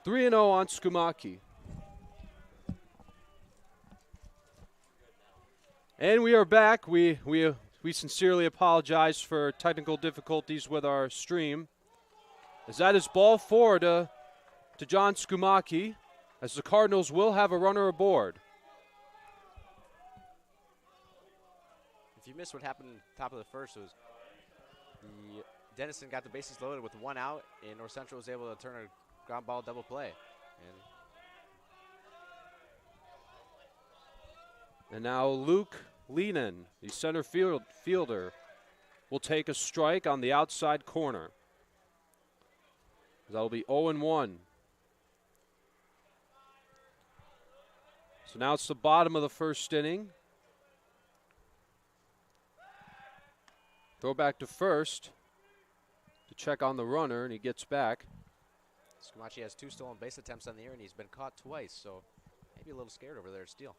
3-0 on Skumaki. And we are back. We sincerely apologize for technical difficulties with our stream. As that is ball 4 to John Skumaki, as the Cardinals will have a runner aboard. If you missed what happened top of the first, it was the Denison got the bases loaded with 1 out, and North Central was able to turn a ground ball double play. And now Luke Leenan, the center fielder, will take a strike on the outside corner. That'll be 0-1. So now it's the bottom of the first inning. Throw back to first to check on the runner, and he gets back. Scumaci has 2 stolen base attempts on the year, and he's been caught twice, so maybe a little scared over there to steal.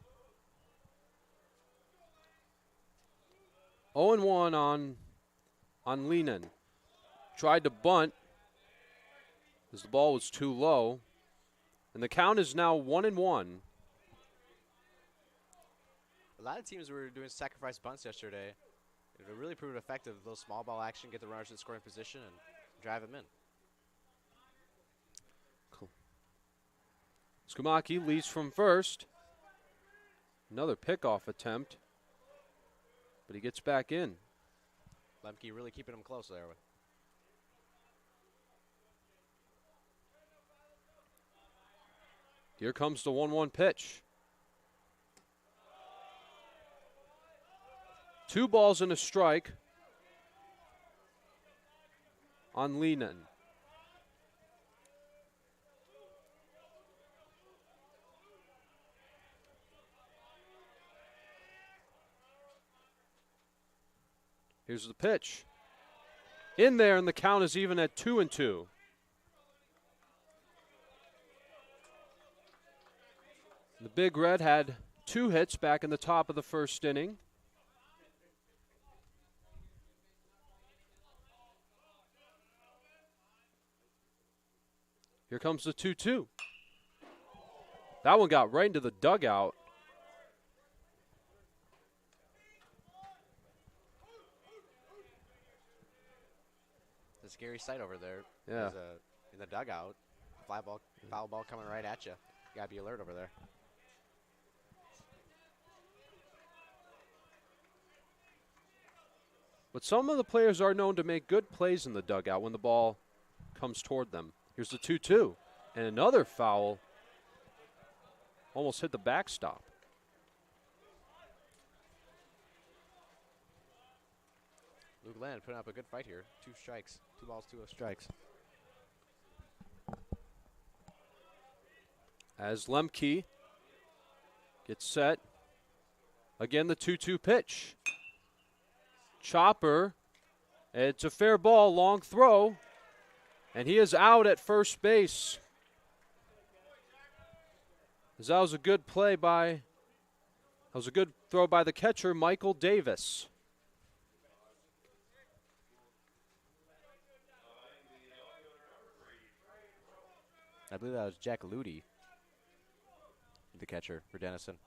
0-1 on Leenan. Tried to bunt as the ball was too low. And the count is now 1-1. A lot of teams were doing sacrifice bunts yesterday. It really proved effective. A little small ball action, get the runners in scoring position, and drive them in. Cool. Skumaki leads from first. Another pickoff attempt. But he gets back in. Lemke really keeping him close there. Here comes the 1-1 pitch. 2 balls and a strike on Leenan. Here's the pitch. In there, and the count is even at 2-2. The Big Red had 2 hits back in the top of the first inning. Here comes the 2-2. That one got right into the dugout. It's a scary sight over there. Yeah. In the dugout, foul ball coming right at you. You gotta be alert over there. But some of the players are known to make good plays in the dugout when the ball comes toward them. Here's the 2-2. And another foul. Almost hit the backstop. Luke Land putting up a good fight here. 2 strikes. 2 balls, 2 strikes. As Lemke gets set. Again, the 2-2 pitch. Chopper. It's a fair ball, long throw. And he is out at first base. That was a good play that was a good throw by the catcher, Michael Davis. I believe that was Jack Ludi, the catcher for Denison.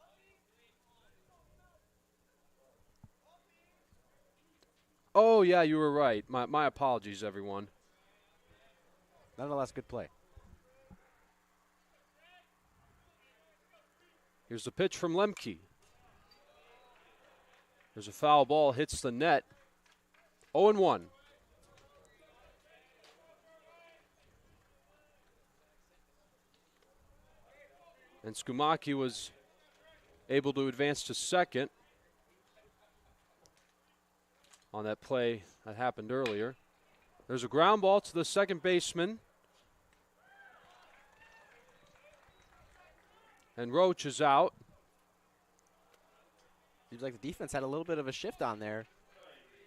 Oh, yeah, you were right. My apologies, everyone. Nonetheless, good play. Here's the pitch from Lemke. There's a foul ball, hits the net. 0-1. And Skumaki was able to advance to second on that play that happened earlier. There's a ground ball to the second baseman. And Roach is out. Seems like the defense had a little bit of a shift on there.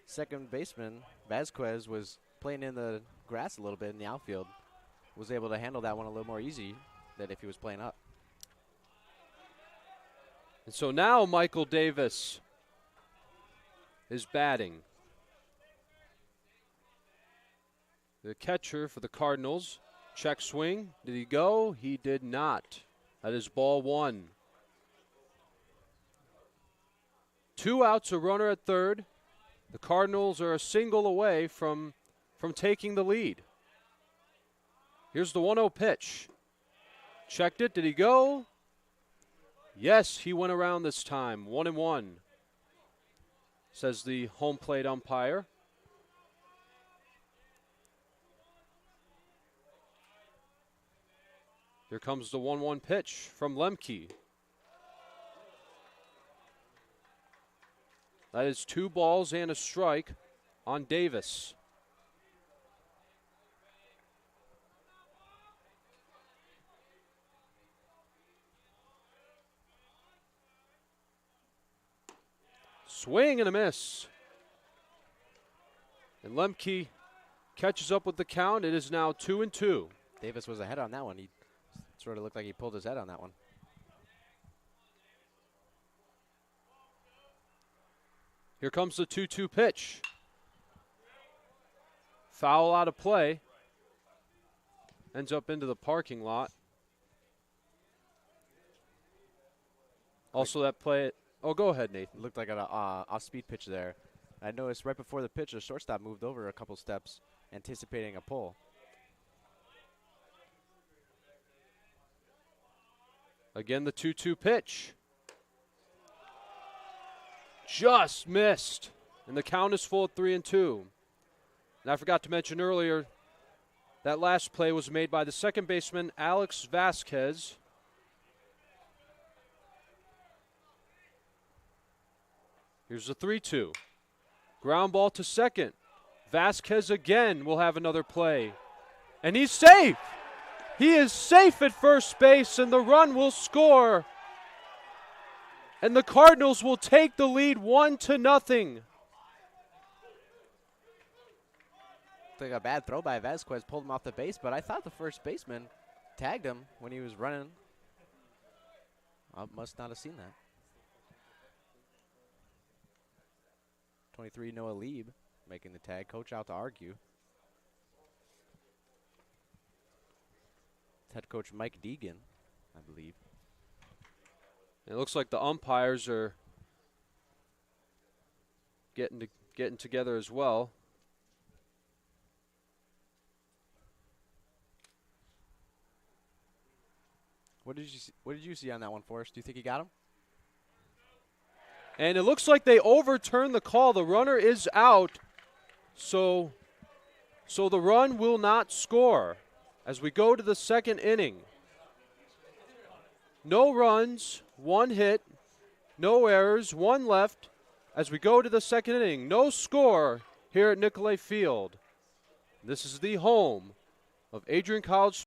Second baseman, Vasquez, was playing in the grass a little bit in the outfield. Was able to handle that one a little more easy than if he was playing up. And so now Michael Davis is batting. The catcher for the Cardinals Check swing. Did he go? He did not. That is ball 1. 2 outs, a runner at third. The Cardinals are a single away from taking the lead. Here's the 1-0 pitch. Checked it. Did he go? Yes, he went around this time. 1-1, says the home plate umpire. Here comes the 1-1 pitch from Lemke. That is 2 balls and a strike on Davis. Swing and a miss. And Lemke catches up with the count. It is now 2-2. Davis was ahead on that one. He sort of looked like he pulled his head on that one. Here comes the 2-2 pitch. Foul out of play. Ends up into the parking lot. Also that play. Oh, go ahead, Nathan. Looked like an off-speed pitch there. I noticed right before the pitch, the shortstop moved over a couple steps, anticipating a pull. Again, the 2-2 pitch. Just missed. And the count is full at 3-2. And I forgot to mention earlier, that last play was made by the second baseman, Alex Vasquez. Here's the 3-2. Ground ball to second. Vasquez again will have another play. And he's safe. He is safe at first base, and the run will score. And the Cardinals will take the lead 1-0. Like a bad throw by Vasquez, pulled him off the base, but I thought the first baseman tagged him when he was running. I must not have seen that. 23 Noah Lieb making the tag. Coach out to argue. Head coach Mike Deegan, I believe. It looks like the umpires are getting together as well. What did you see on that one, Forrest? Do you think he got him? And it looks like they overturned the call. The runner is out, so the run will not score as we go to the second inning. No runs, 1 hit, no errors, 1 left as we go to the second inning. No score here at Nicolay Field. This is the home of Adrian College.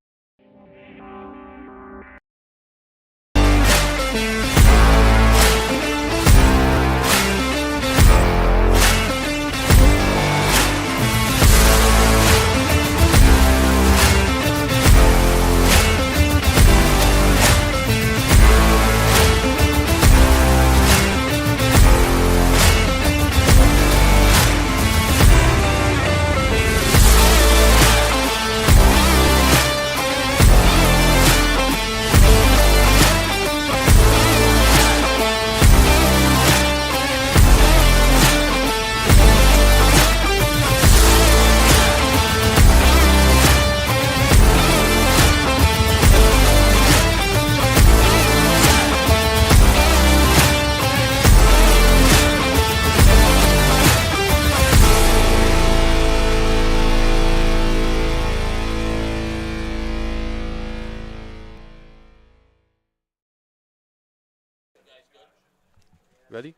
Ready?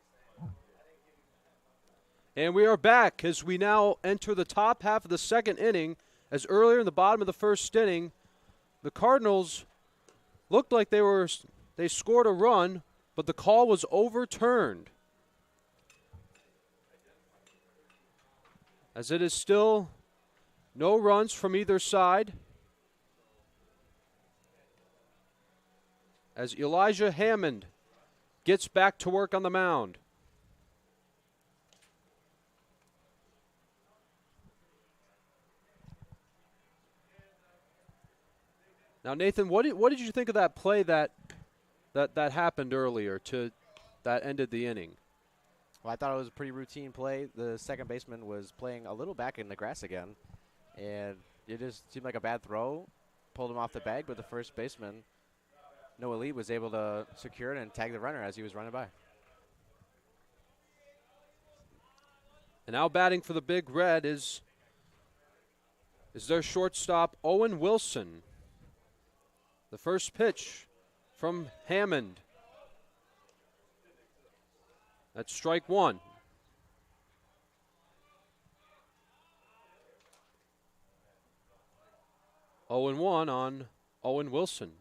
And we are back as we now enter the top half of the second inning. As earlier in the bottom of the first inning, the Cardinals looked like they scored a run, but the call was overturned. As it is still no runs from either side. As Elijah Hammond gets back to work on the mound. Now, Nathan, what did you think of that play that happened earlier that ended the inning? Well, I thought it was a pretty routine play. The second baseman was playing a little back in the grass again, and it just seemed like a bad throw. Pulled him off the bag, but the first baseman, Noah Lee, was able to secure it and tag the runner as he was running by. And now batting for the Big Red is their shortstop, Owen Wilson. The first pitch from Hammond. That's strike one. Oh and 1 on Owen Wilson.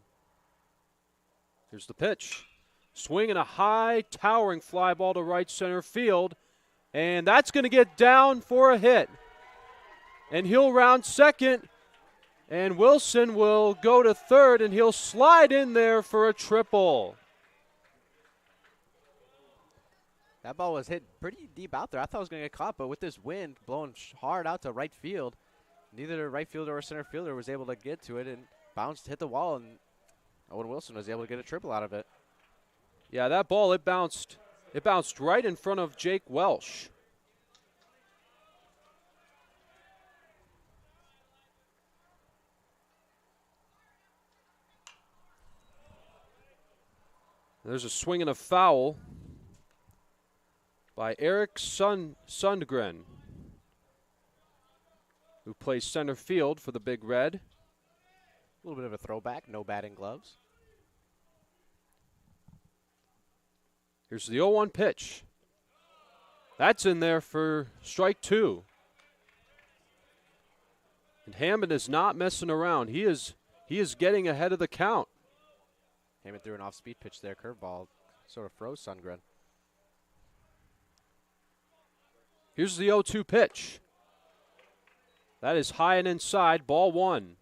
Here's the pitch. Swinging a high, towering fly ball to right center field. And that's going to get down for a hit. And he'll round second. And Wilson will go to third, and he'll slide in there for a triple. That ball was hit pretty deep out there. I thought it was going to get caught, but with this wind blowing hard out to right field, neither the right fielder or center fielder was able to get to it and bounced, hit the wall, and Owen Wilson was able to get a triple out of it. Yeah, that ball, it bounced right in front of Jake Welsh. There's a swing and a foul by Eric Sundgren, who plays center field for the Big Red. A little bit of a throwback, no batting gloves. Here's the 0-1 pitch. That's in there for strike two. And Hammond is not messing around. He is getting ahead of the count. Hammond threw an off-speed pitch there, curveball, sort of froze Sundgren. Here's the 0-2 pitch. That is high and inside, ball one.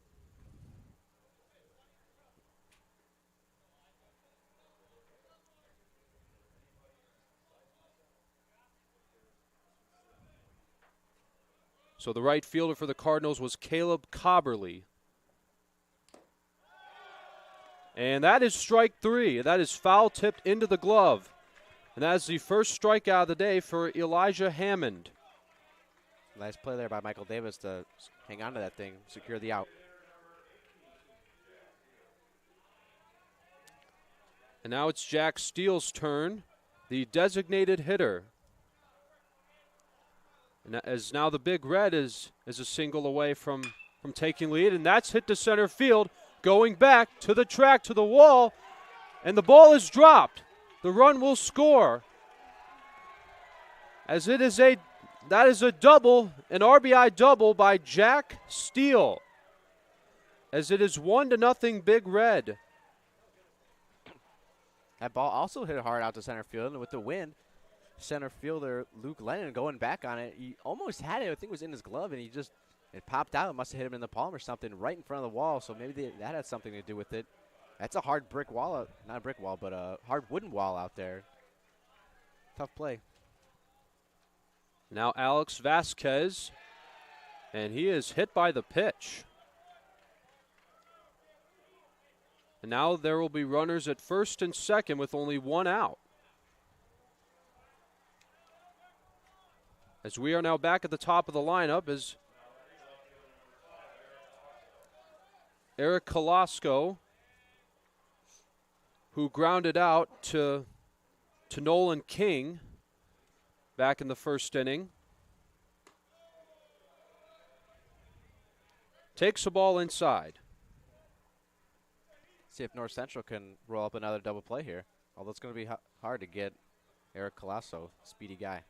So the right fielder for the Cardinals was Caleb Cobberly. And that is strike three. That is foul tipped into the glove. And that is the first strikeout of the day for Elijah Hammond. Nice play there by Michael Davis to hang on to that thing, secure the out. And now it's Jack Steele's turn, the designated hitter. And as now the Big Red is a single away from taking lead, and that's hit to center field, going back to the track, to the wall, and the ball is dropped. The run will score. As that is a double, an RBI double by Jack Steele. As it is 1-0 Big Red. That ball also hit hard out to center field, and with the wind, center fielder Luke Lennon going back on it. He almost had it. I think it was in his glove, and it popped out. It must have hit him in the palm or something right in front of the wall, so maybe that had something to do with it. That's a hard brick wall, not a brick wall, but a hard wooden wall out there. Tough play. Now Alex Vasquez, and he is hit by the pitch. And now there will be runners at first and second with only one out. As we are now back at the top of the lineup is Eric Colasco, who grounded out to Nolan King back in the first inning. Takes the ball inside. See if North Central can roll up another double play here. Although it's going to be hard to get Eric Colasco, speedy guy.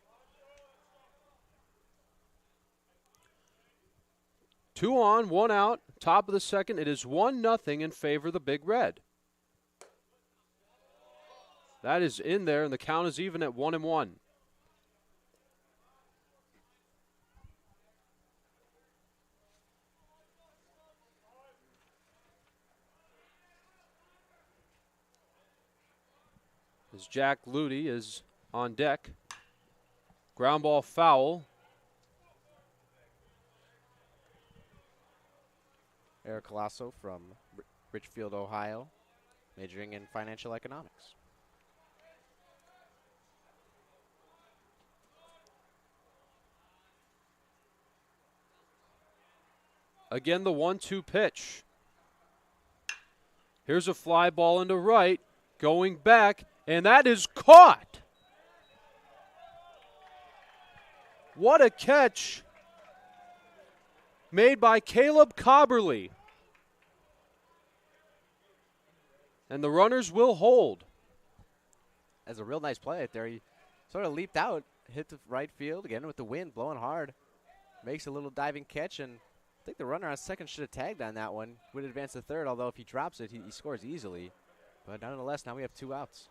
2 on, 1 out, top of the second. It is 1-0 in favor of the Big Red. That is in there, and the count is even at 1-1. As Jack Luty is on deck. Ground ball foul. Eric Colasco from Richfield, Ohio, majoring in financial economics. Again, the 1-2 pitch. Here's a fly ball into right, going back, and that is caught. What a catch made by Caleb Cobberly. And the runners will hold. That's a real nice play right there. He sort of leaped out, hit the right field again with the wind blowing hard. Makes a little diving catch, and I think the runner on second should have tagged on that one. Would advance to third, although if he drops it, he scores easily. But nonetheless, now we have 2 outs.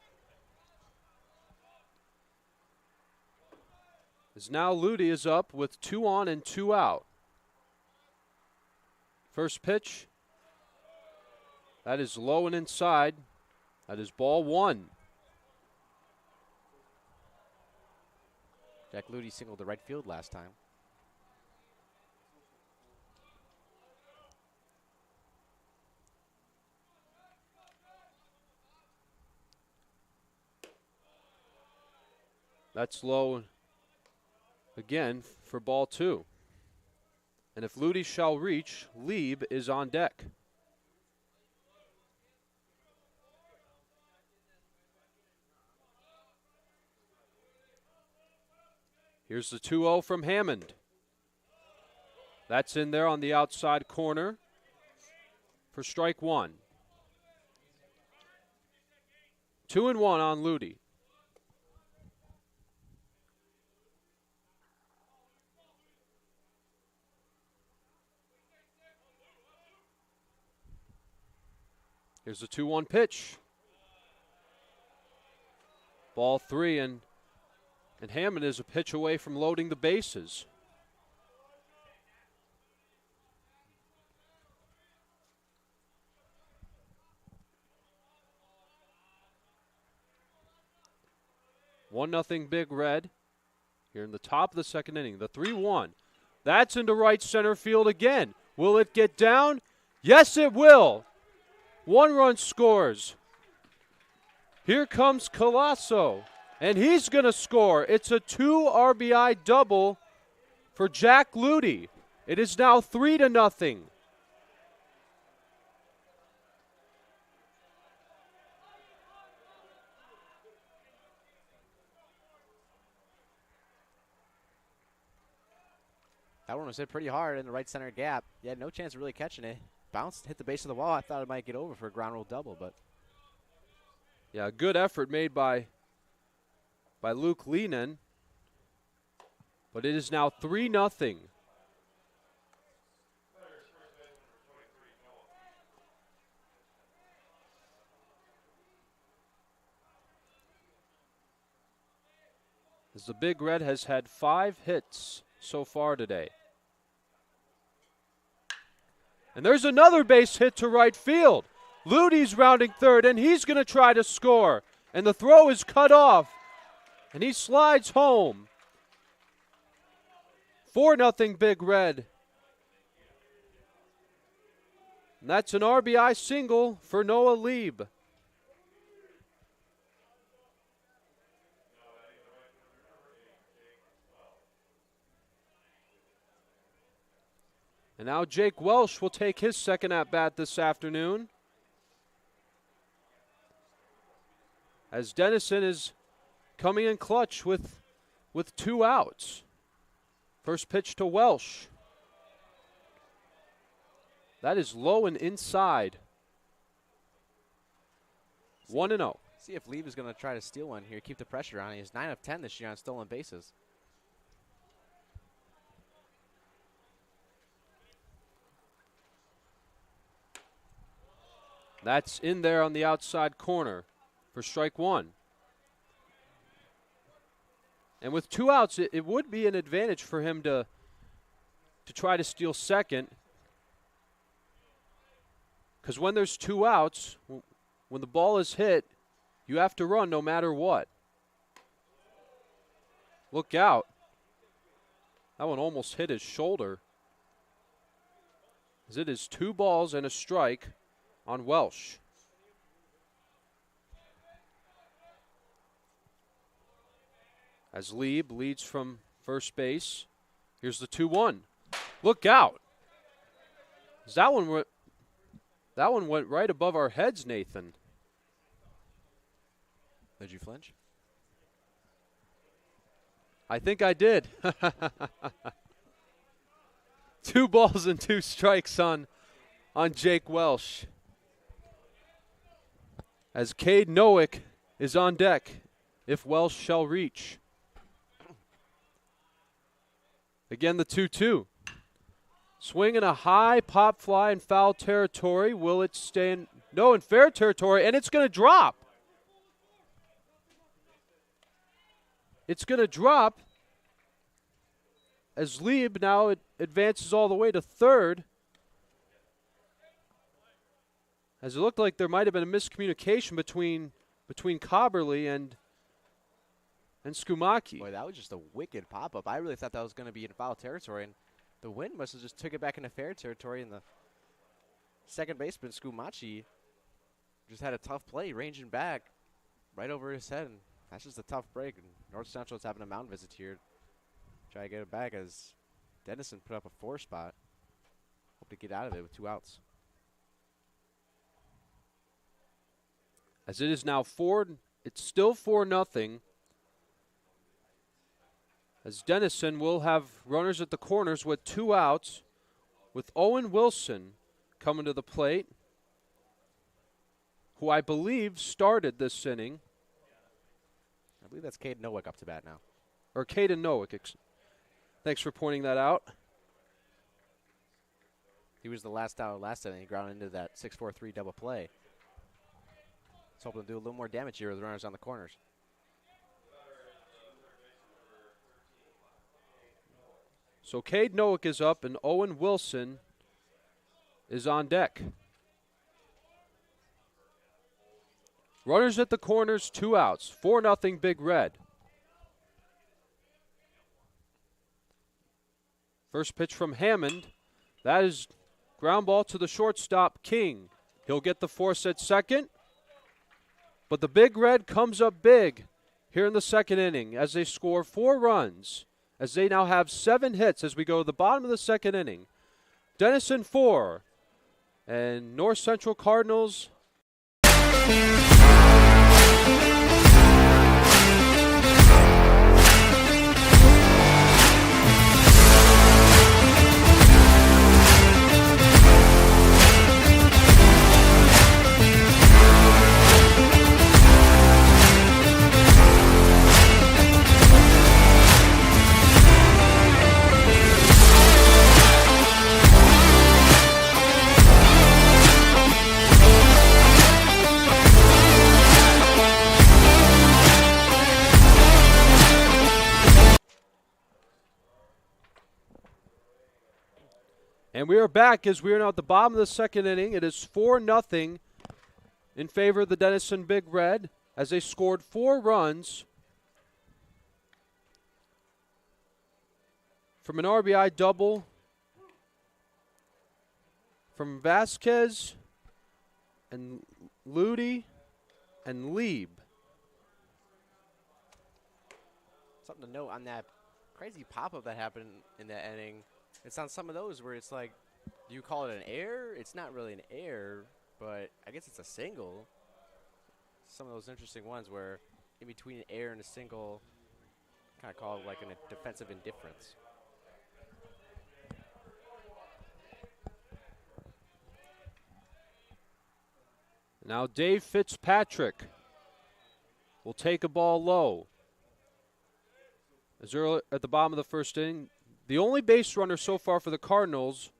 As now Ludi is up with 2 on and 2 out. First pitch. That is low and inside. That is ball 1. Jack Ludi singled to right field last time. That's low again for ball 2. And if Ludi shall reach, Lieb is on deck. Here's the 2-0 from Hammond. That's in there on the outside corner for strike 1. 2-1 on Ludi. Here's the 2-1 pitch. Ball 3, and Hammond is a pitch away from loading the bases. One nothing Big Red here in the top of the second inning. The 3-1. That's into right center field again. Will it get down? Yes, it will. 1 run scores. Here comes Colasso, and he's going to score. It's a 2 RBI double for Jack Ludi. It is now 3-0. That one was hit pretty hard in the right center gap. He had no chance of really catching it. Bounced, hit the base of the wall. I thought it might get over for a ground rule double, but yeah, good effort made by Luke Lehnen. But it is now 3-0. As the Big Red has had 5 hits so far today. And there's another base hit to right field. Ludi's rounding third, and he's going to try to score. And the throw is cut off, and he slides home. 4-0 Big Red. And that's an RBI single for Noah Lieb. And now Jake Welsh will take his second at-bat this afternoon, as Denison is coming in clutch with 2 outs. First pitch to Welsh. That is low and inside. 1-0. see if Lieb is going to try to steal one here, keep the pressure on. He has 9 of 10 this year on stolen bases. That's in there on the outside corner for strike 1. And with 2 outs, it would be an advantage for him to try to steal second. Because when there's 2 outs, when the ball is hit, you have to run no matter what. Look out. That one almost hit his shoulder. As it is 2 balls and a strike on Welsh. As Lieb leads from first base. Here's the 2-1. Look out. That one went right above our heads, Nathan. Did you flinch? I think I did. 2 balls and 2 strikes on Jake Welsh. As Cade Nowick is on deck, if Welsh shall reach. Again, the 2-2. Swing and a high pop fly in foul territory. Will it stay in? No, in fair territory, and it's going to drop. It's going to drop as Lieb now advances all the way to third. As it looked like there might have been a miscommunication between Cobberly and Skumaki. Boy, that was just a wicked pop-up. I really thought that was going to be in foul territory, and the wind must have just took it back into fair territory, and the second baseman, Skumachi, just had a tough play, ranging back right over his head, and that's just a tough break. And North Central's having a mound visit here. Try to get it back as Denison put up a 4 spot. Hope to get out of it with 2 outs. As it is now it's still 4-0. As Denison will have runners at the corners with 2 outs, with Owen Wilson coming to the plate, who I believe started this inning. I believe that's Cade Nowick up to bat now. Or Caden Nowick. Thanks for pointing that out. He was the last out last inning. He grounded into that 6-4-3 double play. He's hoping to do a little more damage here with runners on the corners. So Cade Nowick is up and Owen Wilson is on deck. Runners at the corners, 2 outs. 4-0 Big Red. First pitch from Hammond. That is ground ball to the shortstop, King. He'll get the force at second. But the Big Red comes up big here in the second inning as they score 4 runs. As they now have 7 hits as we go to the bottom of the second inning. Denison 4 and North Central Cardinals. And we are back as we are now at the bottom of the second inning. It is 4-0 in favor of the Denison Big Red as they scored 4 runs from an RBI double from Vasquez and Ludi and Lieb. Something to note on that crazy pop-up that happened in that inning. It's on some of those where it's like, do you call it an error? It's not really an error, but I guess it's a single. Some of those interesting ones where in between an error and a single, kind of call it like a defensive indifference. Now Dave Fitzpatrick will take a ball low. As early at the bottom of the first inning, the only base runner so far for the Cardinals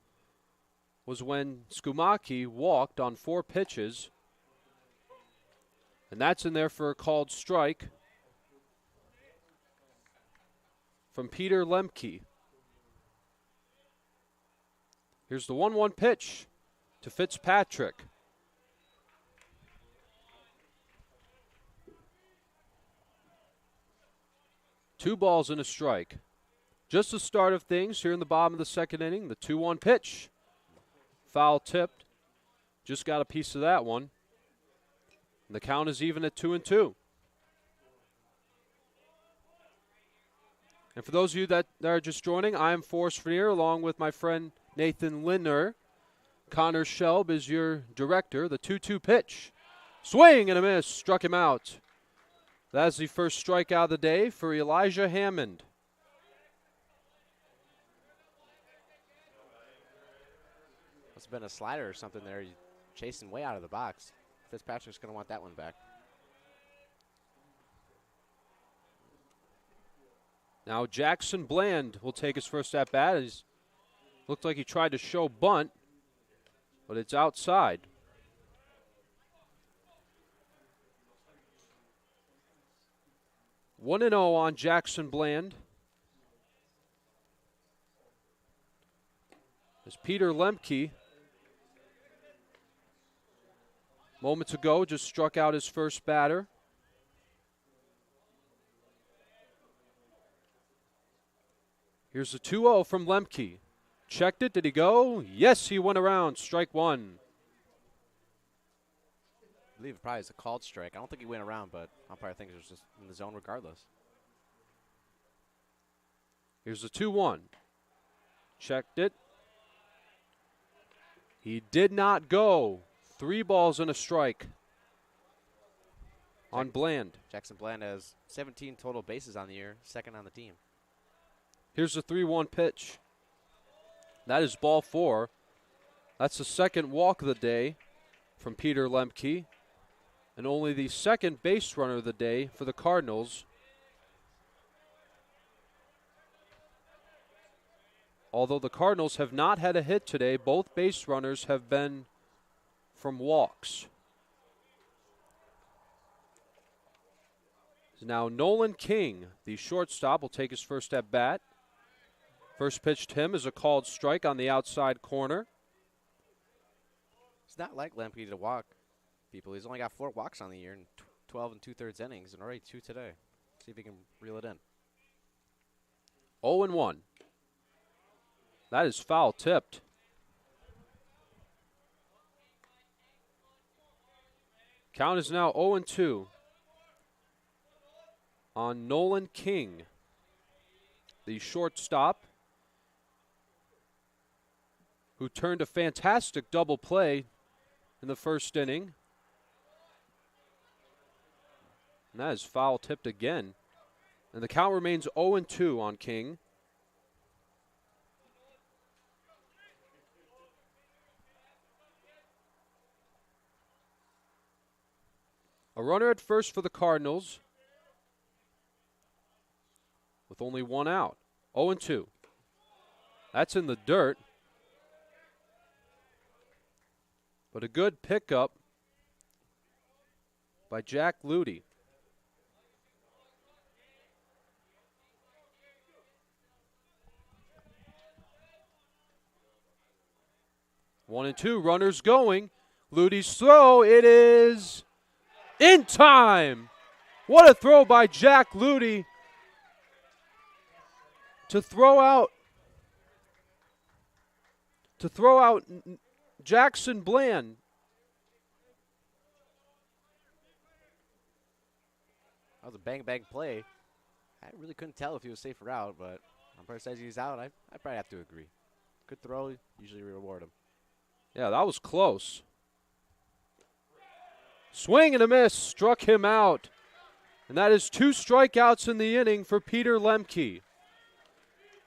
was when Skumaki walked on 4 pitches. And that's in there for a called strike from Peter Lemke. Here's the 1-1 pitch to Fitzpatrick. Two balls and a strike. Just the start of things here in the bottom of the second inning. The 2-1 pitch. Foul tipped just got a piece of that one. And the count is even at 2-2. And for those of you that are just joining, I am Forrest Vernier along with my friend Nathan Lindner. Connor Shelb is your director. The 2-2 pitch. Swing and a miss. Struck him out. That's the first strikeout of the day for Elijah Hammond. Must have been a slider or something there. He's chasing way out of the box. Fitzpatrick's going to want that one back. Now Jackson Bland will take his first at bat. He's looked like he tried to show bunt, but it's outside. One 1-0 on Jackson Bland. As Peter Lemke moments ago just struck out his first batter. Here's the 2-0 from Lemke. Checked it. Did he go? Yes, he went around. Strike one. I believe it probably is a called strike. I don't think he went around, but umpire thinks it was just in the zone regardless. Here's the 2-1. Checked it. He did not go. 3 balls and a strike on Bland. Jackson Bland has 17 total bases on the year, second on the team. Here's the 3-1 pitch. That is ball 4. That's the second walk of the day from Peter Lemke, and only the second base runner of the day for the Cardinals. Although the Cardinals have not had a hit today, both base runners have been from walks. Now Nolan King, the shortstop, will take his first at bat. First pitch to him is a called strike on the outside corner. It's not like Lemke to walk people. He's only got 4 walks on the year in 12 2/3 innings, and already 2 today. See if he can reel it in. 0-1. That is foul tipped. Count is now 0-2 on Nolan King, the shortstop, who turned a fantastic double play in the first inning. And that is foul tipped again. And the count remains 0-2 on King. A runner at first for the Cardinals with only 1 out. 0-2. That's in the dirt. But a good pickup by Jack Luty. One and two, runners going. Luty's throw, it is in time. What a throw by Jack Luty to throw out Jackson Bland. That was a bang play. I really couldn't tell if he was safe or out, but umpire says he's out. I probably have to agree. Good throw, usually reward him. Yeah, that was close. Swing and a miss, struck him out. And that is 2 strikeouts in the inning for Peter Lemke.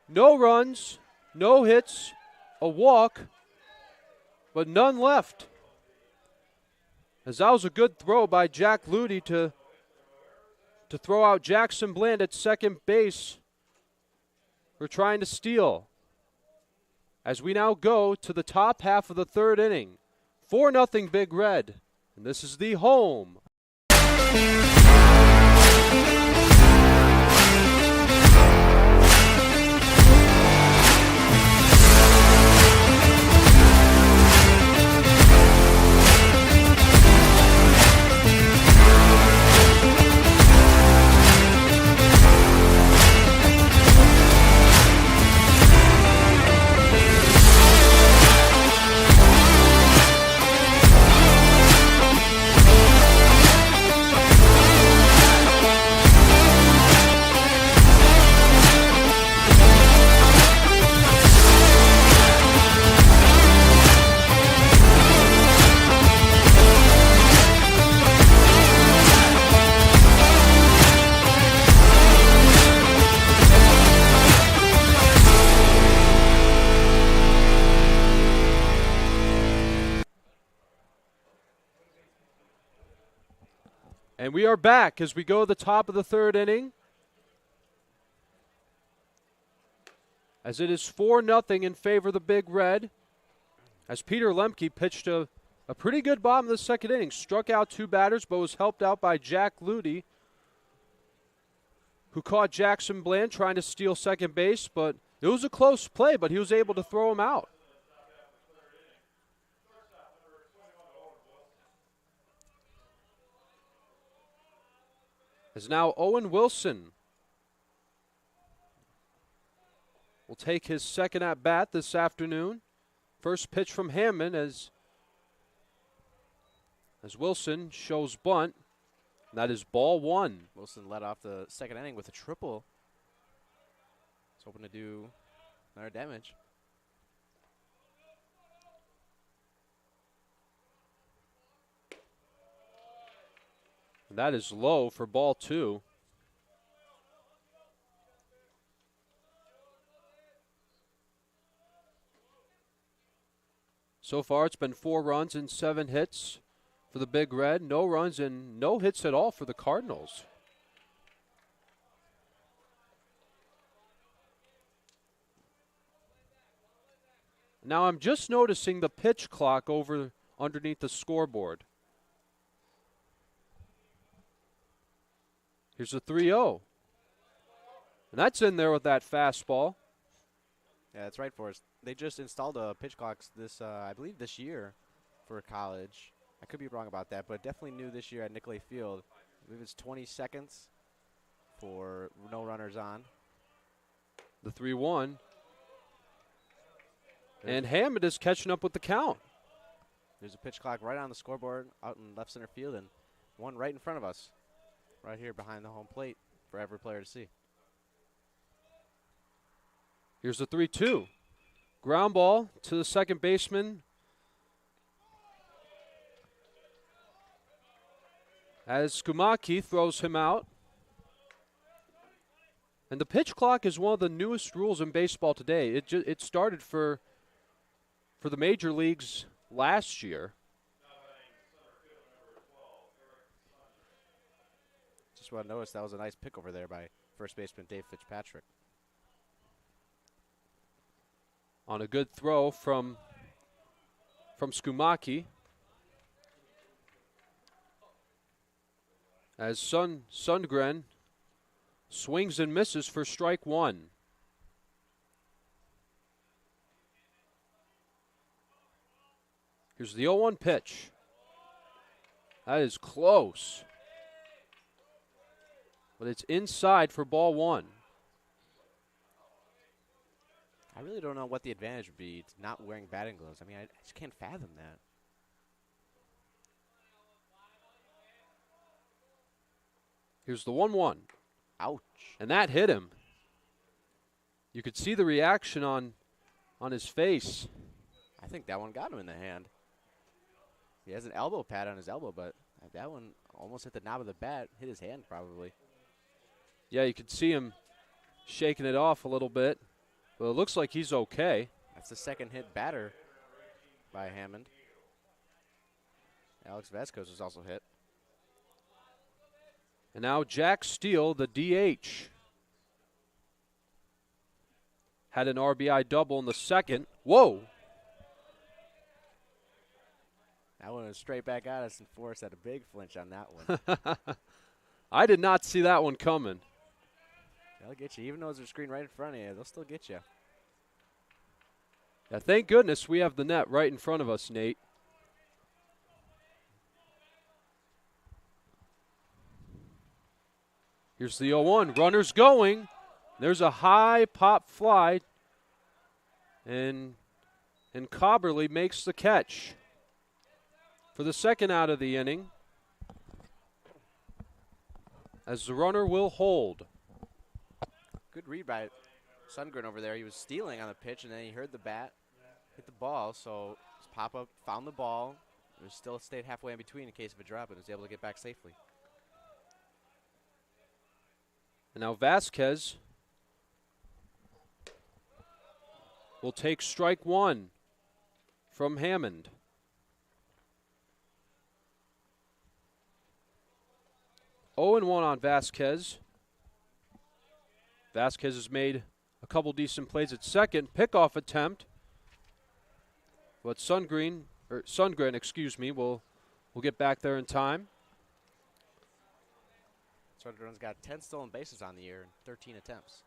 No runs, no hits, a walk, but none left. As that was a good throw by Jack Luty to throw out Jackson Bland at second base for trying to steal. As we now go to the top half of the 3rd inning. 4-0 Big Red. And this is the home. And we are back as we go to the top of the third inning. As it is 4-0 in favor of the Big Red. As Peter Lemke pitched a pretty good bottom of the second inning. Struck out 2 batters, but was helped out by Jack Ludy, who caught Jackson Bland trying to steal second base. But it was a close play, but he was able to throw him out. As now Owen Wilson will take his second at bat this afternoon. First pitch from Hammond as Wilson shows bunt. And that is ball 1. Wilson led off the second inning with a triple. He's hoping to do another damage. And that is low for ball 2. So far, it's been 4 runs and 7 hits for the Big Red. No runs and no hits at all for the Cardinals. Now, I'm just noticing the pitch clock over underneath the scoreboard. Here's a 3-0. And that's in there with that fastball. Yeah, that's right, Forrest. They just installed a pitch clock this, I believe, this year for college. I could be wrong about that, but definitely new this year at Nicolay Field. I believe it's 20 seconds for no runners on. The 3-1. And Hammond is catching up with the count. There's a pitch clock right on the scoreboard out in left center field, and one right in front of us, right here behind the home plate for every player to see. Here's the 3-2. Ground ball to the second baseman. As Skumaki throws him out. And the pitch clock is one of the newest rules in baseball today. It started for the major leagues last year. Just want to notice that was a nice pick over there by first baseman Dave Fitzpatrick. On a good throw from Skumaki. As Sundgren swings and misses for strike 1. Here's the 0-1 pitch. That is close. But it's inside for ball 1. I really don't know what the advantage would be to not wearing batting gloves. I mean, I just can't fathom that. Here's the 1-1. Ouch. And that hit him. You could see the reaction on his face. I think that one got him in the hand. He has an elbow pad on his elbow, but that one almost hit the knob of the bat, hit his hand probably. Yeah, you could see him shaking it off a little bit. But it looks like he's okay. That's the second hit batter by Hammond. Alex Vasquez was also hit. And now Jack Steele, the DH. Had an RBI double in the second. Whoa! That one was straight back at us, and Forrest had a big flinch on that one. I did not see that one coming. They'll get you. Even though there's a screen right in front of you, they'll still get you. Yeah, thank goodness we have the net right in front of us, Nate. Here's the 0-1. Runners going. There's a high pop fly. And Cobberly makes the catch for the second out of the inning, as the runner will hold. Good read by Sundgren over there. He was stealing on the pitch, and then he heard the bat hit the ball, so his pop-up found the ball. It was still stayed halfway in between in case of a drop, and was able to get back safely. And now Vasquez will take strike 1 from Hammond. 0-1 on Vasquez. Vasquez has made a couple decent plays at second. Pickoff attempt. But Sundgren, will get back there in time. Sundgren's got 10 stolen bases on the year and 13 attempts.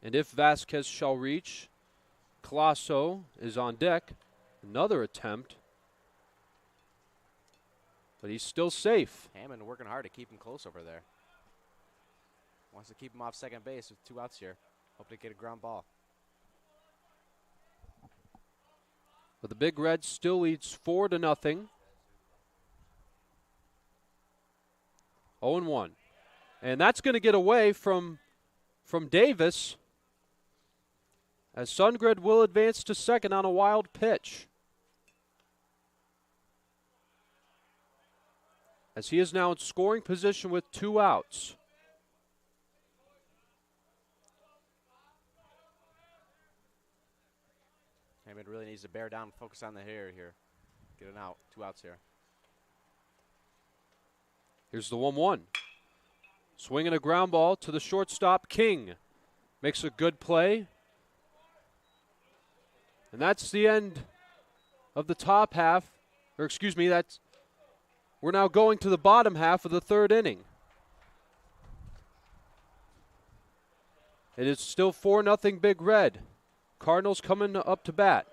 And if Vasquez shall reach, Colasso is on deck. Another attempt. But he's still safe. Hammond working hard to keep him close over there. Wants to keep him off second base with 2 outs here. Hope to get a ground ball. But the Big Red still leads 4-0. 0-1. And that's going to get away from Davis, as Sundgren will advance to second on a wild pitch. As he is now in scoring position with 2 outs. Hammond really needs to bear down and focus on the hitter here. Get an out. 2 outs here. Here's the 1-1. Swinging a ground ball to the shortstop. King makes a good play. And that's the end of the top half. Or excuse me, we're now going to the bottom half of the 3rd inning. It is still 4-0 Big Red. Cardinals coming up to bat.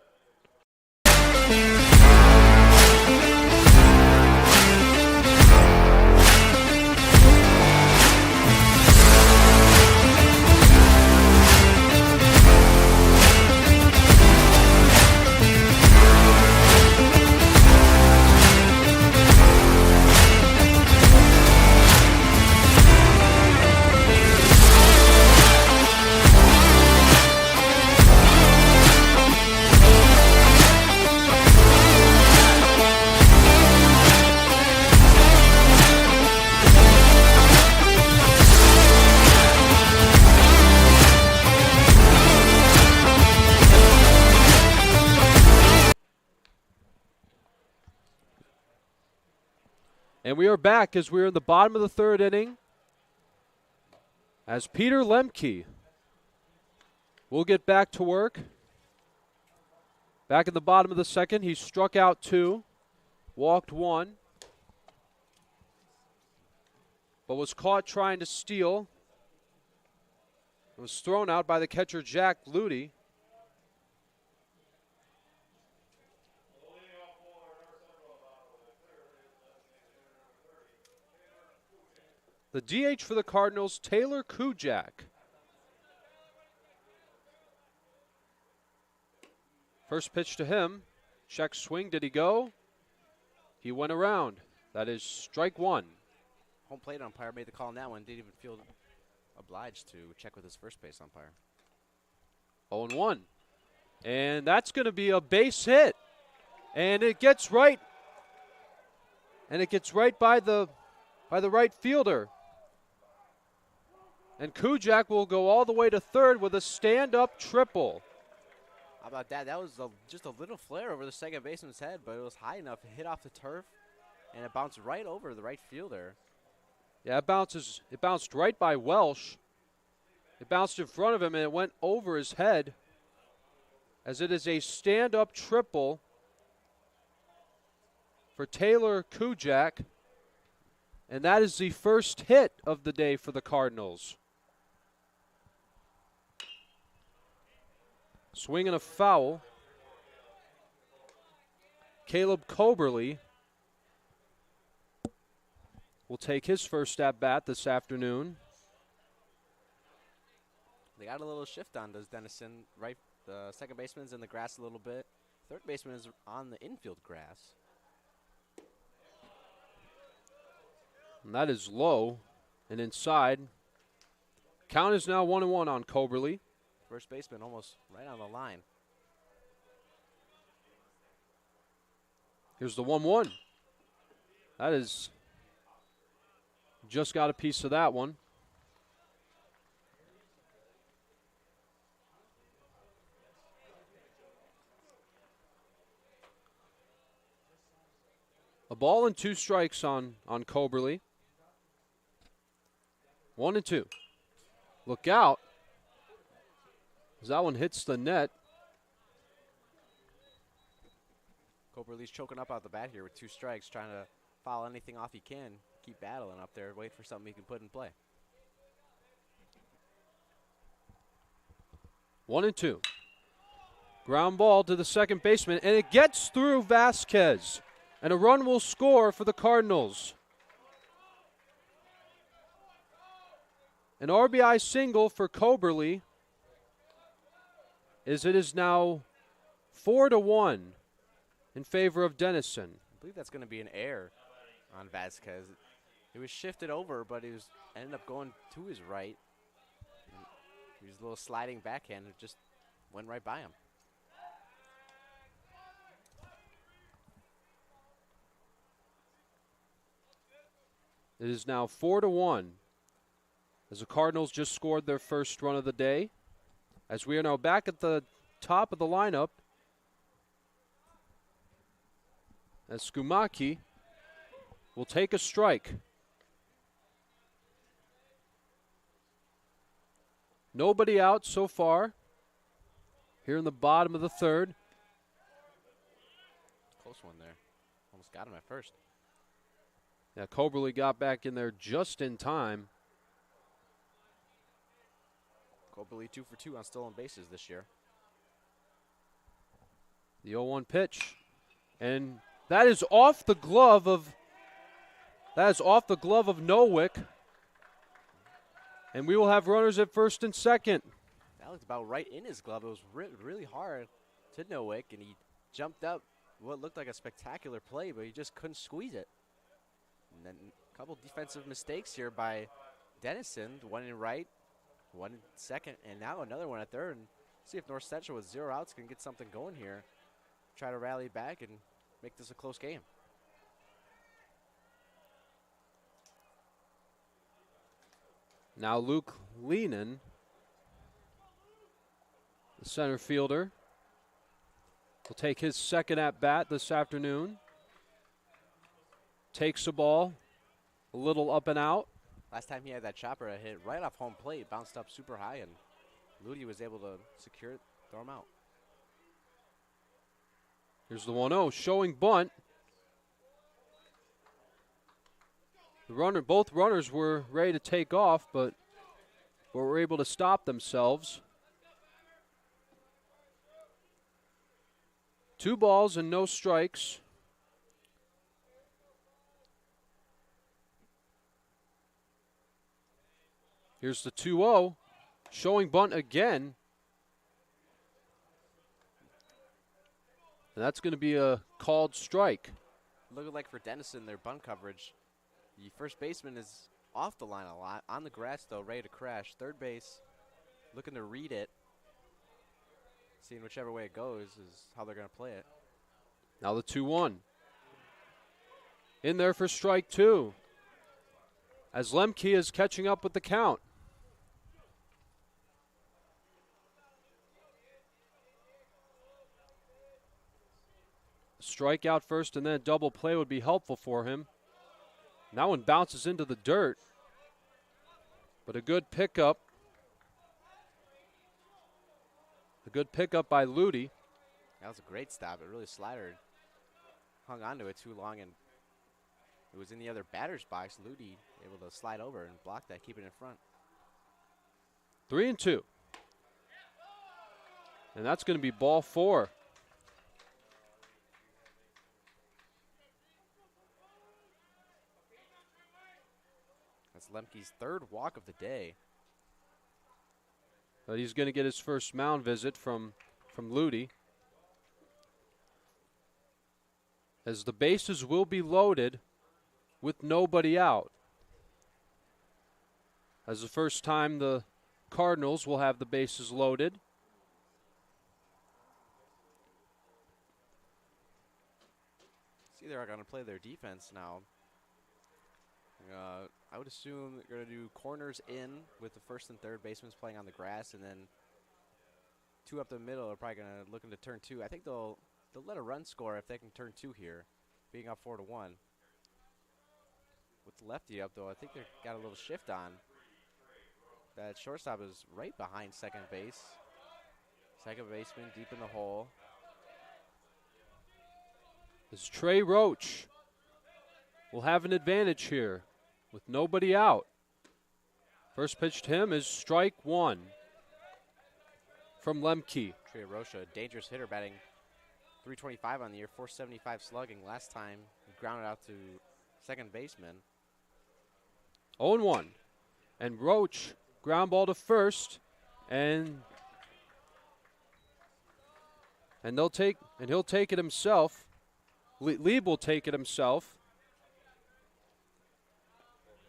And we are back as we're in the bottom of the 3rd inning. As Peter Lemke will get back to work. Back in the bottom of the 2nd, he struck out 2, walked 1, but was caught trying to steal. It was thrown out by the catcher Jack Luty. The DH for the Cardinals, Taylor Kujak. First pitch to him. Check swing. Did he go? He went around. That is strike 1. Home plate umpire made the call on that one. Didn't even feel obliged to check with his first base umpire. 0-1. And that's going to be a base hit. And it gets right. And it gets right by the right fielder. And Kujak will go all the way to 3rd with a stand-up triple. How about that? That was just a little flare over the second baseman's head, but it was high enough to hit off the turf, and it bounced right over the right fielder. Yeah, it bounced right by Welsh. It bounced in front of him, and it went over his head, as it is a stand-up triple for Taylor Kujak. And that is the first hit of the day for the Cardinals. Swing and a foul. Caleb Coberly will take his first at bat this afternoon. They got a little shift on, does Denison. Right, the second baseman's in the grass a little bit. Third baseman is on the infield grass. And that is low and inside. Count is now 1-1 on Coberly. First baseman almost right on the line. Here's the 1-1. That is just got a piece of that one. A ball and 2 strikes on Coberly. 1-2. Look out, as that one hits the net. Coberly's choking up out the bat here with 2 strikes, trying to foul anything off he can. Keep battling up there, wait for something he can put in play. 1-2. Ground ball to the second baseman, and it gets through Vasquez. And a run will score for the Cardinals. An RBI single for Coberly, as it is now 4-1 in favor of Denison. I believe that's going to be an error on Vasquez. It was shifted over, but he ended up going to his right. He was a little sliding backhand. It just went right by him. It is now 4-1 as the Cardinals just scored their first run of the day. As we are now back at the top of the lineup, as Skumaki will take a strike. Nobody out so far here in the bottom of the third. Close one there. Almost got him at first. Yeah, Coberly got back in there just in time. Coberly 2 for 2 on stolen bases this year. The 0-1 pitch, and that is off the glove of Nowick. And we will have runners at first and second. That looked about right in his glove. It was really hard to Nowick, and he jumped up what looked like a spectacular play, but he just couldn't squeeze it. And then a couple defensive mistakes here by Denison. One in right, one in second, and now another one at third. And see if North Central with 0 outs can get something going here. Try to rally back and make this a close game. Now Luke Leenan, the center fielder, will take his second at bat this afternoon. Takes the ball a little up and out. Last time he had that chopper, it hit right off home plate, bounced up super high, and Ludi was able to secure it, throw him out. Here's the 1-0, showing bunt. Both runners were ready to take off, but were able to stop themselves. 2 balls and no strikes. Here's the 2-0, showing bunt again. And that's going to be a called strike. Looking like for Denison, their bunt coverage, the first baseman is off the line a lot. On the grass, though, ready to crash. Third base, looking to read it. Seeing whichever way it goes is how they're going to play it. Now the 2-1. In there for strike 2. As Lemke is catching up with the count. Strikeout first and then a double play would be helpful for him. That one bounces into the dirt. But a good pickup. A good pickup by Ludi. That was a great stop. It really slidered. Hung onto it too long, and it was in the other batter's box. Ludi able to slide over and block that, keep it in front. 3-2. And that's going to be ball 4. That's Lemke's third walk of the day. But he's going to get his first mound visit from Ludi. As the bases will be loaded with nobody out. As the first time the Cardinals will have the bases loaded. See, they're going to play their defense now. I would assume they're going to do corners in with the first and third basemen playing on the grass, and then 2 up the middle are probably going to looking to turn 2. I think they'll let a run score if they can turn 2 here, being up 4-1. with lefty up, though. I think they've got a little shift on. That shortstop is right behind second base. Second baseman deep in the hole. As Trey Roach will have an advantage here with nobody out. First pitch to him is strike one from Lemke. Trey Roach, a dangerous hitter, batting .325 on the year, .475 slugging. Last time he grounded out to second baseman. 0-1. And Roach ground ball to first, and he'll take it himself. Lieb will take it himself.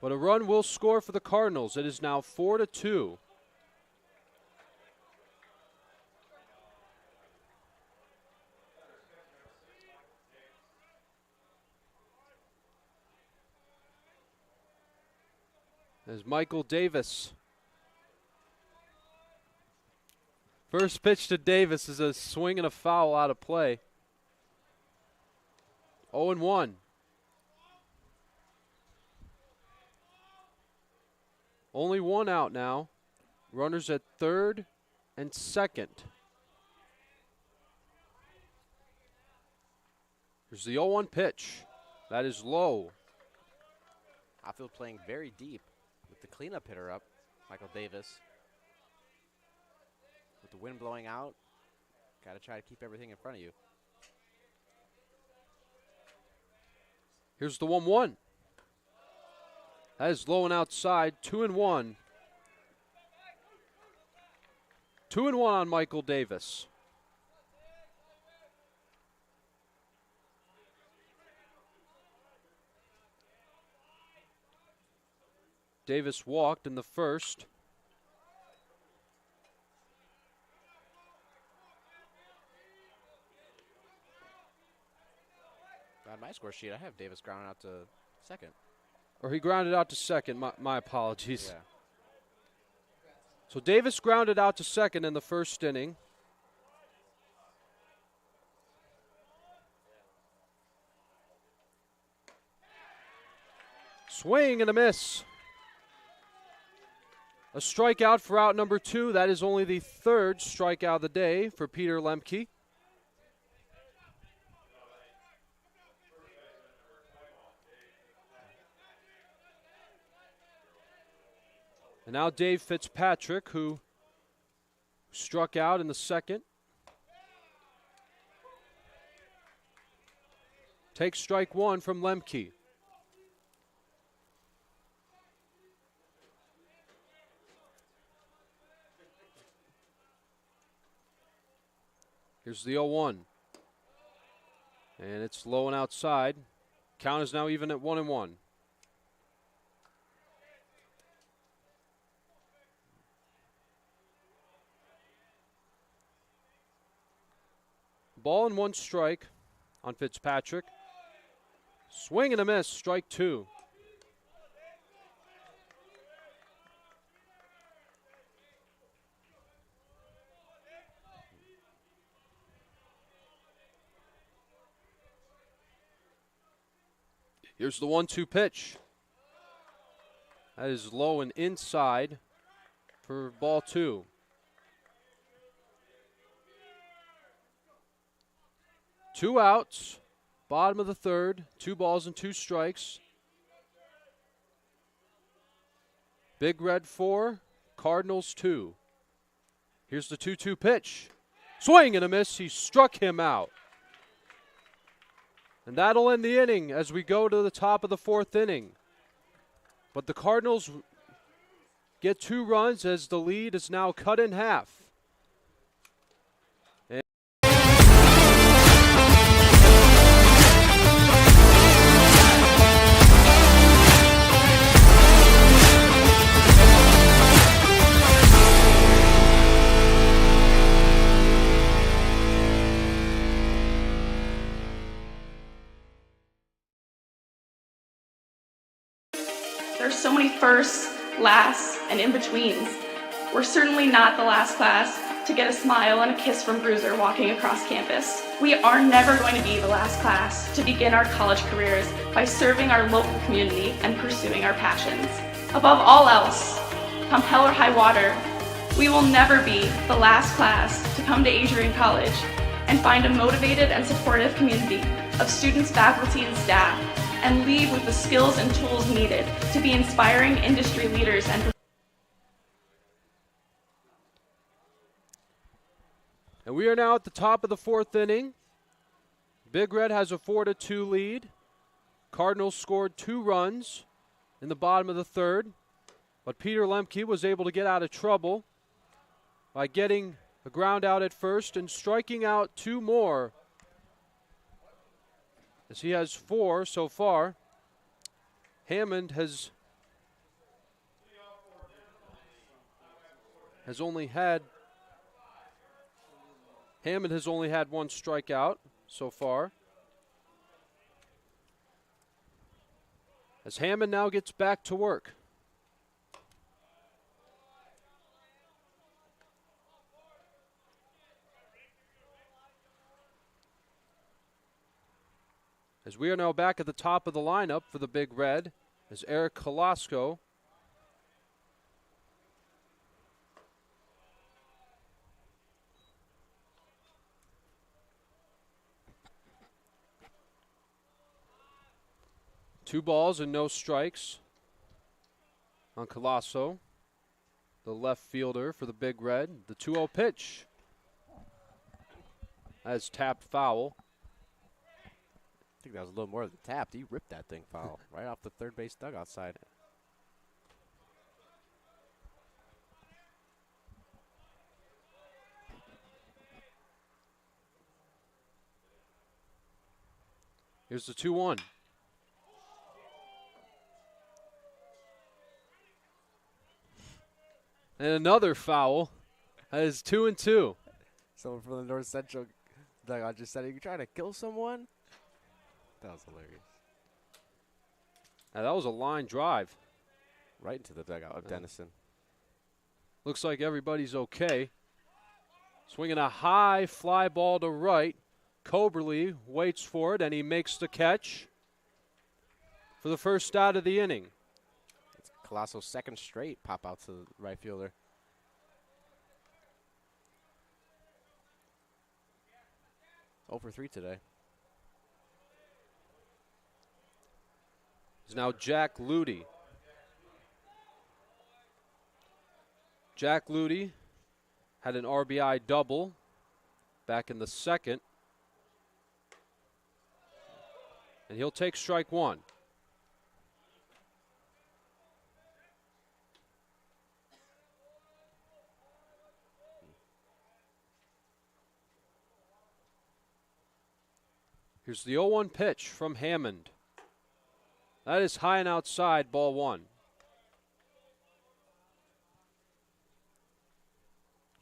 But a run will score for the Cardinals. It is now 4-2. As Michael Davis. First pitch to Davis is a swing and a foul out of play. 0-1. Only one out now. Runners at third and second. Here's the 0-1 pitch. That is low. Outfield playing very deep with the cleanup hitter up, Michael Davis. With the wind blowing out, got to try to keep everything in front of you. Here's the 1-1. That is low and outside. 2-1. 2-1 on Michael Davis. Davis walked in the first. On my score sheet, I have Davis grounding out to second. Or he grounded out to second. My apologies. Yeah. So Davis grounded out to second in the first inning. Swing and a miss. A strikeout for out number 2. That is only the third strikeout of the day for Peter Lemke. And now Dave Fitzpatrick, who struck out in the second. Takes strike one from Lemke. Here's the 0-1. And it's low and outside. Count is now even at 1-1. Ball and one strike on Fitzpatrick. Swing and a miss, strike 2. Here's the 1-2 pitch. That is low and inside for ball 2. Two outs, bottom of the third, 2 balls and 2 strikes. Big Red 4, Cardinals 2. Here's the 2-2 pitch. Swing and a miss. He struck him out. And that'll end the inning as we go to the top of the 4th inning. But the Cardinals get 2 runs as the lead is now cut in half. There's so many firsts, lasts, and in-betweens. We're certainly not the last class to get a smile and a kiss from Bruiser walking across campus. We are never going to be the last class to begin our college careers by serving our local community and pursuing our passions. Above all else, come hell or high water, we will never be the last class to come to Adrian College and find a motivated and supportive community of students, faculty, and staff, and leave with the skills and tools needed to be inspiring industry leaders and we are now at the top of the 4th inning. Big Red has a 4-2 lead. Cardinals scored 2 runs in the bottom of the 3rd, but Peter Lemke was able to get out of trouble by getting a ground out at first and striking out 2 more, as he has 4 so far. Hammond has only had 1 strikeout so far. As Hammond now gets back to work. As we are now back at the top of the lineup for the Big Red, as Eric Colasco Two balls and no strikes on Colasso, the left fielder for the Big Red. The 2-0 pitch as tapped foul. I think that was a little more than tapped. He ripped that thing foul right off the third base dugout side. Here's the 2-1. And another foul. That is 2-2. Someone from the North Central dugout just said, "Are you trying to kill someone?" That was hilarious. Now that was a line drive. Right into the dugout of Denison. Looks like everybody's okay. Swinging a high fly ball to right. Coberly waits for it, and he makes the catch for the first out of the inning. It's Colasso's second straight pop out to the right fielder. Over 3 today. Is now Jack Ludy. Jack Ludy had an RBI double back in the 2nd. And he'll take strike 1. Here's the 0-1 pitch from Hammond. That is high and outside, ball 1.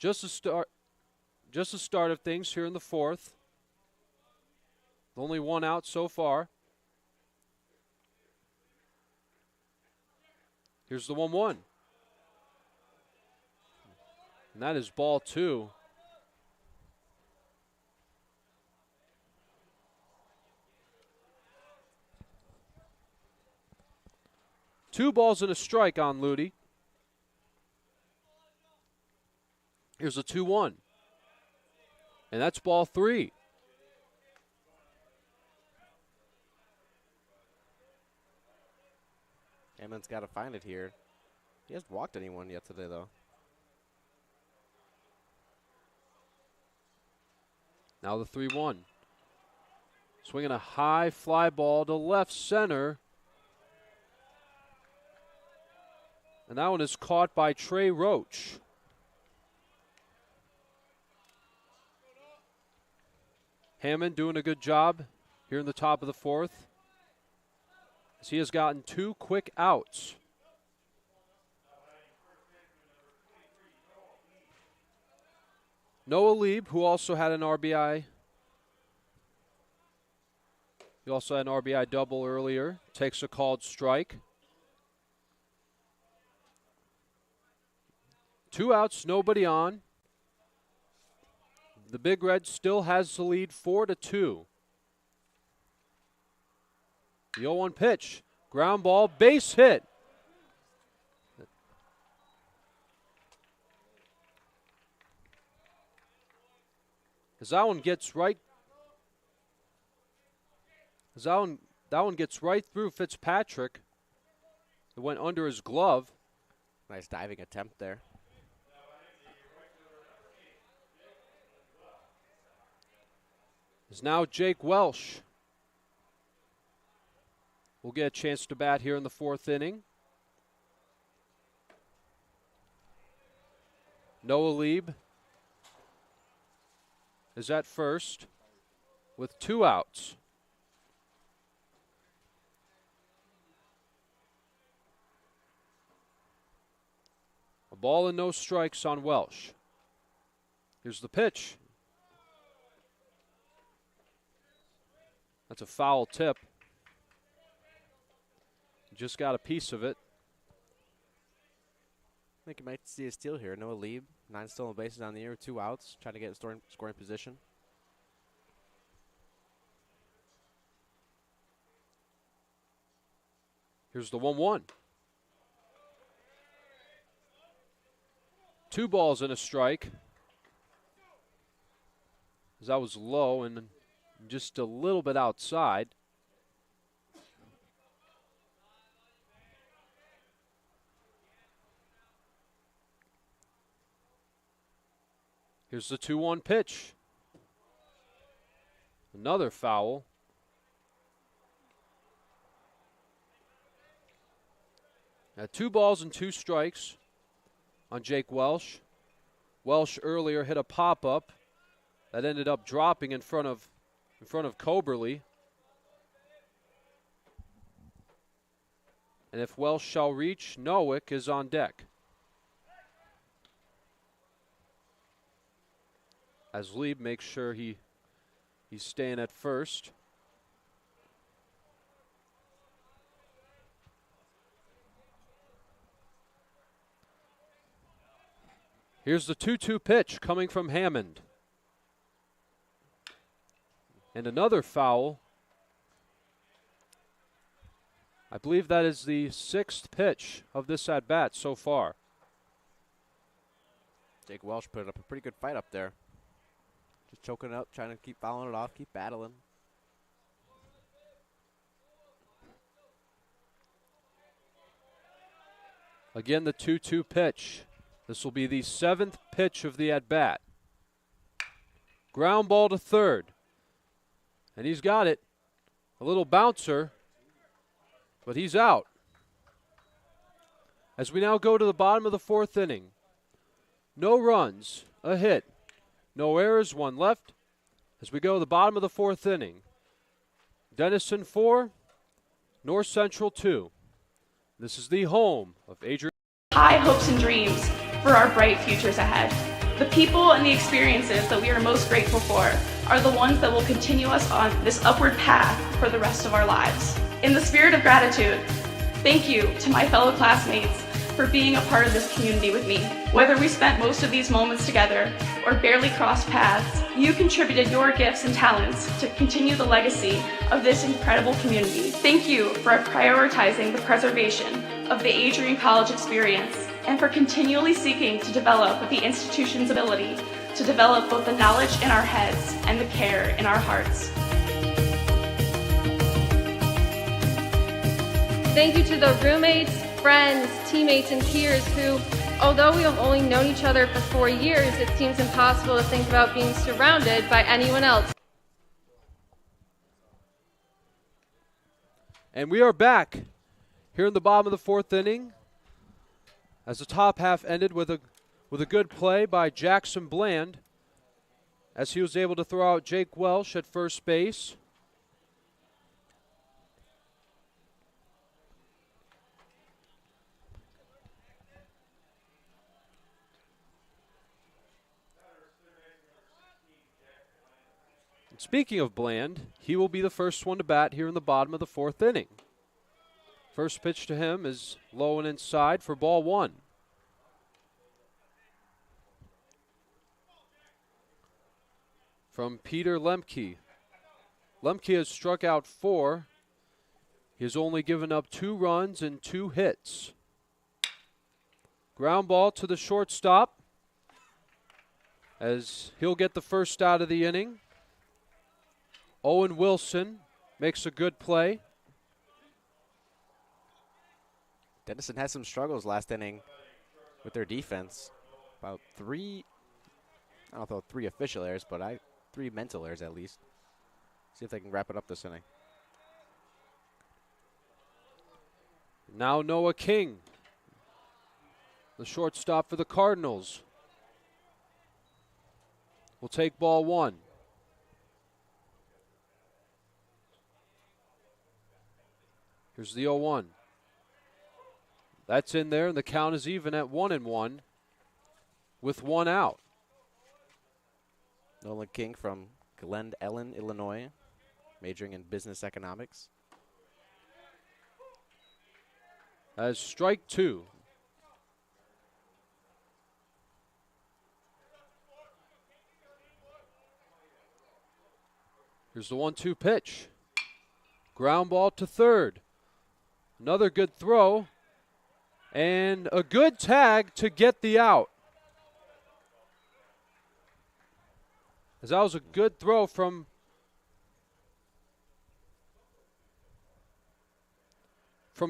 Just the start of things here in the 4th. Only 1 out so far. Here's the 1-1. And that is ball 2. Two balls and a strike on Ludy. Here's a 2-1. And that's ball 3. Hammond's got to find it here. He hasn't walked anyone yet today, though. Now the 3-1. Swinging a high fly ball to left center. And that one is caught by Trey Roach. Hammond doing a good job here in the top of the 4th, as he has gotten 2 quick outs. Noah Lieb, who also had an RBI. He also had an RBI double earlier, takes a called strike. 2 outs, nobody on. the Big Red still has the lead 4-2. The 0-1 pitch. Ground ball, base hit. As that one gets right. That one gets right through Fitzpatrick. It went under his glove. Nice diving attempt there. Is now Jake Welsh. Will get a chance to bat here in the 4th inning. Noah Lieb is at first with 2 outs. A ball and no strikes on Welsh. Here's the pitch. That's a foul tip. Just got a piece of it. I think you might see a steal here. Noah Lieb, 9 stolen bases on the year, 2 outs, trying to get in scoring position. Here's the 1-1. 2 balls and a strike. That was low and just a little bit outside. Here's the 2-1 pitch. Another foul. Now 2 balls and 2 strikes on Jake Welsh. Welsh earlier hit a pop-up that ended up dropping in front of Coberly. And if Welsh shall reach, Nowick is on deck. As Lieb makes sure he's staying at first. Here's the 2-2 pitch coming from Hammond. And another foul. I believe that is the 6th pitch of this at-bat so far. Jake Welsh put up a pretty good fight up there. Just choking it up, trying to keep fouling it off, keep battling. Again, the 2-2 pitch. This will be the 7th pitch of the at-bat. Ground ball to third. And he's got it. A little bouncer, but he's out. As we now go to the bottom of the 4th inning. No runs, a hit. No errors, 1 left. As we go to the bottom of the 4th inning. Denison 4, North Central 2. This is the home of Adrian. High hopes and dreams for our bright futures ahead. The people and the experiences that we are most grateful for are the ones that will continue us on this upward path for the rest of our lives. In the spirit of gratitude, thank you to my fellow classmates for being a part of this community with me. Whether we spent most of these moments together or barely crossed paths, you contributed your gifts and talents to continue the legacy of this incredible community. Thank you for prioritizing the preservation of the Adrian College experience and for continually seeking to develop the institution's ability to develop both the knowledge in our heads and the care in our hearts. Thank you to the roommates, friends, teammates, and peers who, although we have only known each other for 4 years, it seems impossible to think about being surrounded by anyone else. And we are back here in the bottom of the 4th inning as the top half ended with a good play by Jackson Bland as he was able to throw out Jake Welsh at first base. And speaking of Bland, he will be the first one to bat here in the bottom of the 4th inning. First pitch to him is low and inside for ball 1. from Peter Lemke. Lemke has struck out 4. He has only given up 2 runs and 2 hits. Ground ball to the shortstop, as he'll get the first out of the inning. Owen Wilson makes a good play. Denison had some struggles last inning with their defense. About 3, I don't know if 3 official errors, but 3 mental errors at least. See if they can wrap it up this inning. Now Noah King, the shortstop for the Cardinals, will take ball 1. Here's the 0-1. That's in there, and the count is even at 1-1 with 1 out. Nolan King from Glen Ellen, Illinois, majoring in business economics. As strike 2. Here's the 1-2 pitch. Ground ball to third. Another good throw. And a good tag to get the out. As that was a good throw from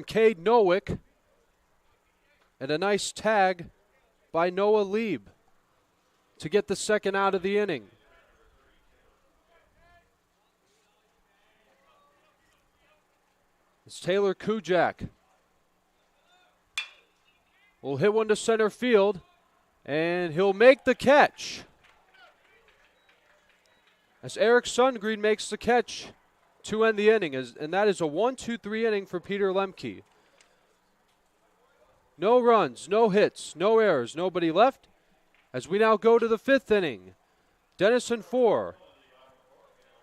Cade Nowick. And a nice tag by Noah Lieb to get the second out of the inning. It's Taylor Kujak. Will hit one to center field, and he'll make the catch. As Eric Sundgren makes the catch to end the inning, and that is a 1-2-3 inning for Peter Lemke. No runs, no hits, no errors, nobody left. As we now go to the 5th inning, Denison 4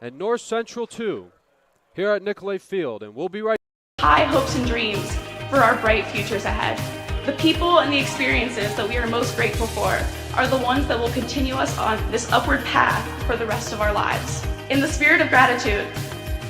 and North Central 2 here at Nicolay Field, and we'll be right. High hopes and dreams for our bright futures ahead. The people and the experiences that we are most grateful for are the ones that will continue us on this upward path for the rest of our lives. In the spirit of gratitude,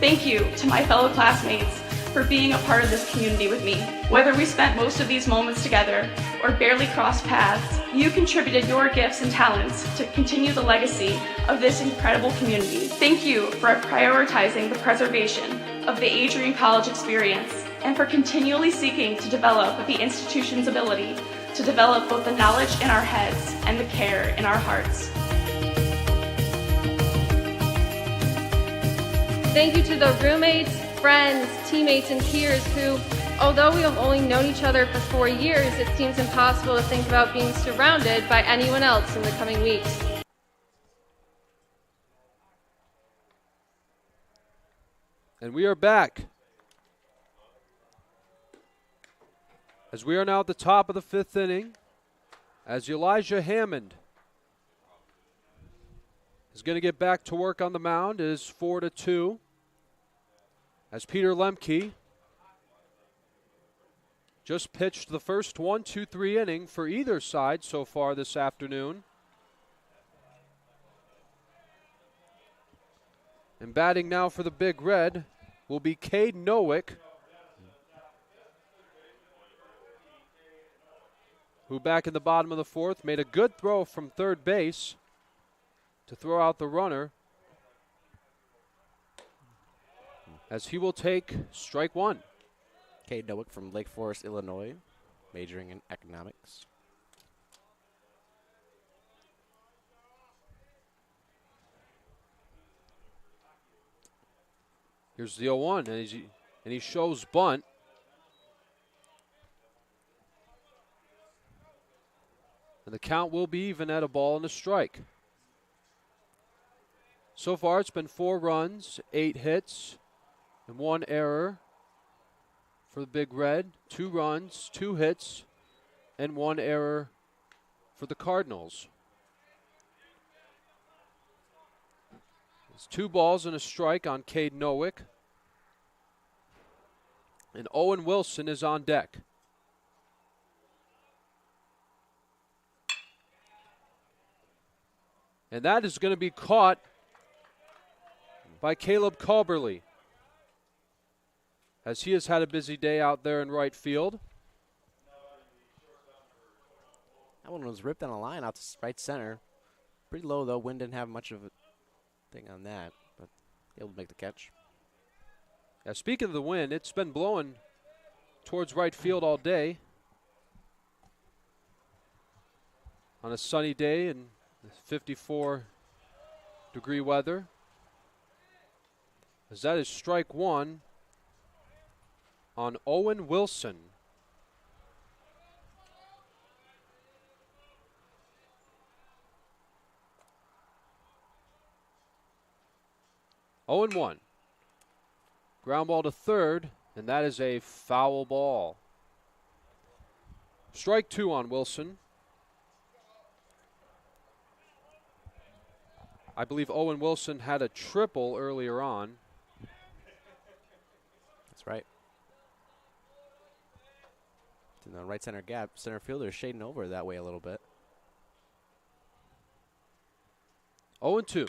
thank you to my fellow classmates for being a part of this community with me. Whether we spent most of these moments together or barely crossed paths, you contributed your gifts and talents to continue the legacy of this incredible community. Thank you for prioritizing the preservation of the Adrian College experience and for continually seeking to develop the institution's ability to develop both the knowledge in our heads and the care in our hearts. Thank you to the roommates, friends, teammates, and peers who, although we have only known each other for 4 years, it seems impossible to think about being surrounded by anyone else in the coming weeks. And we are back. As we are now at the top of the 5th inning, as Elijah Hammond is going to get back to work on the mound. It is 4-2. As Peter Lemke just pitched the first 1-2-3 inning for either side so far this afternoon. And batting now for the Big Red will be Cade Nowick, who back in the bottom of the 4th made a good throw from third base to throw out the runner, as he will take strike 1. Cade Nowick from Lake Forest, Illinois, majoring in economics. Here's the 0-1, and he shows bunt. And the count will be even at a ball and a strike. So far, it's been 4 runs, 8 hits, and 1 error for the Big Red. 2 runs, 2 hits, and 1 error for the Cardinals. It's 2 balls and a strike on Cade Nowick. And Owen Wilson is on deck. And that is going to be caught by Caleb Culberly, as he has had a busy day out there in right field. That one was ripped on a line out to right center. Pretty low, though. Wind didn't have much of a thing on that, but able to make the catch. Now, speaking of the wind, it's been blowing towards right field all day. On a sunny day and 54-degree weather. As that is strike one on Owen Wilson. Oh and 1. Ground ball to third, and that is a foul ball. Strike two on Wilson. I believe Owen Wilson had a triple earlier on. That's right. In the right center gap, center fielder is shading over that way a little bit. 0-2.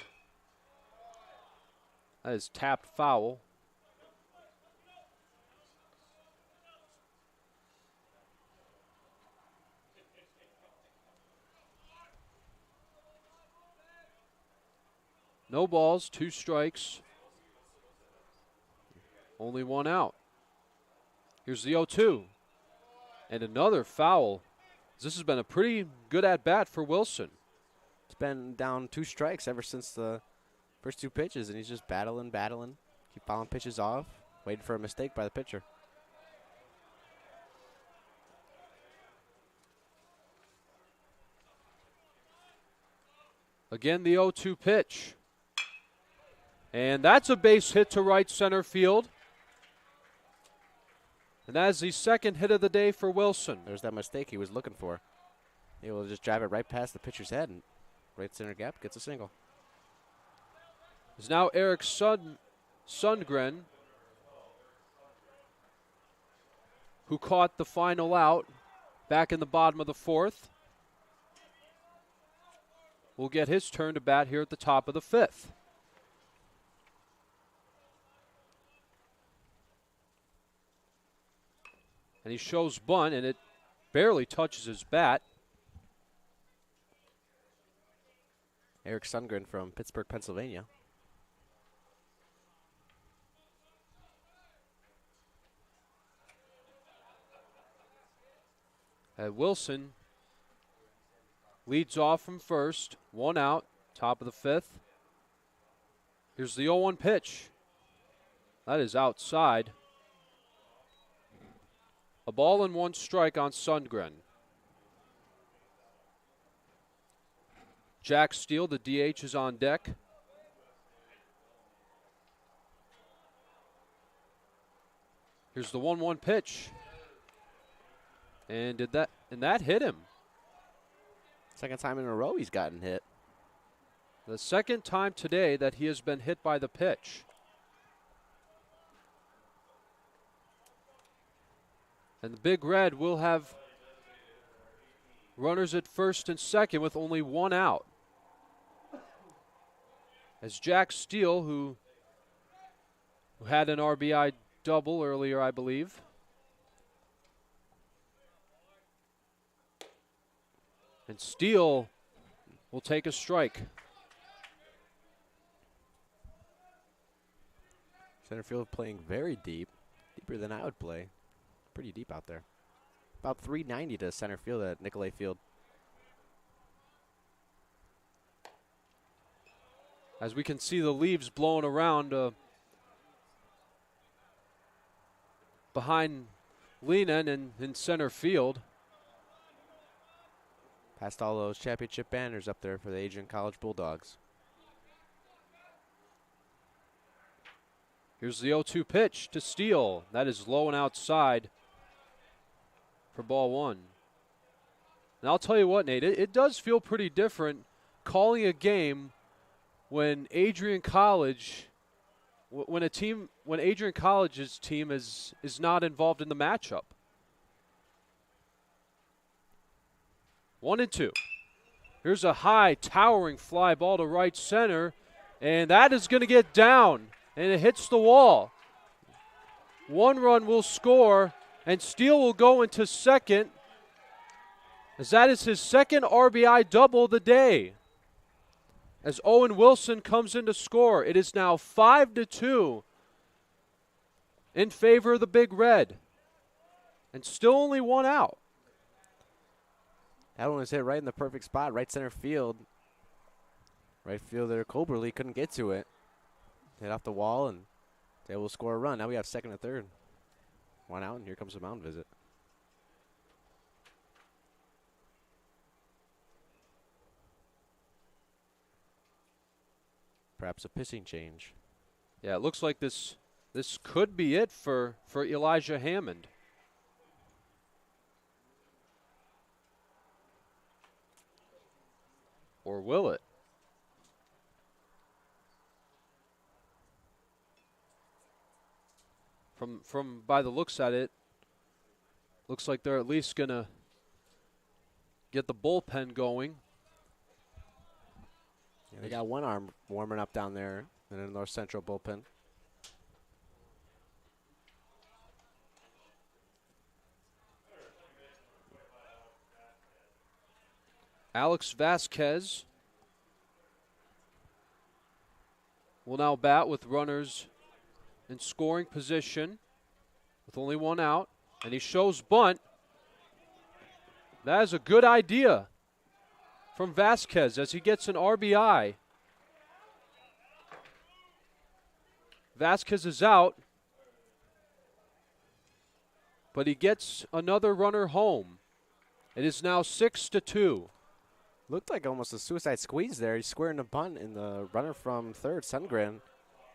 That is tapped foul. No balls, 2 strikes. Only 1 out. Here's the 0-2. And another foul. This has been a pretty good at-bat for Wilson. It's been down 2 strikes ever since the first 2 pitches, and he's just battling. Keep fouling pitches off, waiting for a mistake by the pitcher. Again, the 0-2 pitch. And that's a base hit to right center field. And that is the second hit of the day for Wilson. There's that mistake he was looking for. He will just drive it right past the pitcher's head, and right center gap gets a single. Is now Eric Sundgren, who caught the final out back in the bottom of the 4th. Will get his turn to bat here at the top of the 5th. And he shows bunt, and it barely touches his bat. Eric Sundgren from Pittsburgh, Pennsylvania. Wilson leads off from first. 1 out, top of the 5th. Here's the 0-1 pitch. That is outside. A ball and 1 strike on Sundgren. Jack Steele, the DH, is on deck. Here's the 1-1 pitch. And that hit him. Second time in a row he's gotten hit. The second time today that he has been hit by the pitch. And the Big Red will have runners at first and second with only 1 out. As Jack Steele, who had an RBI double earlier, I believe. And Steele will take a strike. Center field playing very deep, deeper than I would play. Pretty deep out there. About 390 to center field at Nicolay Field. As we can see the leaves blowing around behind Lehnan and in center field. Past all those championship banners up there for the Adrian College Bulldogs. Here's the 0-2 pitch to Steele. That is low and outside for ball 1. And I'll tell you what, Nate, it does feel pretty different calling a game when Adrian College, when Adrian College's team is not involved in the matchup. 1-2. Here's a high, towering fly ball to right center, And that is going to get down, and it hits the wall. 1 run will score, and Steele will go into second, as that is his second RBI double of the day. As Owen Wilson comes in to score, it is now 5-2 in favor of the Big Red, and still only 1 out. That one was hit right in the perfect spot, right center field. Right fielder Coberly couldn't get to it. Hit off the wall, and they will score a run. Now we have second and third. 1 out, and here comes the mound visit. Perhaps a pitching change. Yeah, it looks like this could be it for Elijah Hammond. Or will it? From by the looks at it, looks like they're at least gonna get the bullpen going. Yeah, they got one arm warming up down there in the North Central bullpen. Alex Vasquez will now bat with runners in scoring position with only 1 out, and he shows bunt. That is a good idea from Vasquez as he gets an RBI. Vasquez is out, but he gets another runner home. It is now 6-2. Looked like almost a suicide squeeze there. He's squaring the bunt, and the runner from third, Sundgren,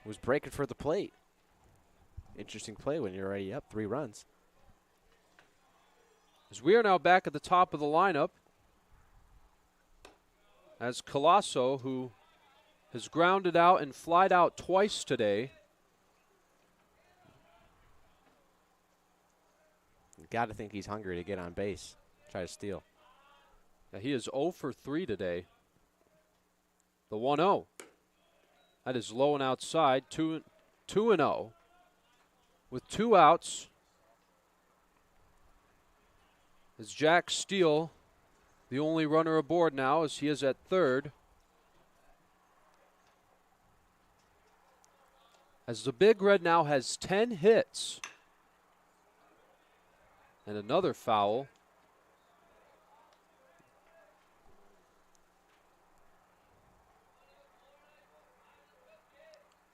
was breaking for the plate. Interesting play when you're already up 3 runs. As we are now back at the top of the lineup, as Colasso, who has grounded out and flied out twice today. You got to think he's hungry to get on base, try to steal. Now he is 0 for 3 today. The 1-0. That is low and outside, 2-0. With 2 outs, as Jack Steele, the only runner aboard now, as he is at third. As the Big Red now has 10 hits. And another foul.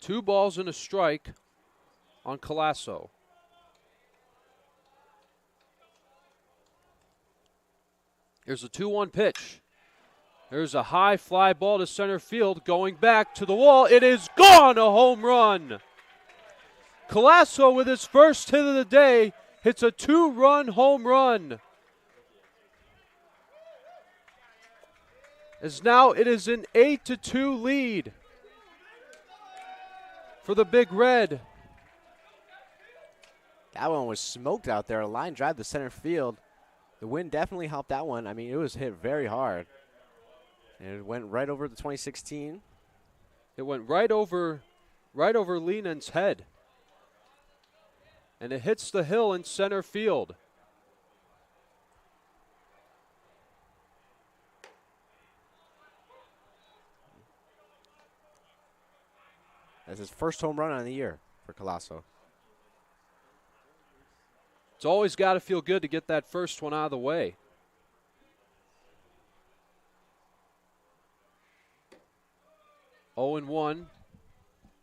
Two balls and a strike on Colasso. Here's a 2-1 pitch. There's a high fly ball to center field going back to the wall. It is gone, a home run. Colasso with his first hit of the day hits a 2-run home run. As now it is an 8-2 lead for the Big Red. That one was smoked out there. A line drive to center field. The wind definitely helped that one. I mean, it was hit very hard. And it went right over the 2016. It went right over Leenan's head. And it hits the hill in center field. That's his first home run on the year for Colasso. It's always got to feel good to get that first one out of the way. Oh and 1.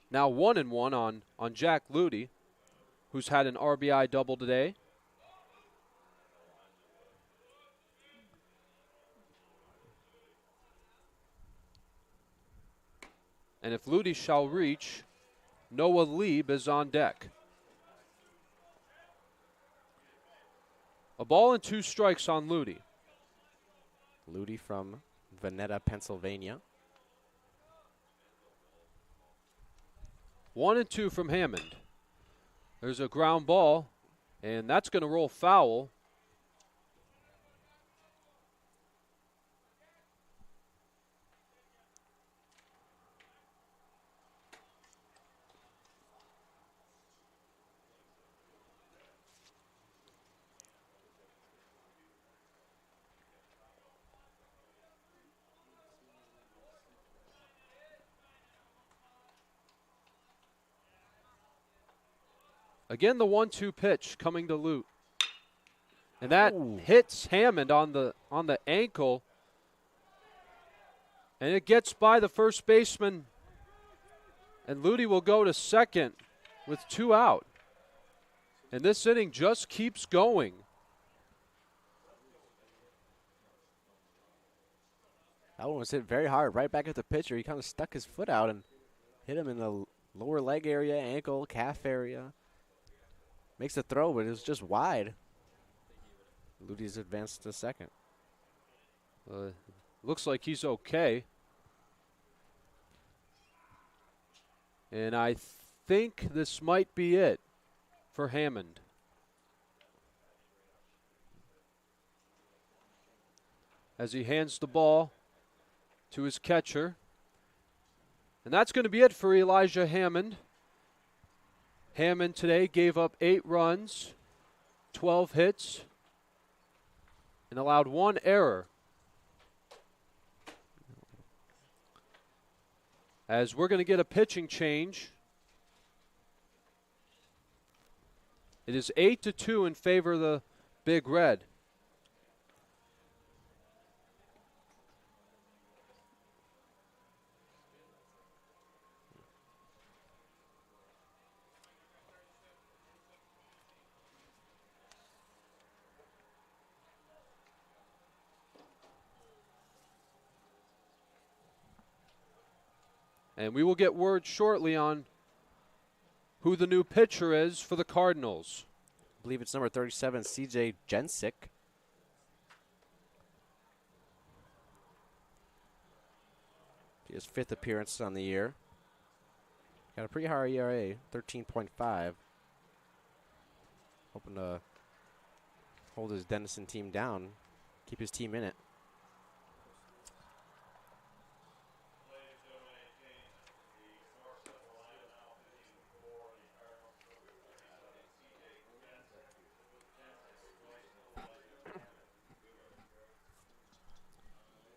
Now 1-1 on Jack Ludy, who's had an RBI double today. And if Ludy shall reach, Noah Lieb is on deck. A ball and 2 strikes on Ludy. Ludy from Veneta, Pennsylvania. 1-2 from Hammond. There's a ground ball, and that's going to roll foul. Again, the 1-2 pitch coming to Lute. And that hits Hammond on the ankle. And it gets by the first baseman. And Lute will go to second with 2 out. And this inning just keeps going. That one was hit very hard, right back at the pitcher. He kind of stuck his foot out and hit him in the lower leg area, ankle, calf area. Makes the throw, but it was just wide. Lute's advanced to second. Looks like he's okay. And I think this might be it for Hammond. As he hands the ball to his catcher. And that's going to be it for Elijah Hammond. Hammond today gave up 8 runs, 12 hits, and allowed 1 error. As we're going to get a pitching change. It is 8-2 in favor of the Big Red. And we will get word shortly on who the new pitcher is for the Cardinals. I believe it's number 37, CJ Jensick. His 5th appearance on the year. Got a pretty high ERA, 13.5. Hoping to hold his Denison team down, keep his team in it.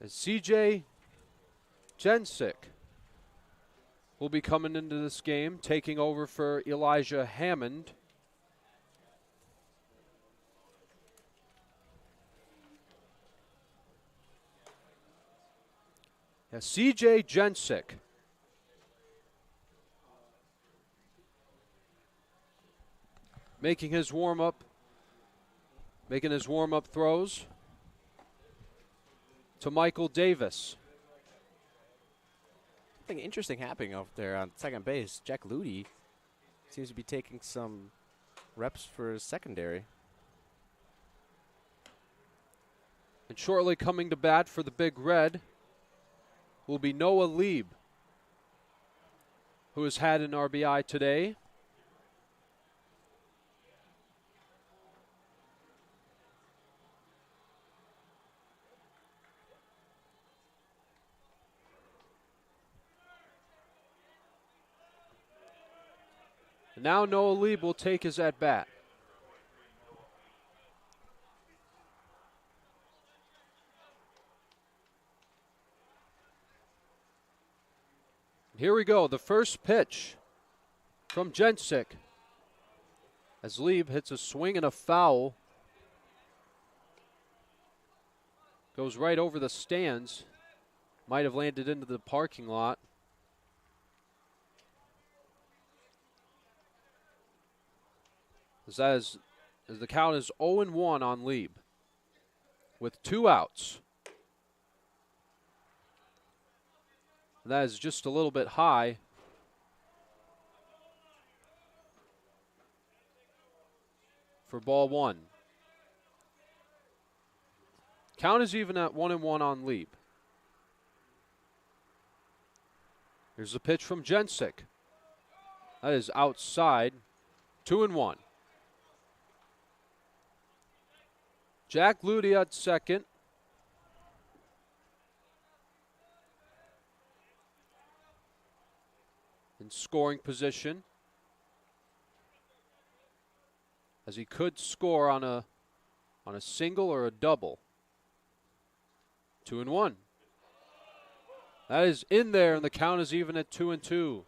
As CJ Jensick will be coming into this game, taking over for Elijah Hammond. CJ Jensick. Making his warm-up throws to Michael Davis. Something interesting happening out there on second base. Jack Lute seems to be taking some reps for his secondary. And shortly coming to bat for the Big Red will be Noah Lieb, who has had an RBI today. And now Noah Lieb will take his at-bat. Here we go, the first pitch from Jensick. As Lieb hits a swing and a foul. Goes right over the stands. Might have landed into the parking lot. As the count is 0-1 on Lieb with 2 outs. That is just a little bit high. For ball 1. Count is even at 1-1 on Lieb. Here's the pitch from Jensick. That is outside. 2-1. Jack Lute at second. In scoring position. As he could score on a single or a double. 2-1. That is in there, and the count is even at 2-2.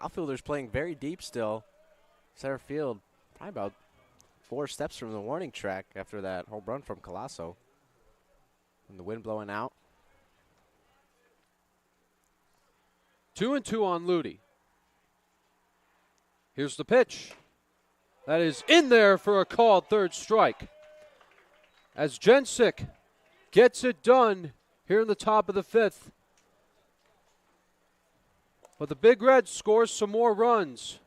Outfielders playing very deep still. Center field Probably about 4 steps from the warning track after that home run from Colasso. And the wind blowing out. 2-2 on Ludi. Here's the pitch. That is in there for a called third strike. As Jensick gets it done here in the top of the 5th. But the Big Reds scores some more runs,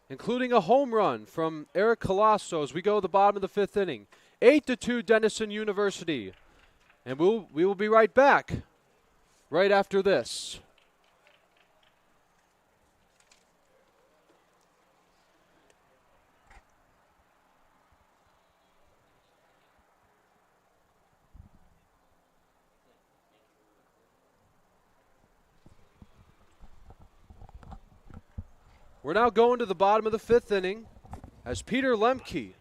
including a home run from Eric Colasso as we go to the bottom of the 5th inning. 8-2 Denison University. And we will be right back right after this. We're now going to the bottom of the 5th inning as Peter Lemke,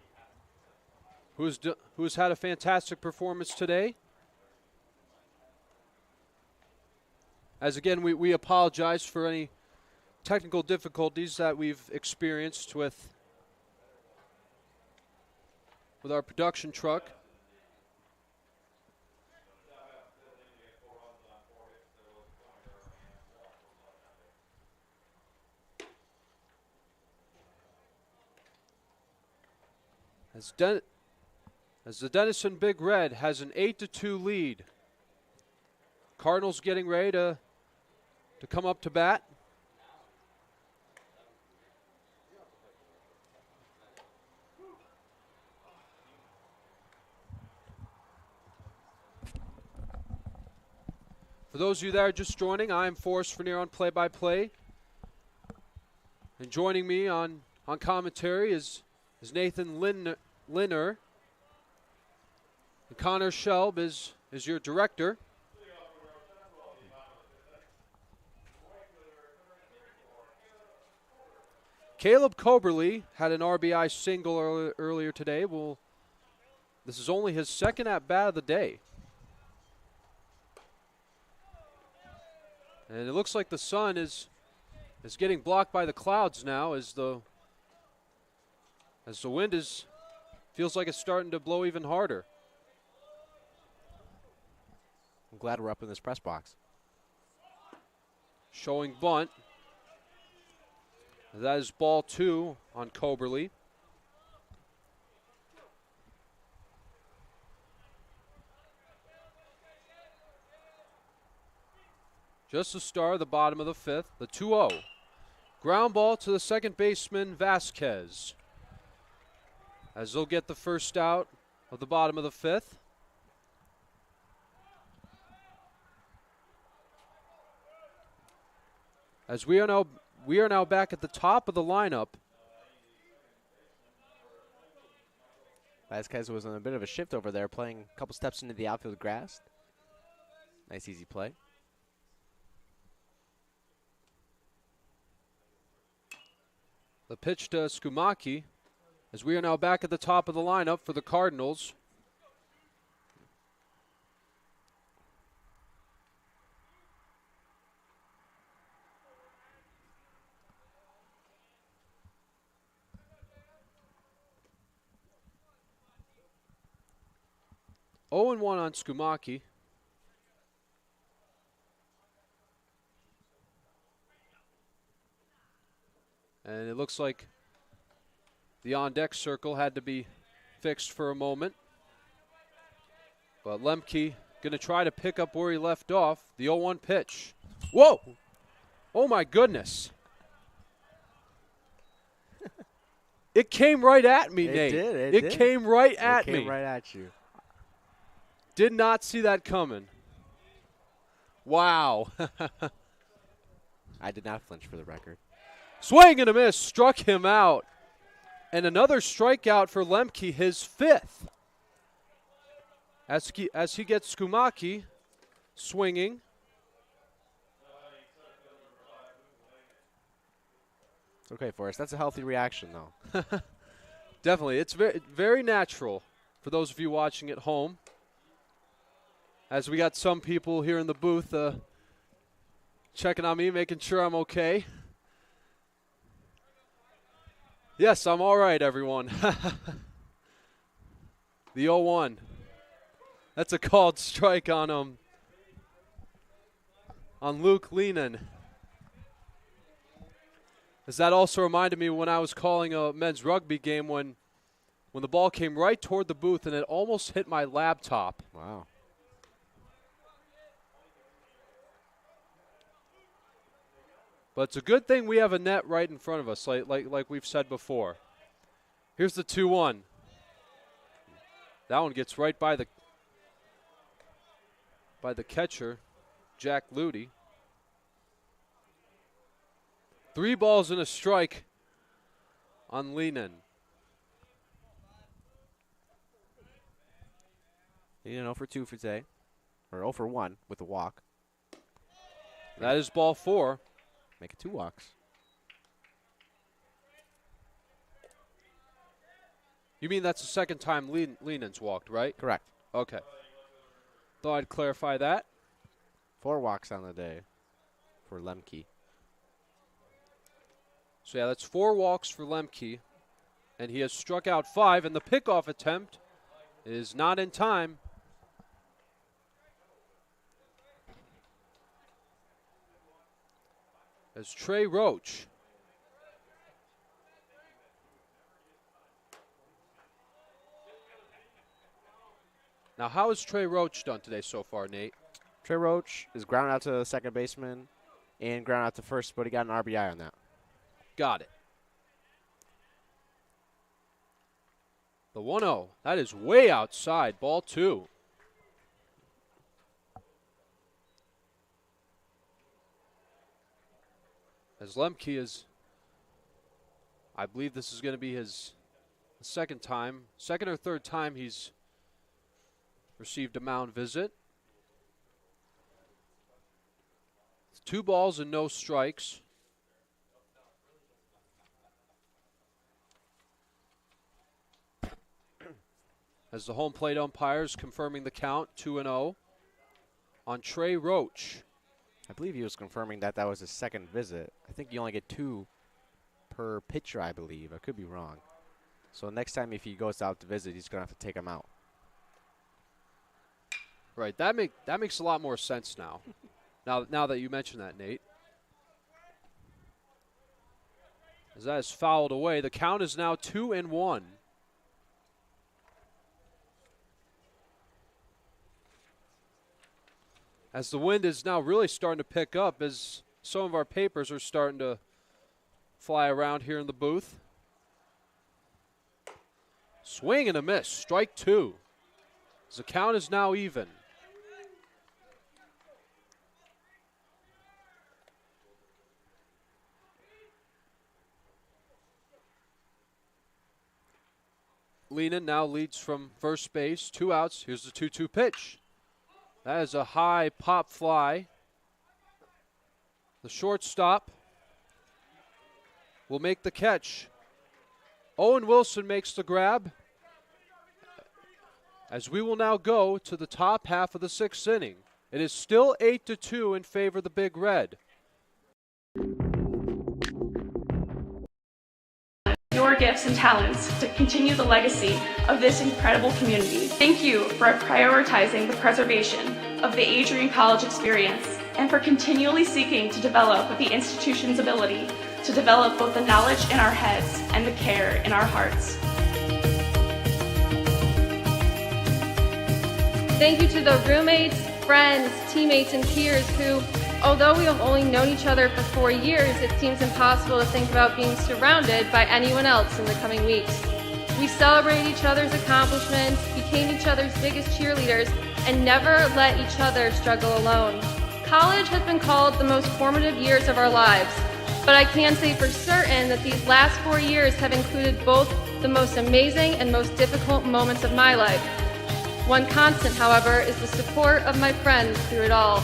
who has had a fantastic performance today. As again, we apologize for any technical difficulties that we've experienced with our production truck. As the Denison Big Red has an 8-2 lead. Cardinals getting ready to come up to bat. For those of you that are just joining, I am Forrest Vernier on play-by-play. And joining me on commentary is Nathan Linner. And Connor Shelb is your director. Caleb Coberly had an RBI single earlier today. This is only his second at-bat of the day. And it looks like the sun is getting blocked by the clouds now as the wind feels like it's starting to blow even harder. I'm glad we're up in this press box. Showing bunt. That is ball 2 on Coberly. Just the start of the bottom of the 5th, the 2-0. Ground ball to the second baseman, Vasquez. As they'll get the first out of the bottom of the 5th. As we are now back at the top of the lineup. Vasquez was on a bit of a shift over there, playing a couple steps into the outfield grass. Nice, easy play. The pitch to Skumaki, as we are now back at the top of the lineup for the Cardinals. Oh and 1 on Skumaki. And it looks like the on-deck circle had to be fixed for a moment. But Lemke going to try to pick up where he left off. The 0-1 pitch. Whoa! Oh, my goodness. It came right at me, Nate. It came right at me. It came right at you. Did not see that coming. Wow. I did not flinch, for the record. Swing and a miss, struck him out. And another strikeout for Lemke, his 5th. As he gets Skumaki swinging. It's okay, Forrest. That's a healthy reaction, though. Definitely. It's very, very natural for those of you watching at home. As we got some people here in the booth checking on me, making sure I'm okay. Yes, I'm all right, everyone. The 0-1. That's a called strike on Luke Leenan. As that also reminded me when I was calling a men's rugby game when the ball came right toward the booth and it almost hit my laptop. Wow. But it's a good thing we have a net right in front of us, like we've said before. Here's the 2-1. That one gets right by the catcher, Jack Ludy. 3 balls and a strike on Leenan. You know, 0 for 2 for today, or 0 for 1 with a walk. That is ball 4. Make it 2 walks. You mean that's the second time Leenan's walked, right? Correct. Okay. Thought I'd clarify that. 4 walks on the day for Lemke. So, yeah, that's 4 walks for Lemke, and he has struck out 5, and the pickoff attempt is not in time. As Trey Roach now, how has Trey Roach done today so far, Nate? Trey Roach is grounded out to the second baseman and grounded out to first, but he got an RBI on that. Got it. The 1-0. That is way outside. Ball 2. As Lemke is, I believe this is going to be his second or third time he's received a mound visit. 2 balls and no strikes. As the home plate umpires confirming the count, 2-0 on Trey Roach. I believe he was confirming that was his second visit. I think you only get 2 per pitcher, I believe. I could be wrong. So next time if he goes out to visit, he's going to have to take him out. Right, that makes a lot more sense now. now that you mention that, Nate. As that is fouled away, the count is now 2-1. As the wind is now really starting to pick up, as some of our papers are starting to fly around here in the booth. Swing and a miss, strike 2. As the count is now even. Leenan now leads from first base, 2 outs. Here's the 2-2 pitch. That is a high pop fly. The shortstop will make the catch. Owen Wilson makes the grab. As we will now go to the top half of the 6th inning. It is still 8-2 in favor of the Big Red. Your gifts and talents to continue the legacy of this incredible community. Thank you for prioritizing the preservation of the Adrian College experience and for continually seeking to develop the institution's ability to develop both the knowledge in our heads and the care in our hearts. Thank you to the roommates, friends, teammates, and peers who, although we have only known each other for 4 years, it seems impossible to think about being surrounded by anyone else in the coming weeks. We celebrated each other's accomplishments, became each other's biggest cheerleaders, and never let each other struggle alone. College has been called the most formative years of our lives, but I can say for certain that these last 4 years have included both the most amazing and most difficult moments of my life. One constant, however, is the support of my friends through it all.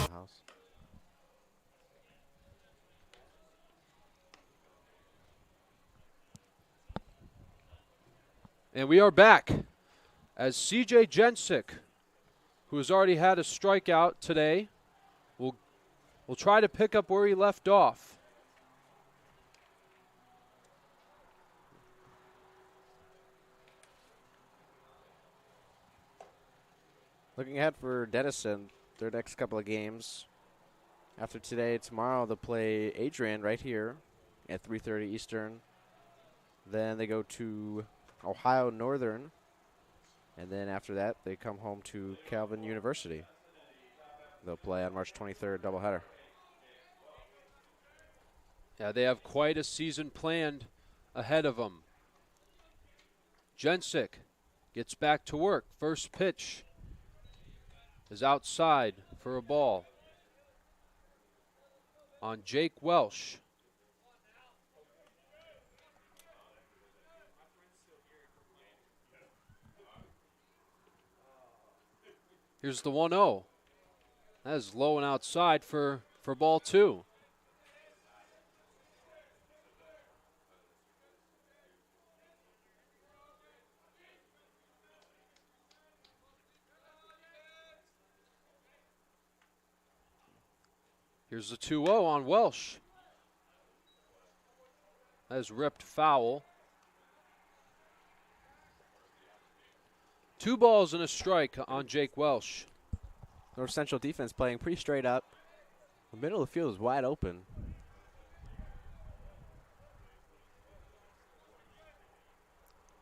And we are back as CJ Jensick, who has already had a strikeout today, will try to pick up where he left off. Looking ahead for Denison, their next couple of games. After today, tomorrow they'll play Adrian right here at 3:30 Eastern. Then they go to Ohio Northern. And then after that, they come home to Calvin University. They'll play on March 23rd, doubleheader. Yeah, they have quite a season planned ahead of them. Jensick gets back to work. First pitch is outside for a ball on Jake Welsh. Here's the 1-0. That is low and outside for ball 2. Here's the 2-0 on Welsh. That is ripped foul. 2 balls and a strike on Jake Welsh. North Central defense playing pretty straight up. The middle of the field is wide open.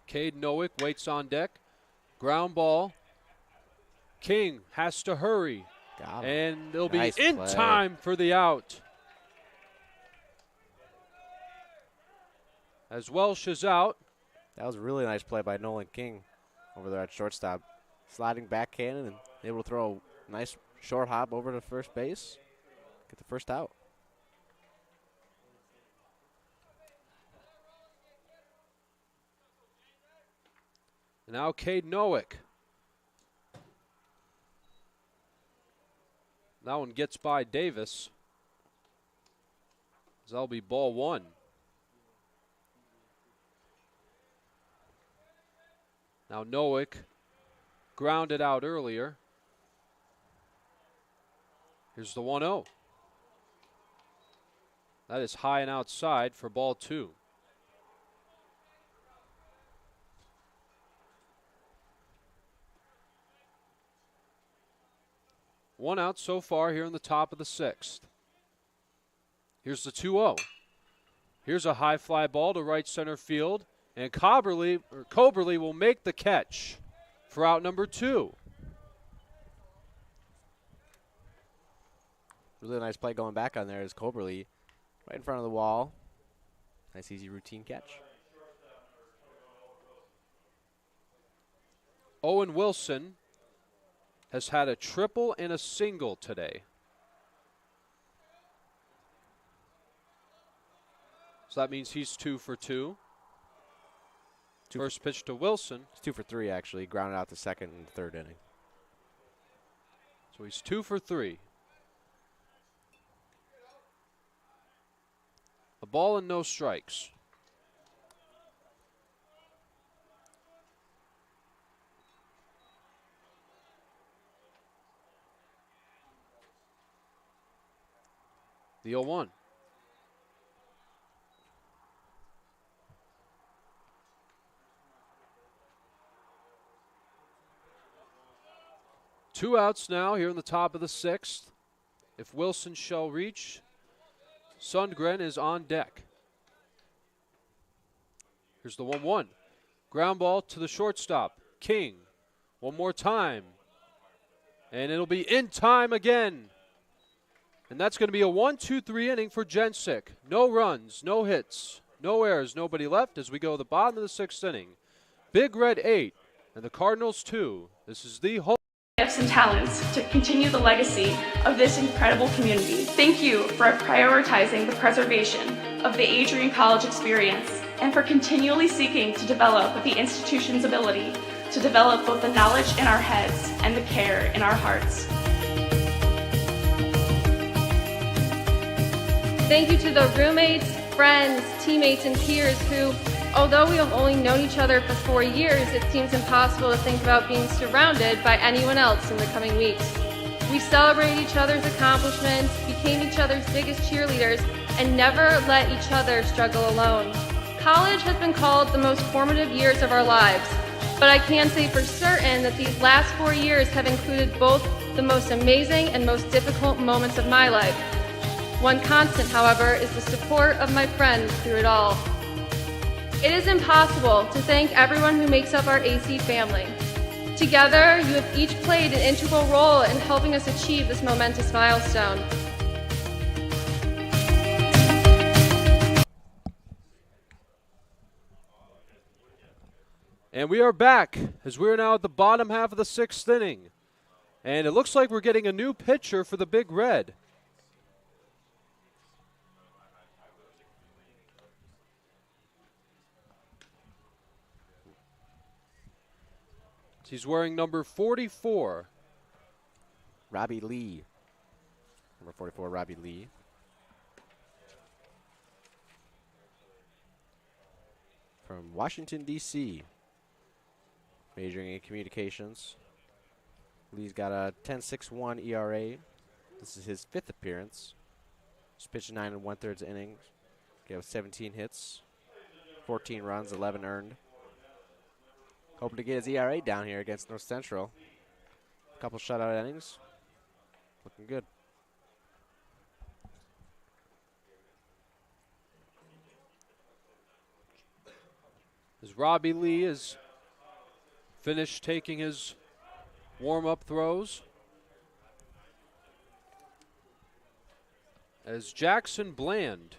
Cade Nowick waits on deck. Ground ball. King has to hurry. And it'll be Nice in play. time for the out. As Welsh is out. That was a really nice play by Nolan King over there at shortstop. Sliding backhand and able to throw a nice short hop over to first base. Get the first out. And now Cade Nowick. That one gets by Davis. That'll be ball 1. Now Nowick grounded out earlier. Here's the 1-0. That is high and outside for ball 2. One out so far here in the top of the 6th. Here's the 2-0. Here's a high fly ball to right center field, and Coberly will make the catch for out number 2. Really nice play going back on there is Coberly right in front of the wall. Nice easy routine catch. Owen Wilson has had a triple and a single today. So that means he's 2 for 2. First pitch to Wilson. He's 2 for 3 actually. Grounded out the second and third inning. So he's 2 for 3. A ball and no strikes. The 0-1. Two outs now here in the top of the 6th. If Wilson shall reach, Sundgren is on deck. Here's the 1-1. Ground ball to the shortstop. King. One more time. And it'll be in time again. And that's going to be a 1-2-3 inning for Jensick. No runs, no hits, no errors, nobody left as we go to the bottom of the 6th inning. Big Red 8 and the Cardinals 2. This is the whole Gifts and talents to continue the legacy of this incredible community. Thank you for prioritizing the preservation of the Adrian College experience and for continually seeking to develop the institution's ability to develop both the knowledge in our heads and the care in our hearts. Thank you to the roommates, friends, teammates, and peers who, although we have only known each other for 4 years, it seems impossible to think about being surrounded by anyone else in the coming weeks. We celebrated each other's accomplishments, became each other's biggest cheerleaders, and never let each other struggle alone. College has been called the most formative years of our lives. but I can say for certain that these last 4 years have included both the most amazing and most difficult moments of my life. One constant, however, is the support of my friends through it all. It is impossible to thank everyone who makes up our AC family. Together, you have each played an integral role in helping us achieve this momentous milestone. And we are back as we're now at the bottom half of the 6th inning. And it looks like we're getting a new pitcher for the Big Red. He's wearing number 44. Robbie Lee. Number 44, Robbie Lee. From Washington, D.C. Majoring in communications. Lee's got a 10.61 ERA. This is his 5th appearance. He's pitched 9 1/3 innings. Gave 17 hits, 14 runs, 11 earned. Hoping to get his ERA down here against North Central. A couple shutout innings. Looking good. As Robbie Lee is finished taking his warm-up throws. As Jackson Bland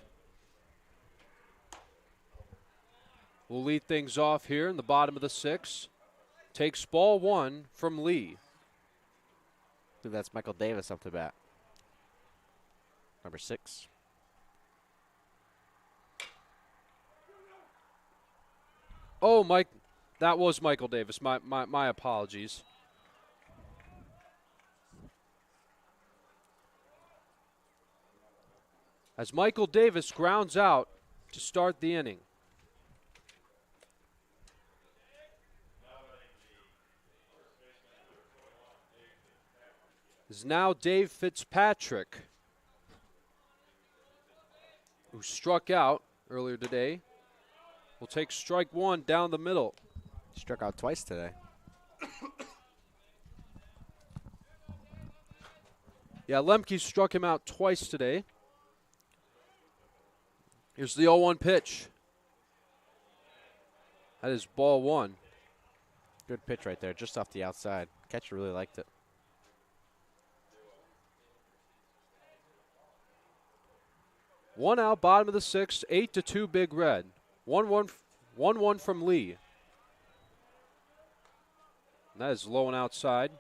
will lead things off here in the bottom of the 6th. Takes ball 1 from Lee. I believe that's Michael Davis up to bat. Number 6. Oh, Mike, that was Michael Davis. My apologies. As Michael Davis grounds out to start the inning. Is now Dave Fitzpatrick, who struck out earlier today, will take strike 1 down the middle. Struck out twice today. Yeah, Lemke struck him out twice today. Here's the 0-1 pitch. That is ball 1. Good pitch right there, just off the outside. Catcher really liked it. One out, bottom of the 6th, 8-2 Big Red. 1-1 from Lee. And that is low and outside.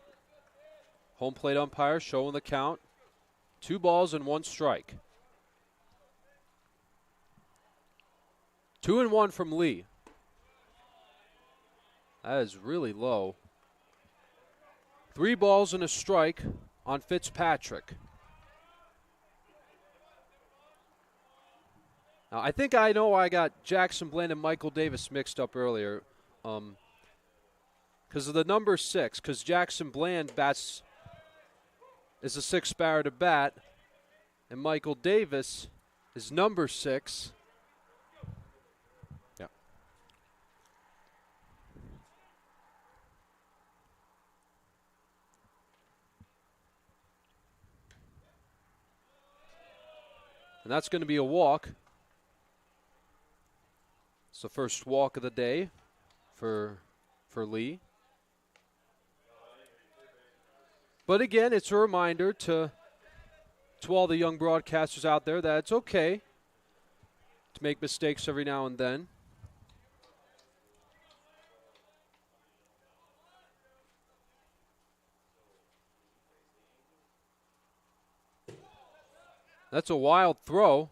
Home plate umpire showing the count. 2 balls and 1 strike. 2-1 from Lee. That is really low. 3 balls and a strike on Fitzpatrick. Now, I think I know I got Jackson Bland and Michael Davis mixed up earlier because of the number 6, because Jackson Bland is a 6 batter to bat, and Michael Davis is number 6. Yep. And that's going to be a walk. It's the first walk of the day for Lee. But again, it's a reminder to all the young broadcasters out there that it's okay to make mistakes every now and then. That's a wild throw.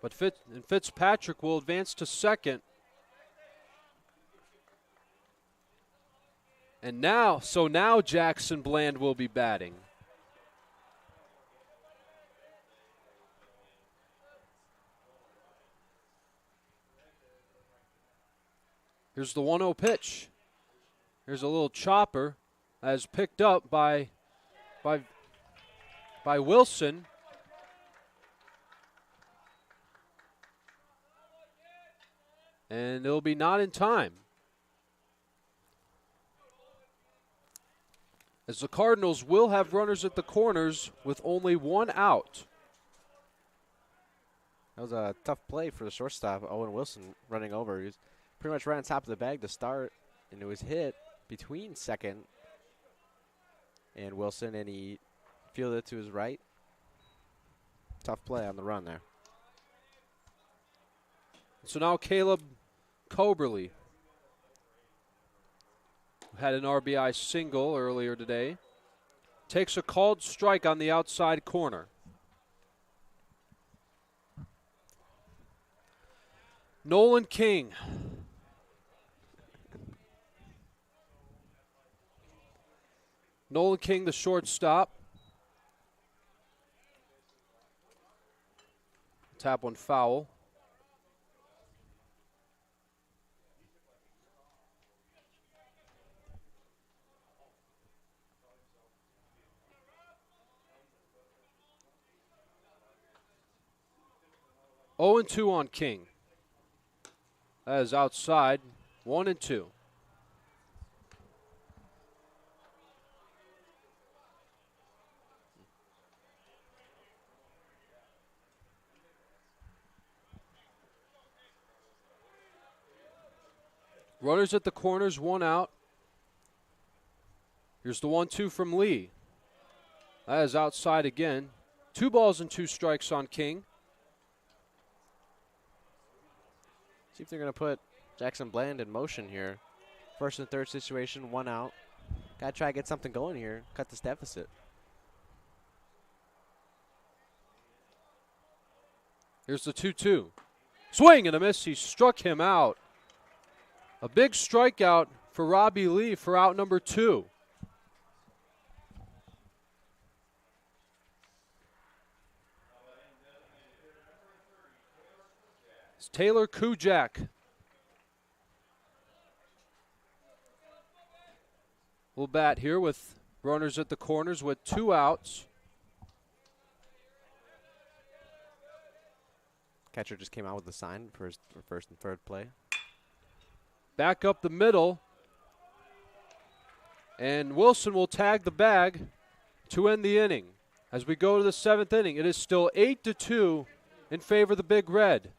But Fitzpatrick will advance to second. And now Jackson Bland will be batting. Here's the 1-0 pitch. Here's a little chopper as picked up by Wilson. And it'll be not in time. as the Cardinals will have runners at the corners with only one out. That was a tough play for the shortstop, Owen Wilson, running over. He was pretty much right on top of the bag to start, and it was hit between second and Wilson, and he fielded it to his right. Tough play on the run there. So now Caleb Coberly, who had an RBI single earlier today, takes a called strike on the outside corner. Nolan King. Nolan King, the shortstop. Tap one foul. Oh and 2 on King. That is outside. 1 and 2. Runners at the corners, 1 out. Here's the 1-2 from Lee. That is outside again. 2 balls and 2 strikes on King. See if they're going to put Jackson Bland in motion here. First and third situation, 1 out. Got to try to get something going here, cut this deficit. Here's the 2-2. Swing and a miss. He struck him out. A big strikeout for Robbie Lee for out number 2. It's Taylor Kujak. We'll bat here with runners at the corners with 2 outs. Catcher just came out with a sign for his first and third play. Back up the middle. And Wilson will tag the bag to end the inning. As we go to the 7th inning, it is still 8-2 in favor of the Big Red.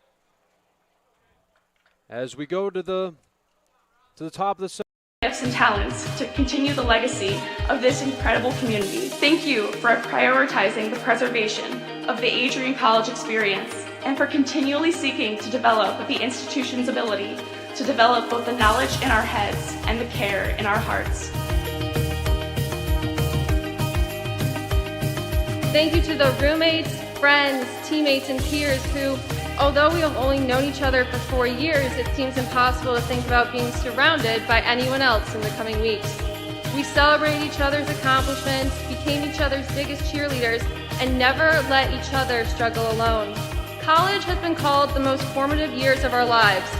As we go to the top of the gifts and talents to continue the legacy of this incredible community. Thank you for prioritizing the preservation of the Adrian College experience and for continually seeking to develop the institution's ability to develop both the knowledge in our heads and the care in our hearts. Thank you to the roommates, friends, teammates, and peers who, although we have only known each other for 4 years, it seems impossible to think about being surrounded by anyone else in the coming weeks. We celebrated each other's accomplishments, became each other's biggest cheerleaders, and never let each other struggle alone. College has been called the most formative years of our lives,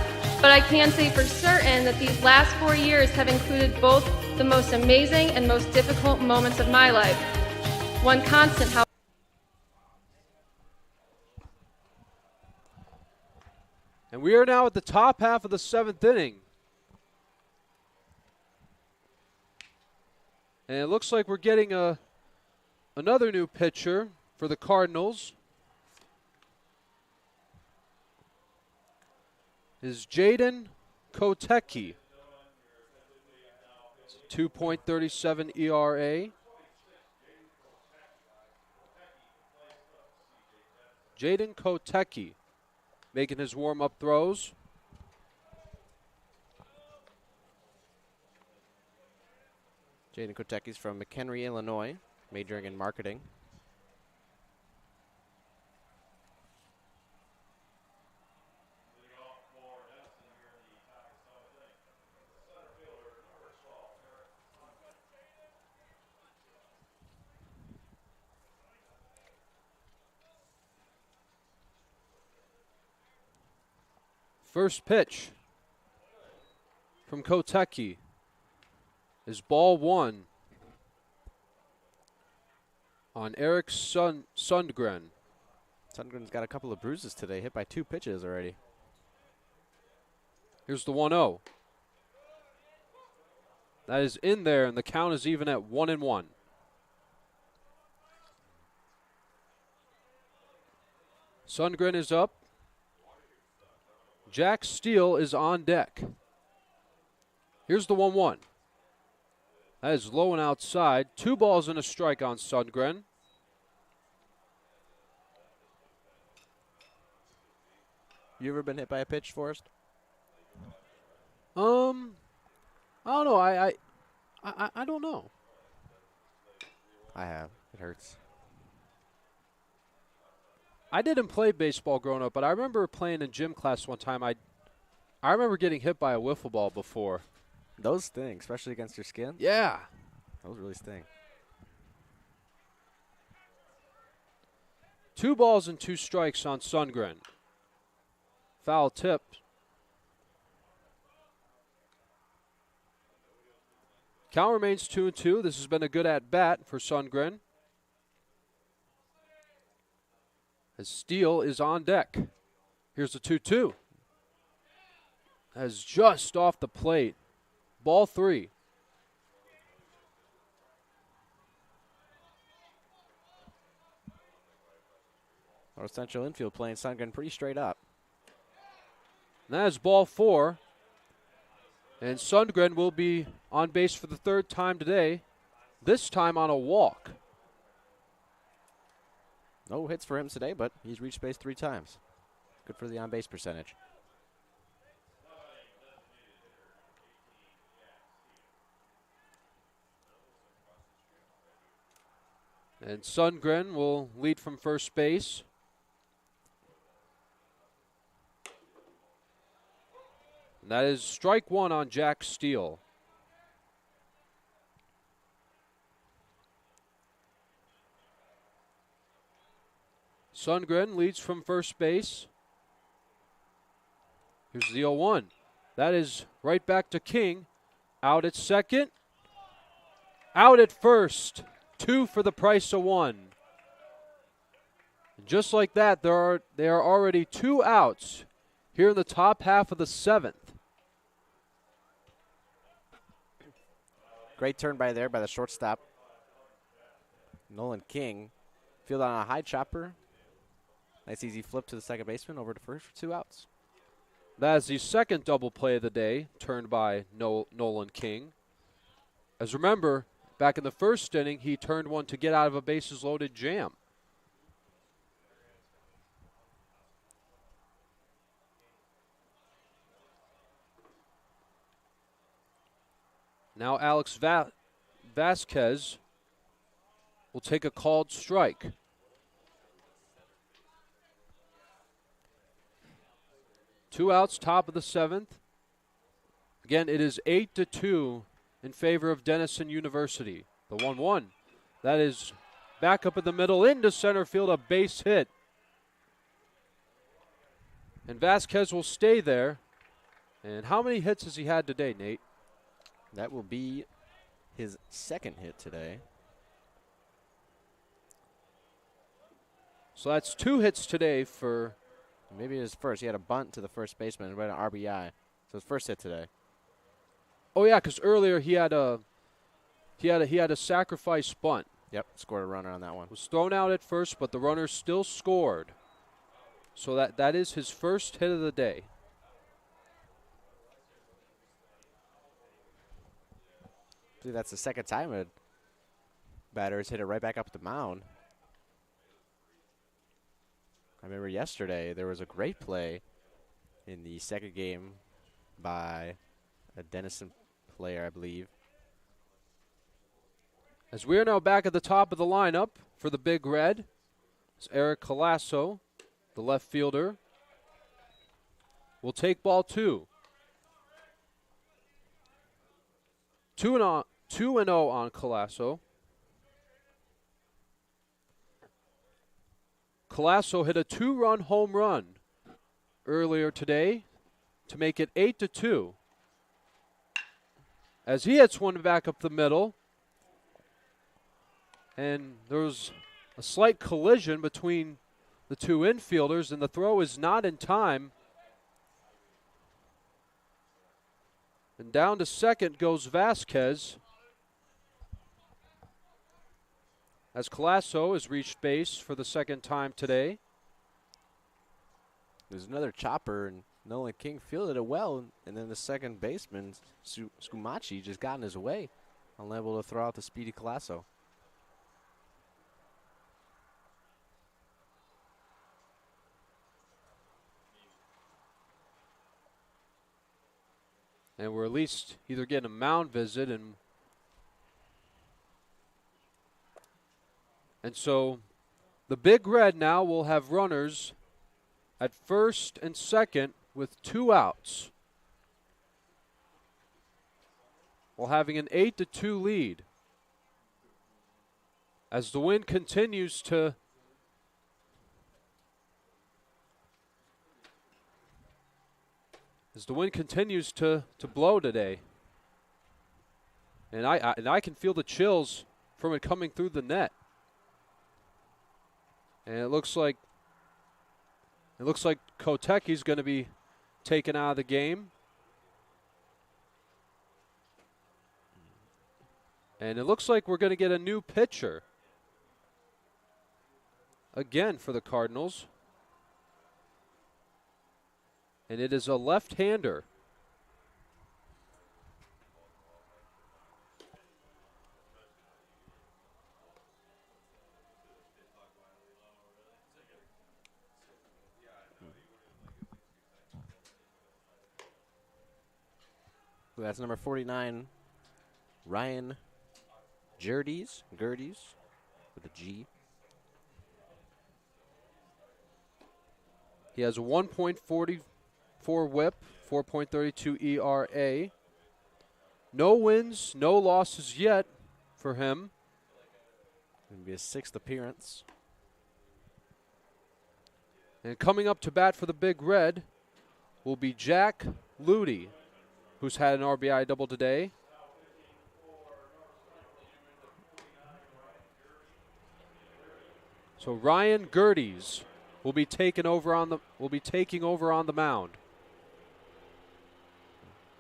but I can say for certain that these last 4 years have included both the most amazing and most difficult moments of my life. One constant, however, And we are now at the top half of the 7th inning. And it looks like we're getting another new pitcher for the Cardinals. Is Jaden Kotecki. 2.37 ERA. Jaden Kotecki making his warm-up throws. Jaden Kotecki's from McHenry, Illinois, majoring in marketing. First pitch from Kotecki is ball 1 on Eric Sundgren. Sundgren's got a couple of bruises today, hit by 2 pitches already. Here's the 1-0. That is in there, and the count is even at 1-1. Sundgren is up. Jack Steele is on deck. Here's the 1-1. That is low and outside. 2 balls and a strike on Sundgren. You ever been hit by a pitch, Forrest? I don't know. I don't know. I have. It hurts. I didn't play baseball growing up, but I remember playing in gym class one time. I remember getting hit by a wiffle ball before. Those sting, especially against your skin. Yeah. Those really sting. 2 balls and 2 strikes on Sundgren. Foul tip. Count remains 2-2. This has been a good at-bat for Sundgren. As Steele is on deck. Here's the 2-2. That is just off the plate. Ball 3. Our central infield playing Sundgren pretty straight up. And that is ball 4. And Sundgren will be on base for the 3rd time today, this time on a walk. No hits for him today, but he's reached base 3 times. Good for the on-base percentage. And Sundgren will lead from first base. And that is strike 1 on Jack Steele. Sundgren leads from first base. Here's the 0-1. That is right back to King. Out at second. Out at first. 2 for the price of 1. And just like that, there are already 2 outs here in the top half of the 7th. Great turn by the shortstop. Nolan King. Field on a high chopper. Nice easy flip to the second baseman over to first for 2 outs. That is the second double play of the day, turned by Nolan King. As remember, back in the first inning, he turned one to get out of a bases-loaded jam. Now Alex Vasquez will take a called strike. Two outs, top of the 7th. Again, it is 8-2 in favor of Denison University. The 1-1. That is back up in the middle into center field, a base hit. And Vasquez will stay there. And how many hits has he had today, Nate? That will be his 2nd hit today. So that's 2 hits today for... Maybe his first. He had a bunt to the first baseman and an RBI. So his first hit today. Oh yeah, because earlier he had a sacrifice bunt. Yep, scored a runner on that one. Was thrown out at first, but the runner still scored. So that is his first hit of the day. I believe that's the 2nd time a batter has hit it right back up the mound. I remember yesterday there was a great play in the 2nd game by a Denison player, I believe. As we are now back at the top of the lineup for the Big Red, it's Eric Colasso, the left fielder, will take ball 2. 2-0 on Colasso. Colasso hit a 2-run home run earlier today to make it 8-2. As he hits one back up the middle, and there was a slight collision between the 2 infielders, and the throw is not in time. And down to second goes Vasquez, as Colasso has reached base for the second time today. There's another chopper, and Nolan King fielded it well, and then the second baseman, Scumaci, just got in his way, unable to throw out the speedy Colasso. And we're at least either getting a mound visit, and so the Big Red now will have runners at first and second with 2 outs, while having an 8-2 lead. As the wind continues to blow today. And I can feel the chills from it coming through the net. And it looks like Koteki's going to be taken out of the game. And it looks like we're going to get a new pitcher again for the Cardinals. And it is a left-hander. So that's number 49, Ryan Gerdes with a G. He has a 1.44 whip, 4.32 ERA. No wins, no losses yet for him. It'll be his 6th appearance. And coming up to bat for the Big Red will be Jack Ludi, who's had an RBI double today. So Ryan Gerdes will be taking over on the mound,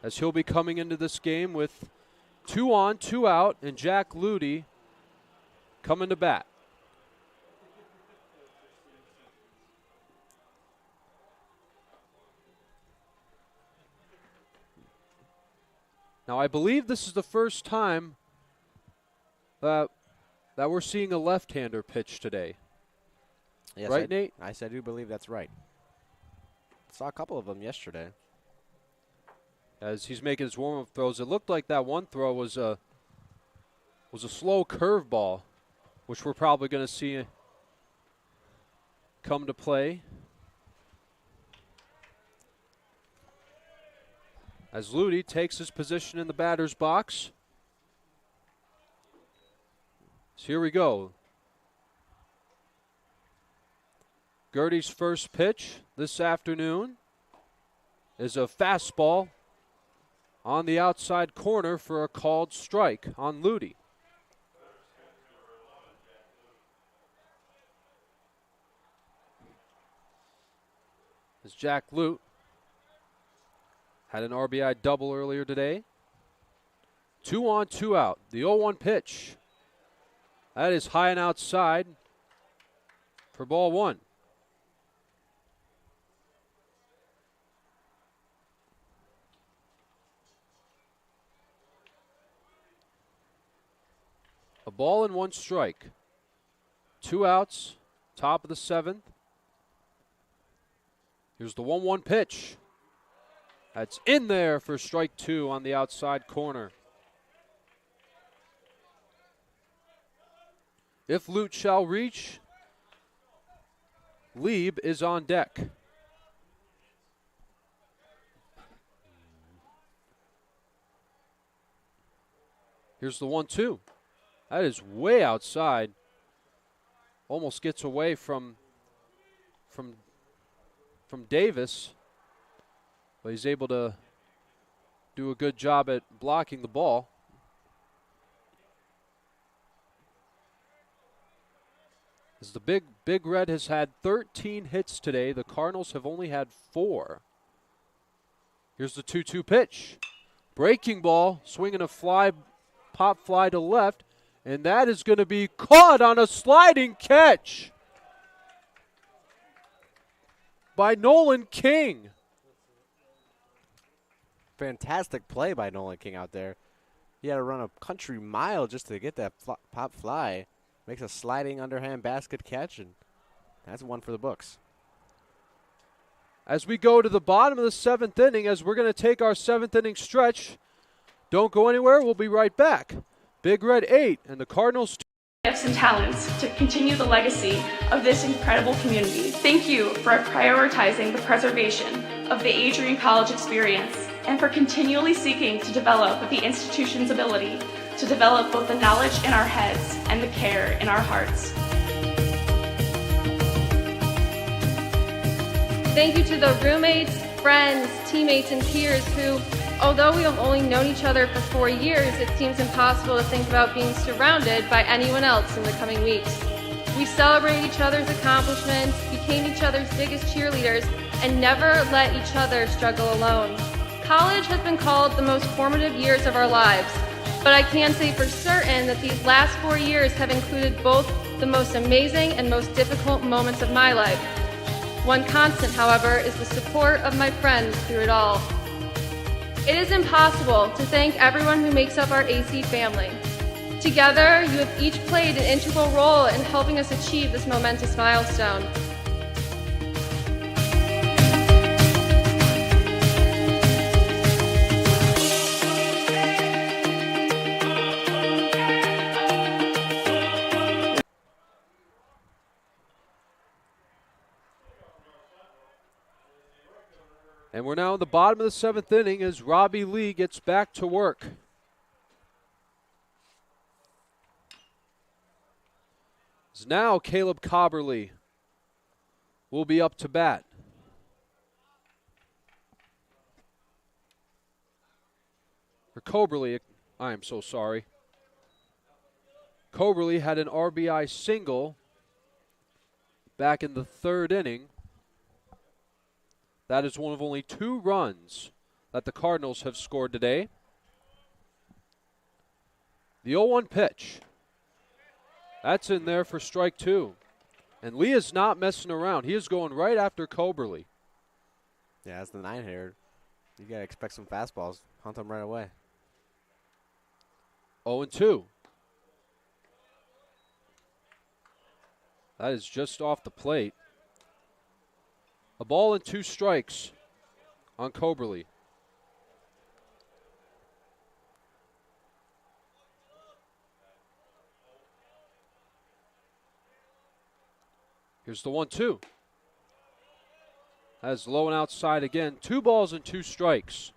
as he'll be coming into this game with 2 on, 2 out, and Jack Ludi coming to bat. Now, I believe this is the first time that we're seeing a left-hander pitch today. Yes, right, Nate? I do believe that's right. Saw a couple of them yesterday. As he's making his warm-up throws, it looked like that one throw was a slow curveball, which we're probably going to see come to play. As Ludi takes his position in the batter's box. So here we go. Gertie's first pitch this afternoon is a fastball on the outside corner for a called strike on Ludi. As Jack Lute had an RBI double earlier today. 2 on, 2 out. The 0-1 pitch. That is high and outside for ball 1. A ball and 1 strike. 2 outs, top of the 7th. Here's the 1-1 pitch. That's in there for strike 2 on the outside corner. If Lute shall reach, Lieb is on deck. Here's the 1-2. That is way outside. Almost gets away from Davis. But he's able to do a good job at blocking the ball. As the Big Red has had 13 hits today, the Cardinals have only had 4. Here's the 2-2 pitch. Breaking ball, swinging a fly, pop fly to left, and that is going to be caught on a sliding catch by Nolan King. Fantastic play by Nolan King out there. He had to run a country mile just to get that pop fly. Makes a sliding underhand basket catch, and that's one for the books. As we go to the bottom of the 7th inning, as we're going to take our 7th inning stretch. Don't go anywhere. We'll be right back. Big Red 8 and the Cardinals 2. Gifts and talents to continue the legacy of this incredible community. Thank you for prioritizing the preservation of the Adrian College experience and for continually seeking to develop the institution's ability to develop both the knowledge in our heads and the care in our hearts. Thank you to the roommates, friends, teammates, and peers who, although we have only known each other for 4 years, it seems impossible to think about being surrounded by anyone else in the coming weeks. We celebrate each other's accomplishments, became each other's biggest cheerleaders, and never let each other struggle alone. College has been called the most formative years of our lives, but I can say for certain that these last 4 years have included both the most amazing and most difficult moments of my life. One constant, however, is the support of my friends through it all. It is impossible to thank everyone who makes up our AC family. Together, you have each played an integral role in helping us achieve this momentous milestone. And we're now in the bottom of the 7th inning as Robbie Lee gets back to work. As now Caleb Cobberly will be up to bat. Or Coberly, I am so sorry. Coberly had an RBI single back in the 3rd inning. That is one of only 2 runs that the Cardinals have scored today. The 0-1 pitch. That's in there for strike 2. And Lee is not messing around. He is going right after Coberly. Yeah, that's the 9-hitter. You got to expect some fastballs. Hunt them right away. 0-2. That is just off the plate. A ball and 2 strikes on Coberly. Here's the 1-2. That's low and outside again. 2 balls and 2 strikes.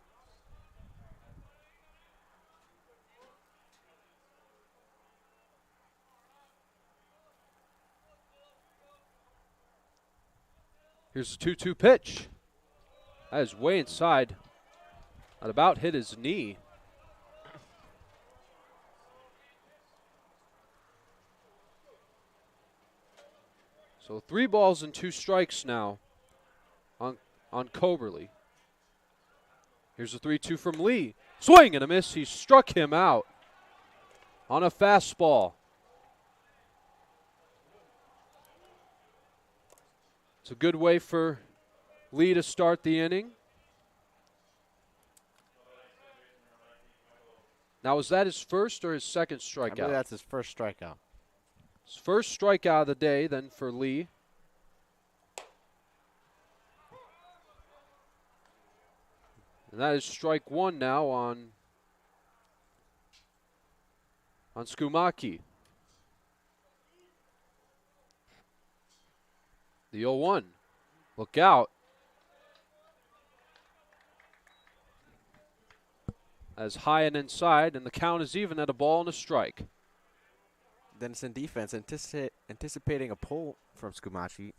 Here's the 2-2 pitch. That is way inside. That about hit his knee. So 3 balls and 2 strikes now on Coberly. Here's a 3-2 from Lee. Swing and a miss. He struck him out on a fastball. It's a good way for Lee to start the inning. Now, is that his first or his second strikeout? I believe that's his first strikeout. His first strikeout of the day then for Lee. And that is strike 1 now on Skumaki. The 0-1. Look out. As high and inside, and the count is even at a ball and a strike. Denison defense anticipating a pull from Skumachi.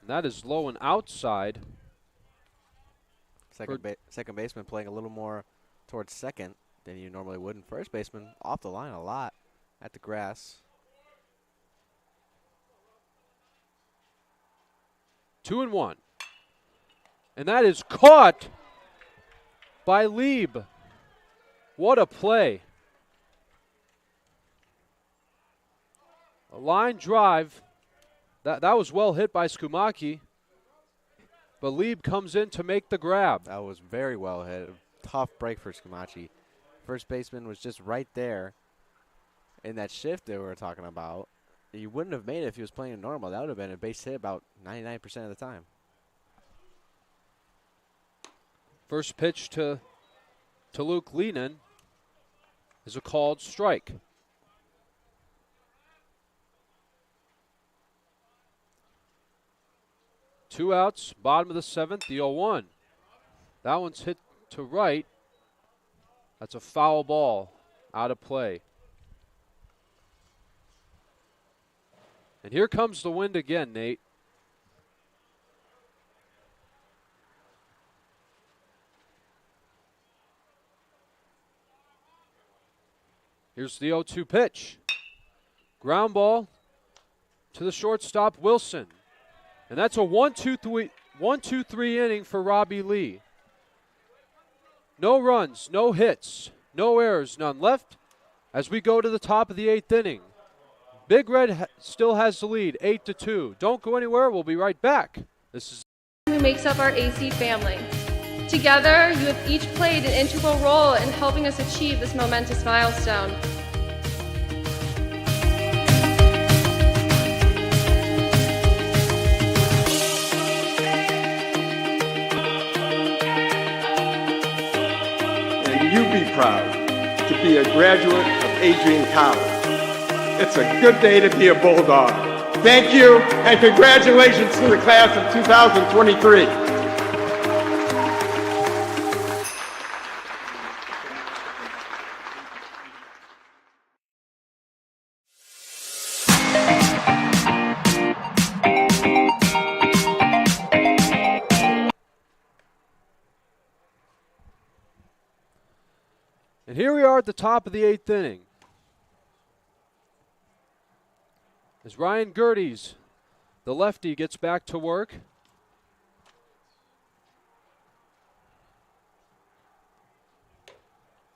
And that is low and outside. Second baseman playing a little more towards second than you normally would. And first baseman off the line a lot at the grass. 2-1. And that is caught by Lieb. What a play. A line drive. That was well hit by Skumaki. But Lieb comes in to make the grab. That was very well hit. Tough break for Schumacher. First baseman was just right there in that shift that we were talking about. You wouldn't have made it if he was playing normal. That would have been a base hit about 99% of the time. First pitch to Luke Leenan is a called strike. Two outs, bottom of the seventh, the 0-1. That one's hit to right. That's a foul ball, out of play. And here comes the wind again, Nate. Here's the 0-2 pitch. Ground ball to the shortstop, Wilson. And that's a 1-2-3 inning for Robbie Lee. No runs, no hits, no errors, none left as we go to the top of the 8th inning. Big Red still has the lead, 8-2. Don't go anywhere. We'll be right back. This is who makes up our AC family. Together, you have each played an integral role in helping us achieve this momentous milestone. And you be proud to be a graduate of Adrian College. It's a good day to be a Bulldog. Thank you, and congratulations to the class of 2023. And here we are at the top of the 8th inning. As Ryan Gerdes, the lefty, gets back to work.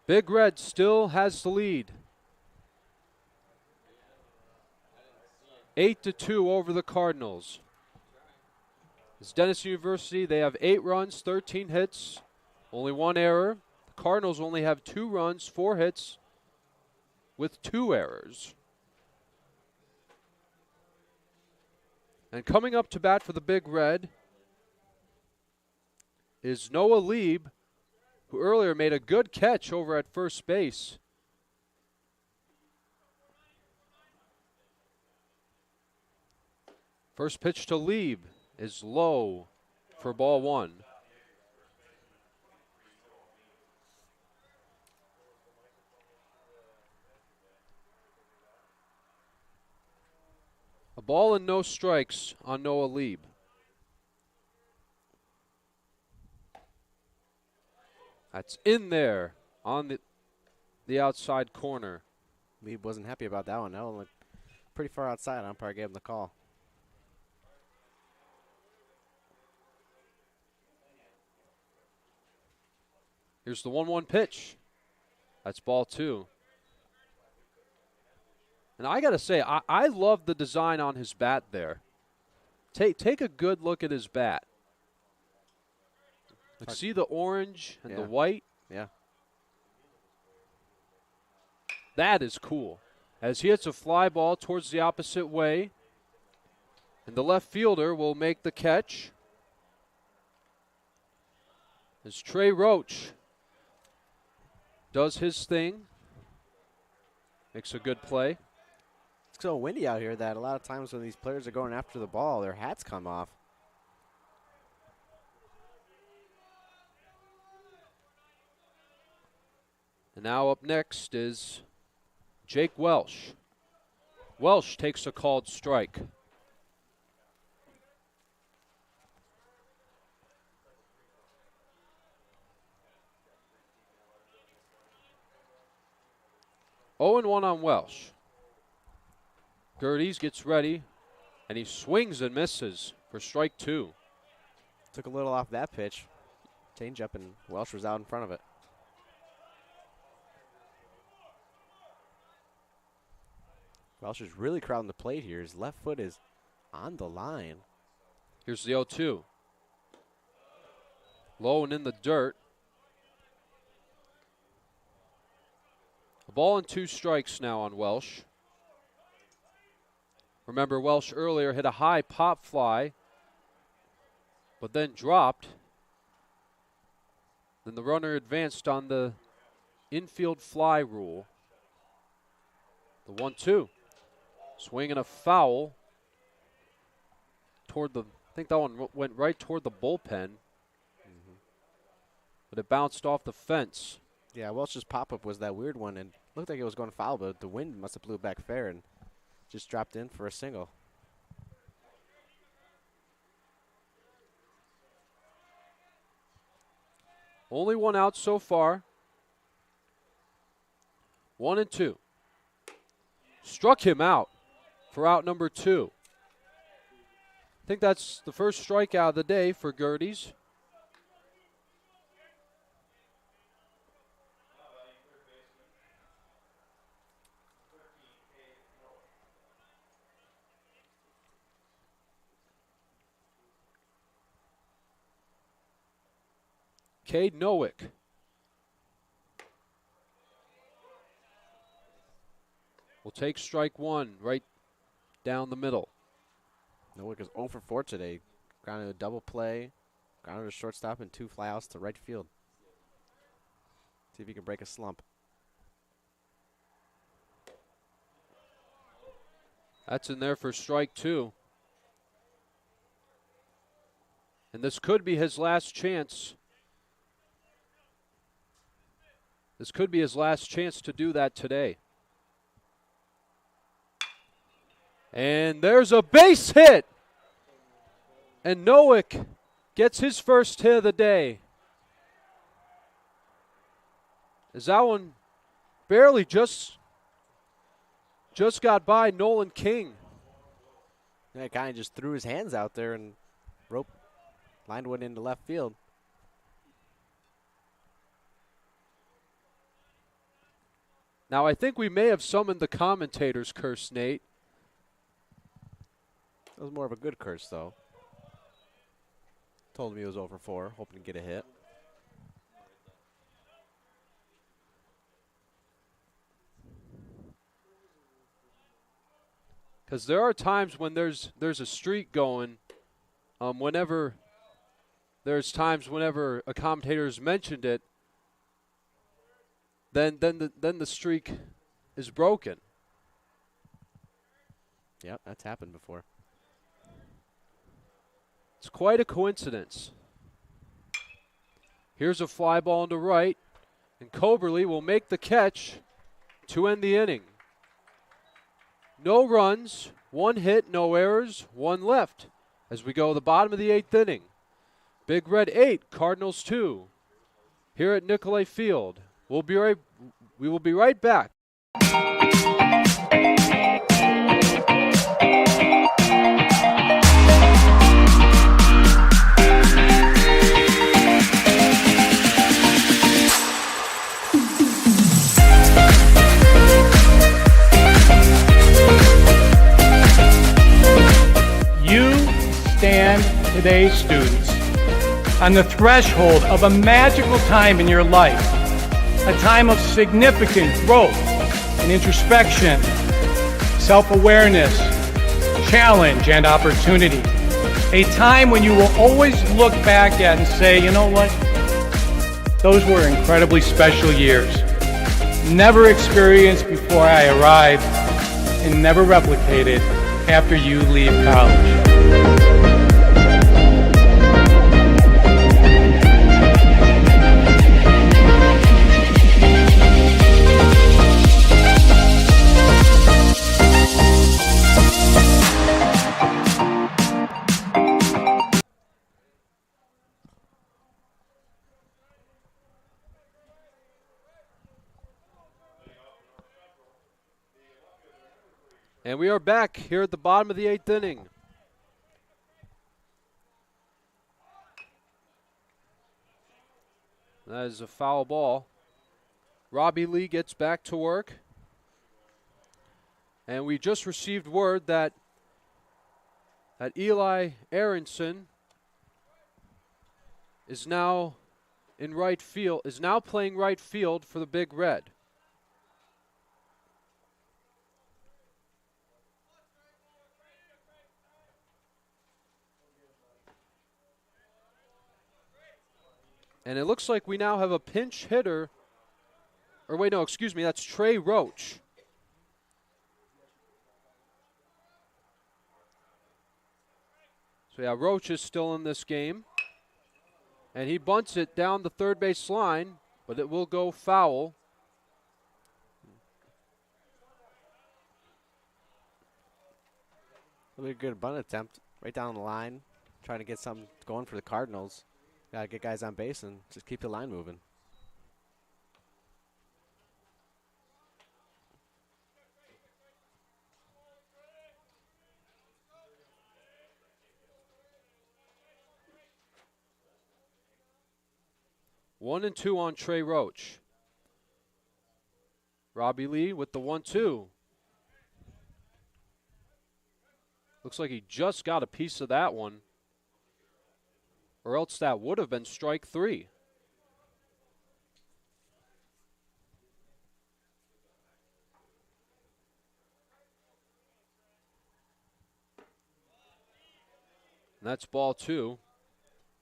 Big Red still has the lead. 8-2 over the Cardinals. It's Denison University. They have 8 runs, 13 hits, only 1 error. The Cardinals only have 2 runs, 4 hits, with 2 errors. And coming up to bat for the Big Red is Noah Lieb, who earlier made a good catch over at first base. First pitch to Lieb is low for ball 1. A ball and no strikes on Noah Lieb. That's in there on the outside corner. Lieb wasn't happy about that one. That one looked pretty far outside. Umpire gave him the call. Here's the 1-1 pitch. That's ball 2. And I got to say, I love the design on his bat there. Take a good look at his bat. Like, see the orange and the white? Yeah. That is cool. As he hits a fly ball towards the opposite way. And the left fielder will make the catch. As Trey Roach does his thing. Makes a good play. It's so windy out here that a lot of times when these players are going after the ball, their hats come off. And now up next is Jake Welsh. Welsh takes a called strike. Oh, 0-1 on Welsh. Gerdes gets ready, and he swings and misses for strike 2. Took a little off that pitch. Change up, and Welsh was out in front of it. Welsh is really crowding the plate here. His left foot is on the line. Here's the 0-2. Low and in the dirt. A ball and 2 strikes now on Welsh. Remember, Welsh earlier hit a high pop fly, but then dropped. Then the runner advanced on the infield fly rule. The 1-2. Swing and a foul toward the, I think that one went right toward the bullpen. But it bounced off the fence. Yeah, Welsh's pop-up was that weird one, and looked like it was going foul, but the wind must have blew it back fair and just dropped in for a single. Only 1 out so far. 1-2. Struck him out for out number 2. I think that's the first strikeout of the day for Gerties. Cade Nowick. Will take strike 1 right down the middle. Nowick is 0 for 4 today. Grounded a double play, grounded a shortstop, and 2 flyouts to right field. See if he can break a slump. That's in there for strike 2. And this could be his last chance. This could be his last chance to do that today. And there's a base hit. And Nowick gets his first hit of the day. As that one barely just got by Nolan King. Yeah, he kind of just threw his hands out there and lined one into left field. Now, I think we may have summoned the commentator's curse, Nate. It was more of a good curse, though. Told me he was over 4, hoping to get a hit. Because there are times when there's a streak going. Whenever a commentator has mentioned it, then the streak is broken. Yep, that's happened before. It's quite a coincidence. Here's a fly ball into right, and Coberly will make the catch to end the inning. No runs, 1 hit, no errors, 1 left as we go to the bottom of the 8th inning. Big Red 8, Cardinals 2 here at Nicolay Field. We will be right back. You stand, today's students, on the threshold of a magical time in your life, a time of significant growth and introspection, self-awareness, challenge, and opportunity. A time when you will always look back at and say, you know what? Those were incredibly special years. Never experienced before I arrived and never replicated after you leave college. And we are back here at the bottom of the 8th inning. That is a foul ball. Robbie Lee gets back to work. And we just received word that Eli Aronson is now in right field, is now playing right field for the Big Red. And it looks like we now have a pinch hitter. Or wait, no, excuse me, that's Trey Roach. So yeah, Roach is still in this game. And he bunts it down the third base line, but it will go foul. Really good bunt attempt right down the line. Trying to get something going for the Cardinals. Got to get guys on base and just keep the line moving. One and two on Trey Roach. Robbie Lee with the 1-2. Looks like he just got a piece of that one. Or else that would have been strike three. And that's ball two.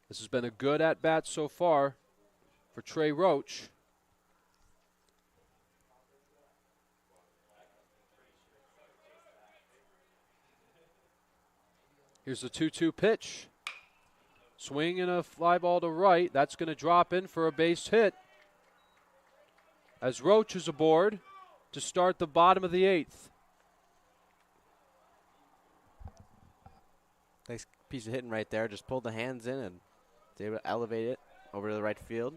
This has been a good at-bat so far for Trey Roach. Here's the 2-2 pitch. Swing and a fly ball to right. That's going to drop in for a base hit. As Roach is aboard to start the bottom of the eighth. Nice piece of hitting right there. Just pulled the hands in and was able to elevate it over to the right field.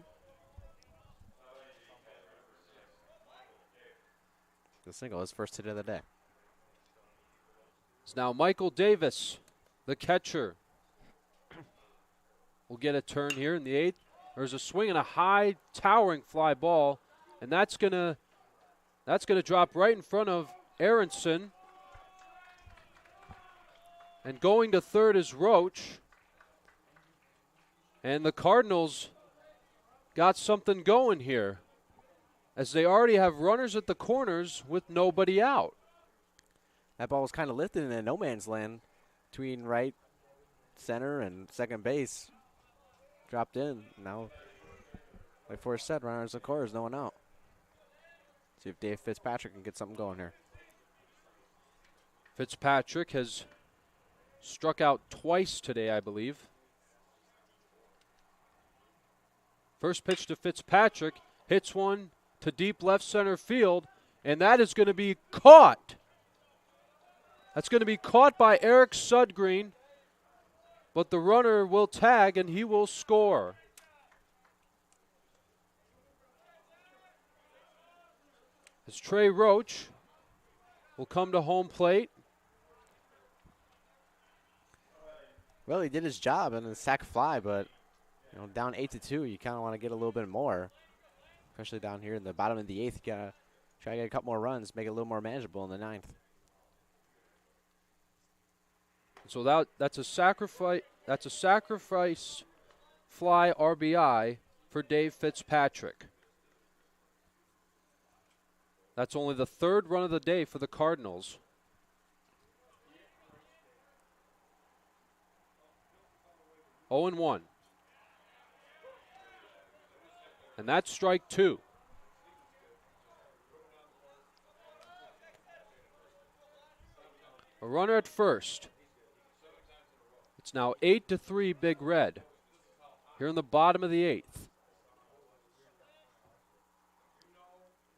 The single, his first hit of the day. It's now Michael Davis, the catcher. We'll get a turn here in the eighth. There's a swing and a high towering fly ball, and that's gonna drop right in front of Aronson. And going to third is Roach. And the Cardinals got something going here, as they already have runners at the corners with nobody out. That ball was kind of lifted in a no man's land between right, center, and second base. Dropped in. Now, like Forrest said, runners at the corners, no one out. See if Dave Fitzpatrick can get something going here. Fitzpatrick has struck out twice today, I believe. First pitch to Fitzpatrick, hits one to deep left center field, and that is going to be caught. That's going to be caught by Eric Sudgreen, but the runner will tag and he will score. As Trey Roach will come to home plate. Well, he did his job in the sac fly, but down 8-2, you kind of want to get a little bit more, especially down here in the bottom of the eighth. You gotta try to get a couple more runs, make it a little more manageable in the ninth. So that's a sacrifice. That's a sacrifice fly RBI for Dave Fitzpatrick. That's only the third run of the day for the Cardinals. Oh and 1. And that's strike two. A runner at first. It's now 8-3 Big Red here in the bottom of the eighth.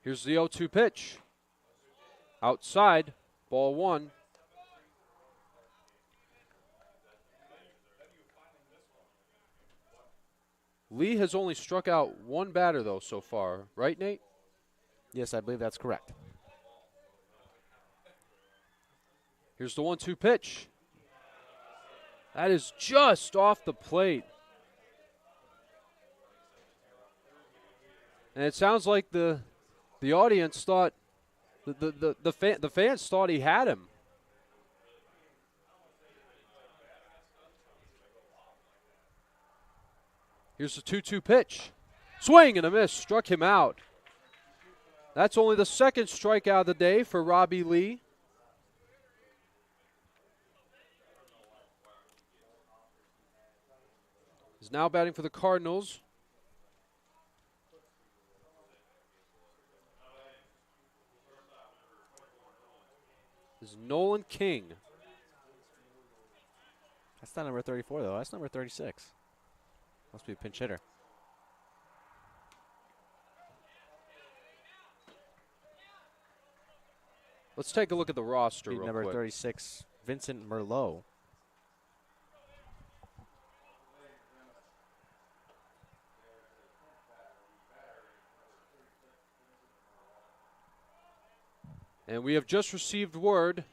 Here's the 0-2 pitch. Outside, ball one. Lee has only struck out one batter, though, so far. Right, Nate? Yes, I believe that's correct. Here's the 1-2 pitch. That is just off the plate. And it sounds like the audience thought, the fans thought he had him. Here's the 2-2 pitch. Swing and a miss, struck him out. That's only the second strikeout of the day for Robbie Lee. He's now batting for the Cardinals. This is Nolan King. That's not number 34, though. That's number 36. Must be a pinch hitter. Let's take a look at the roster real Number quick. 36, Vincent Merlot. And we have just received word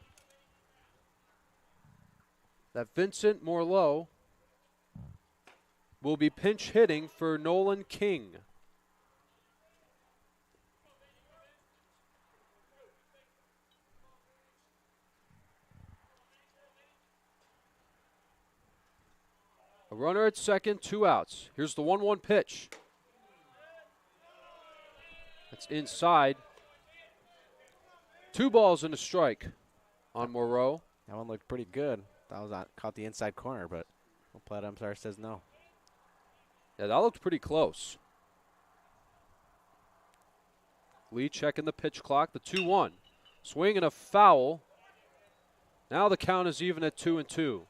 that Vincent Morleau will be pinch hitting for Nolan King. A runner at second, 2 outs. Here's the 1-1 pitch. That's inside. 2 balls and a strike on Moreau. That one looked pretty good. That was caught the inside corner, but Plat umpire says no. Yeah, that looked pretty close. Lee checking the pitch clock, the 2-1. Swing and a foul. Now the count is even at 2-2.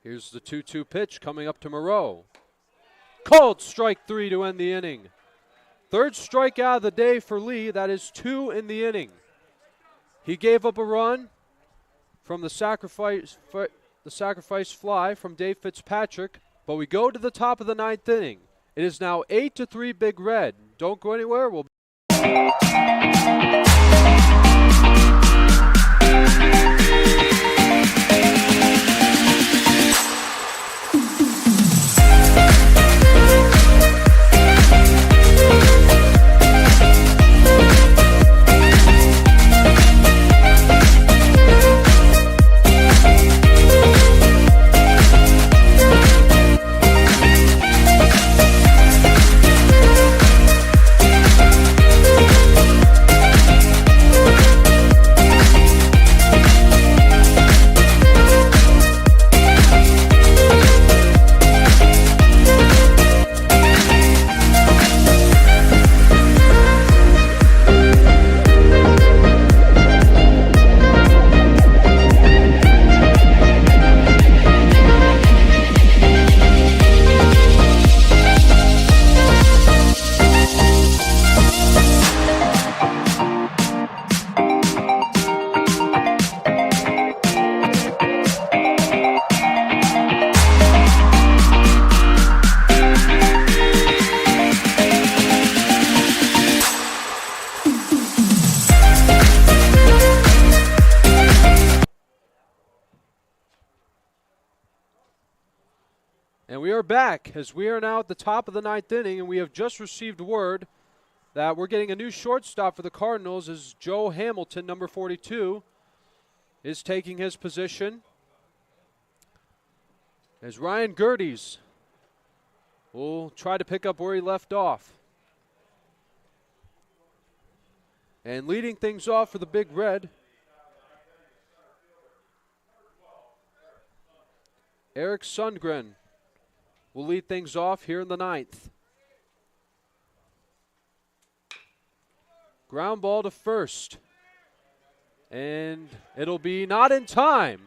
Here's the 2-2 pitch coming up to Moreau. Called strike 3 to end the inning. Third strikeout of the day for Lee. That is 2 in the inning. He gave up a run from the sacrifice fly from Dave Fitzpatrick, but we go to the top of the 9th inning. It is now 8-3 Big Red. Don't go anywhere. We'll back as we are now at the top of the 9th inning, and we have just received word that we're getting a new shortstop for the Cardinals as Joe Hamilton, number 42, is taking his position. As Ryan Gerdes will try to pick up where he left off. And leading things off for the Big Red, Eric Sundgren will lead things off here in the 9th. Ground ball to first. And it'll be not in time.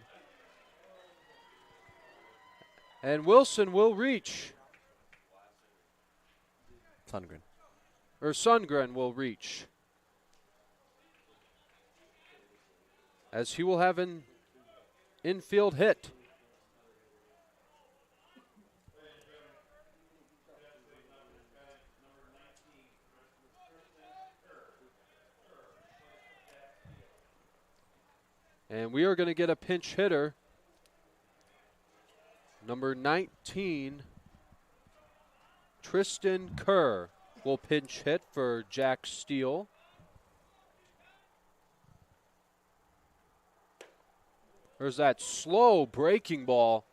And Wilson will reach. Sundgren will reach. As he will have an infield hit. And we are going to get a pinch hitter. Number 19, Tristan Kerr will pinch hit for Jack Steele. There's that slow breaking ball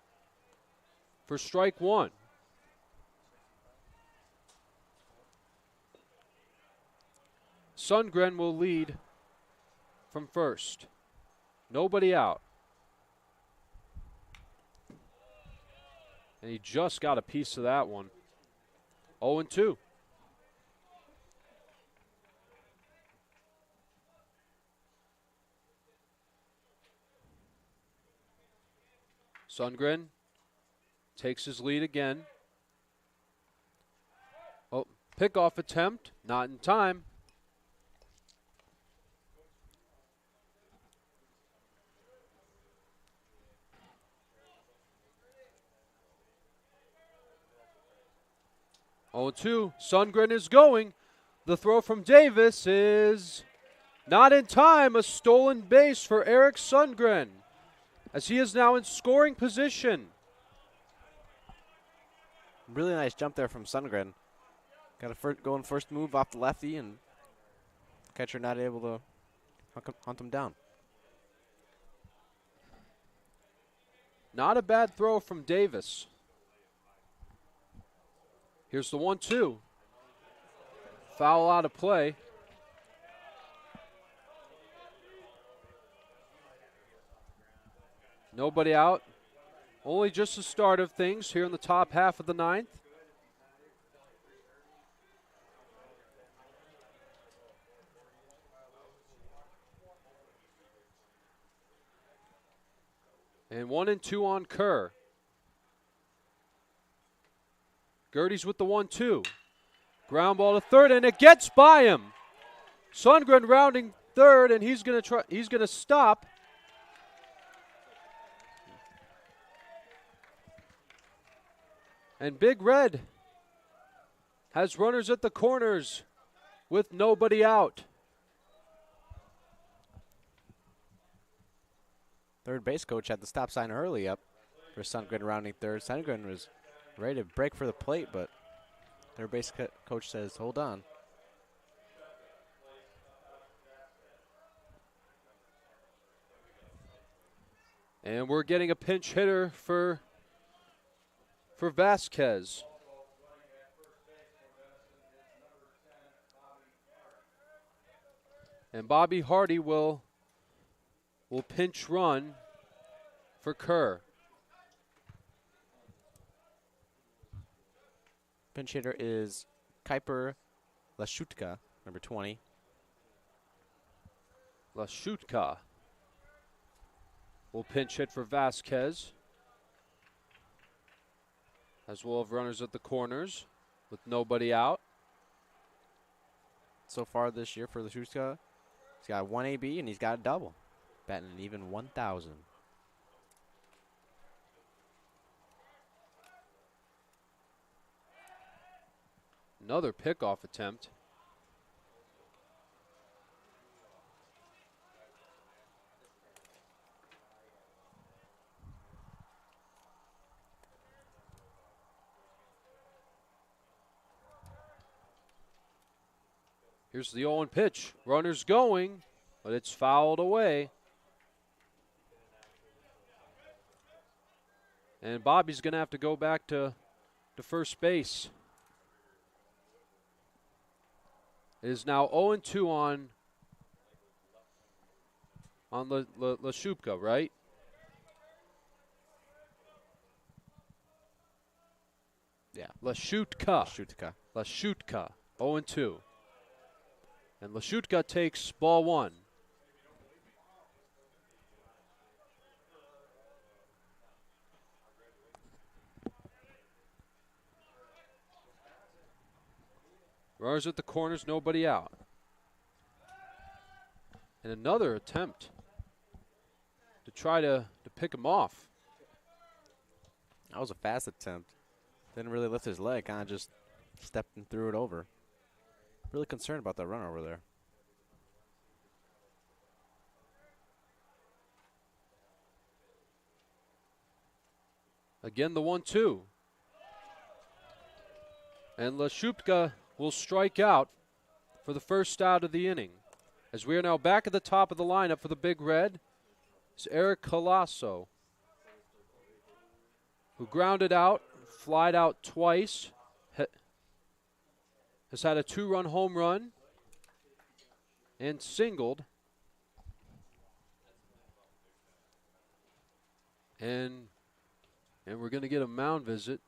for strike one. Sundgren will lead from first. Nobody out. And he just got a piece of that one. 0-2. Sundgren takes his lead again. Oh, pickoff attempt, not in time. Oh, 2. Sundgren is going. The throw from Davis is not in time. A stolen base for Eric Sundgren, as he is now in scoring position. Really nice jump there from Sundgren. Got a going first move off the lefty, and catcher not able to hunt him down. Not a bad throw from Davis. Here's the 1-2. Foul out of play. Nobody out. Only just the start of things here in the top half of the ninth. And 1-2 on Kerr. Gertie's with the 1-2. Ground ball to third, and it gets by him. Sundgren rounding third, and he's gonna stop. And Big Red has runners at the corners with nobody out. Third base coach had the stop sign early up for Sundgren rounding third. Sundgren was ready to break for the plate, but third base coach says, hold on. And we're getting a pinch hitter for Vasquez. And Bobby Hardy will pinch run for Kerr. Pinch hitter is Kuiper Lashutka, number 20. Lashutka will pinch hit for Vasquez, as we'll have runners at the corners with nobody out. So far this year for Lashutka, he's got 1 AB and he's got a double, batting an even 1,000. Another pickoff attempt. Here's the 0-1 pitch. Runner's going, but it's fouled away. And Bobby's going to have to go back to first base. It is now 0-2 on Lashupka, right? Yeah. Lashutka. 0-2. And Lashutka takes ball one. Runners at the corners, nobody out. And another attempt to try to pick him off. That was a fast attempt. Didn't really lift his leg, kind of just stepped and threw it over. Really concerned about that runner over there. Again, the 1-2. And Lashupka will strike out for the first out of the inning. As we are now back at the top of the lineup for the Big Red, it's Eric Colasso, who grounded out, flied out twice, has had a 2-run home run, and singled. And we're going to get a mound visit.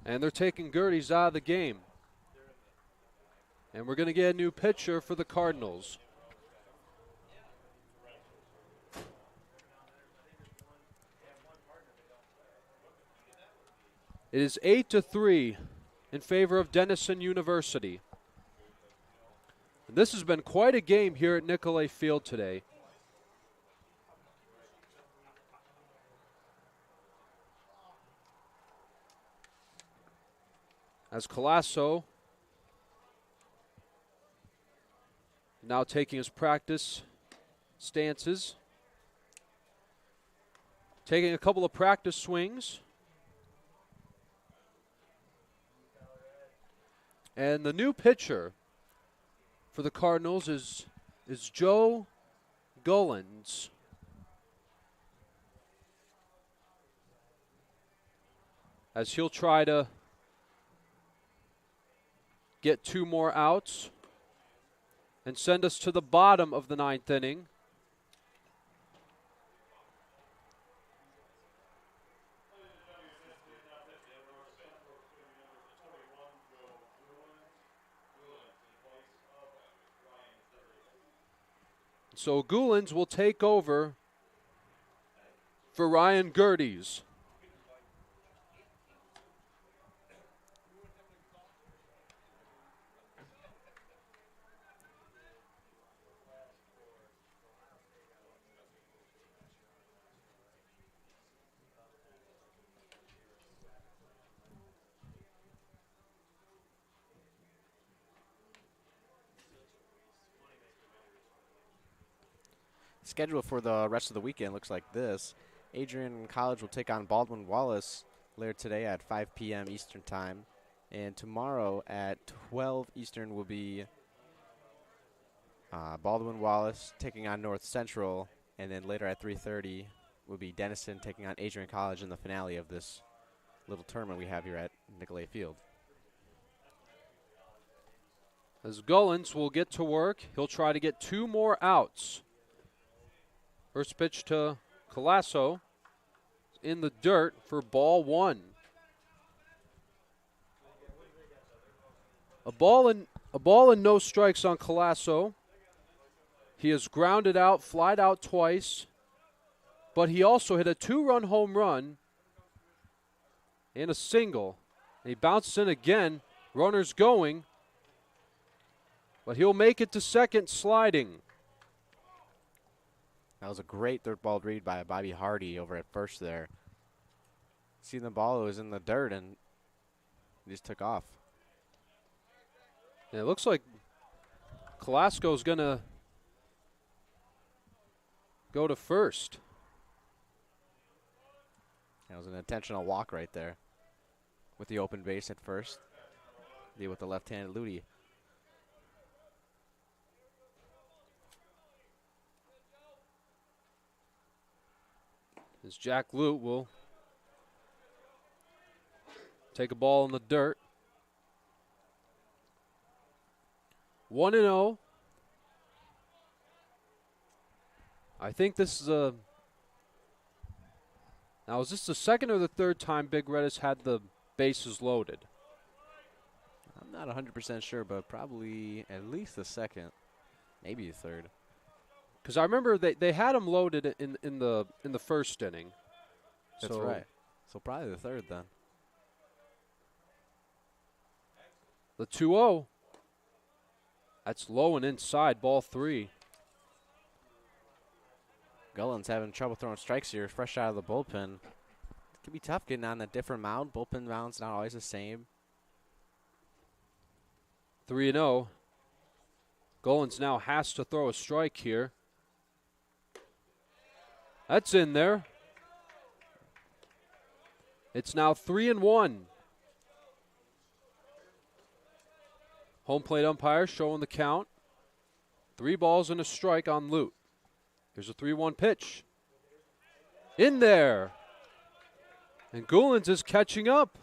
And they're taking Gerties out of the game. And we're going to get a new pitcher for the Cardinals. It is 8-3 in favor of Denison University. And this has been quite a game here at Nicolay Field today. As Colasso now taking his practice stances, taking a couple of practice swings. And the new pitcher for the Cardinals is Joe Gullins. As he'll try to get 2 more outs and send us to the bottom of the 9th inning. So Gullins will take over for Ryan Gerties. Schedule for the rest of the weekend looks like this. Adrian College will take on Baldwin Wallace later today at 5 p.m. Eastern Time. And tomorrow at 12 Eastern will be Baldwin Wallace taking on North Central. And then later at 3:30 will be Denison taking on Adrian College in the finale of this little tournament we have here at Nicolay Field. As Gullins will get to work, he'll try to get 2 more outs. First pitch to Colasso in the dirt for ball 1. A ball and no strikes on Colasso. He has grounded out, flied out twice, but he also hit a 2-run home run and a single. And he bounces in again, runners going, but he'll make it to second sliding. That was a great third ball read by Bobby Hardy over at first there. See the ball, it was in the dirt, and he just took off. Yeah, it looks like Colasco's going to go to first. That was an intentional walk right there with the open base at first. Deal with the left-handed Ludi. As Jack Lute will take a ball in the dirt. 1-0. I think this is a... Now, is this the second or the third time Big Red has had the bases loaded? I'm not 100% sure, but probably at least the second, maybe the third. Because I remember they had him loaded in the first inning. That's right. So probably the third then. The 2-0. That's low and inside, ball 3. Gullins having trouble throwing strikes here, fresh out of the bullpen. It can be tough getting on a different mound. Bullpen mound's not always the same. 3-0. Gollins now has to throw a strike here. That's in there. It's now 3-1. Home plate umpire showing the count. 3 balls and a strike on Lute. Here's a 3-1 pitch. In there. And Gollins is catching up.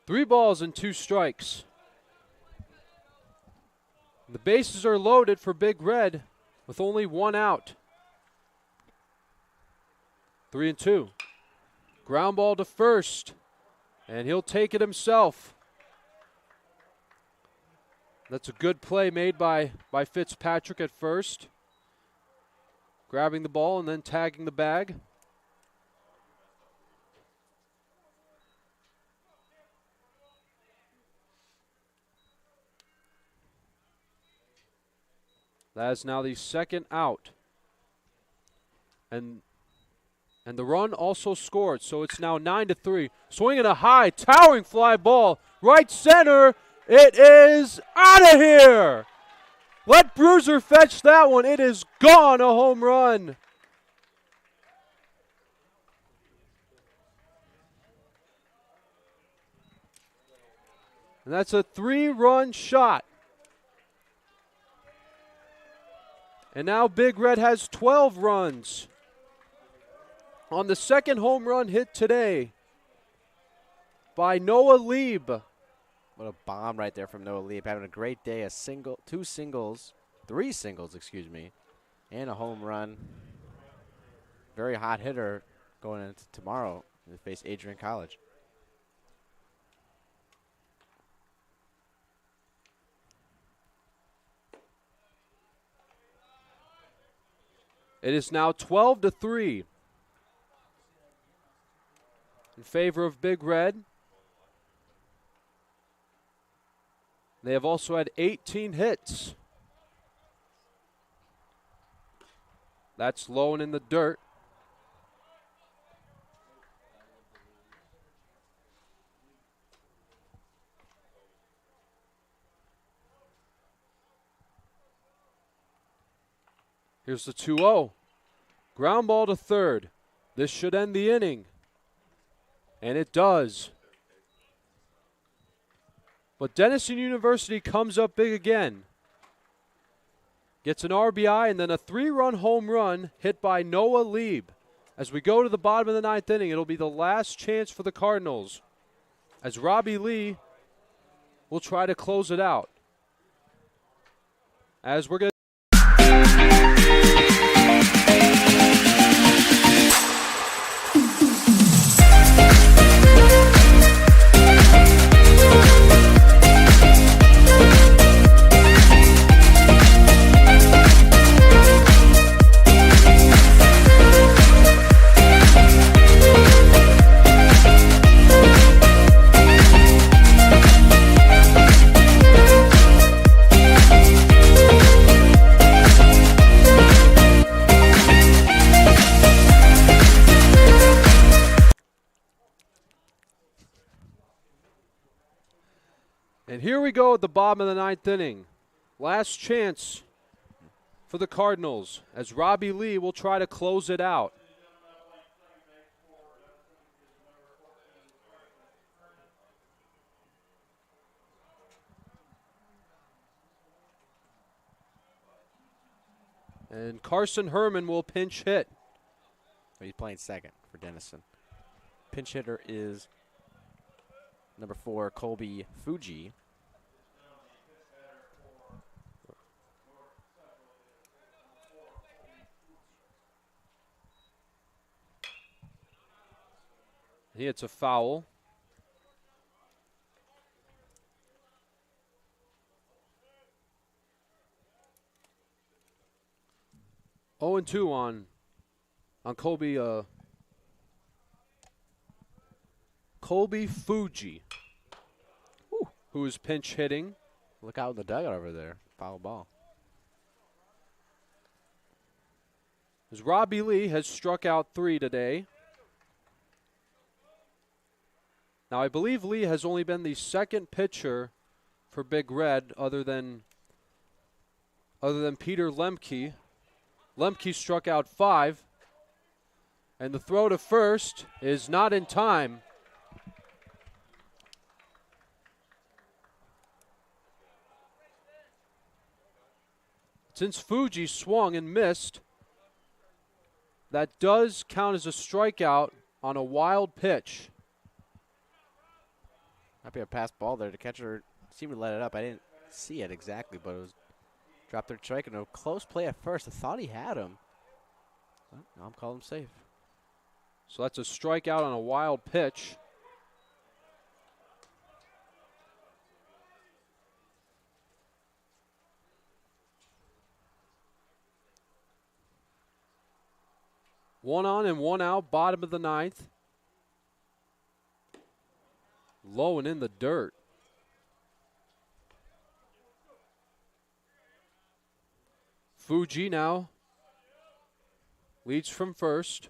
3 balls and 2 strikes. The bases are loaded for Big Red with only 1 out. 3-2. Ground ball to first. And he'll take it himself. That's a good play made by Fitzpatrick at first. Grabbing the ball and then tagging the bag. That is now the 2nd out. And the run also scored, so it's now 9-3. Swinging a high, towering fly ball. Right center. It is out of here. Let Bruiser fetch that one. It is gone, a home run. And that's a 3-run shot. And now Big Red has 12 runs on the 2nd home run hit today by Noah Lieb. What a bomb right there from Noah Lieb. Having a great day. 3 singles, and a home run. Very hot hitter going into tomorrow to face Adrian College. It is now 12-3 in favor of Big Red. They have also had 18 hits. That's low and in the dirt. Here's the 2-0. Ground ball to third. This should end the inning. And it does. But Denison University comes up big again. Gets an RBI and then a 3-run home run hit by Noah Lieb. As we go to the bottom of the 9th inning, it'll be the last chance for the Cardinals, as Robbie Lee will try to close it out. As we're going to here we go at the bottom of the 9th inning. Last chance for the Cardinals as Robbie Lee will try to close it out. And Carson Herman will pinch hit. He's playing second for Denison. Pinch hitter is number 4, Colby Fuji. He hits a foul. Oh and 2 on Colby Fuji, who is pinch hitting. Look out in the dugout over there. Foul ball. As Robbie Lee has struck out 3 today. Now, I believe Lee has only been the 2nd pitcher for Big Red other than other than Peter Lemke. Lemke struck out 5. And the throw to first is not in time. Since Fuji swung and missed, that does count as a strikeout on a wild pitch. Might be a pass ball there. The catcher seemed to let it up. I didn't see it exactly, but it was dropped their strike and a close play at first. I thought he had him. But now I'm calling him safe. So that's a strikeout on a wild pitch. One on and one out, bottom of the 9th. Low and in the dirt. Fuji now leads from first.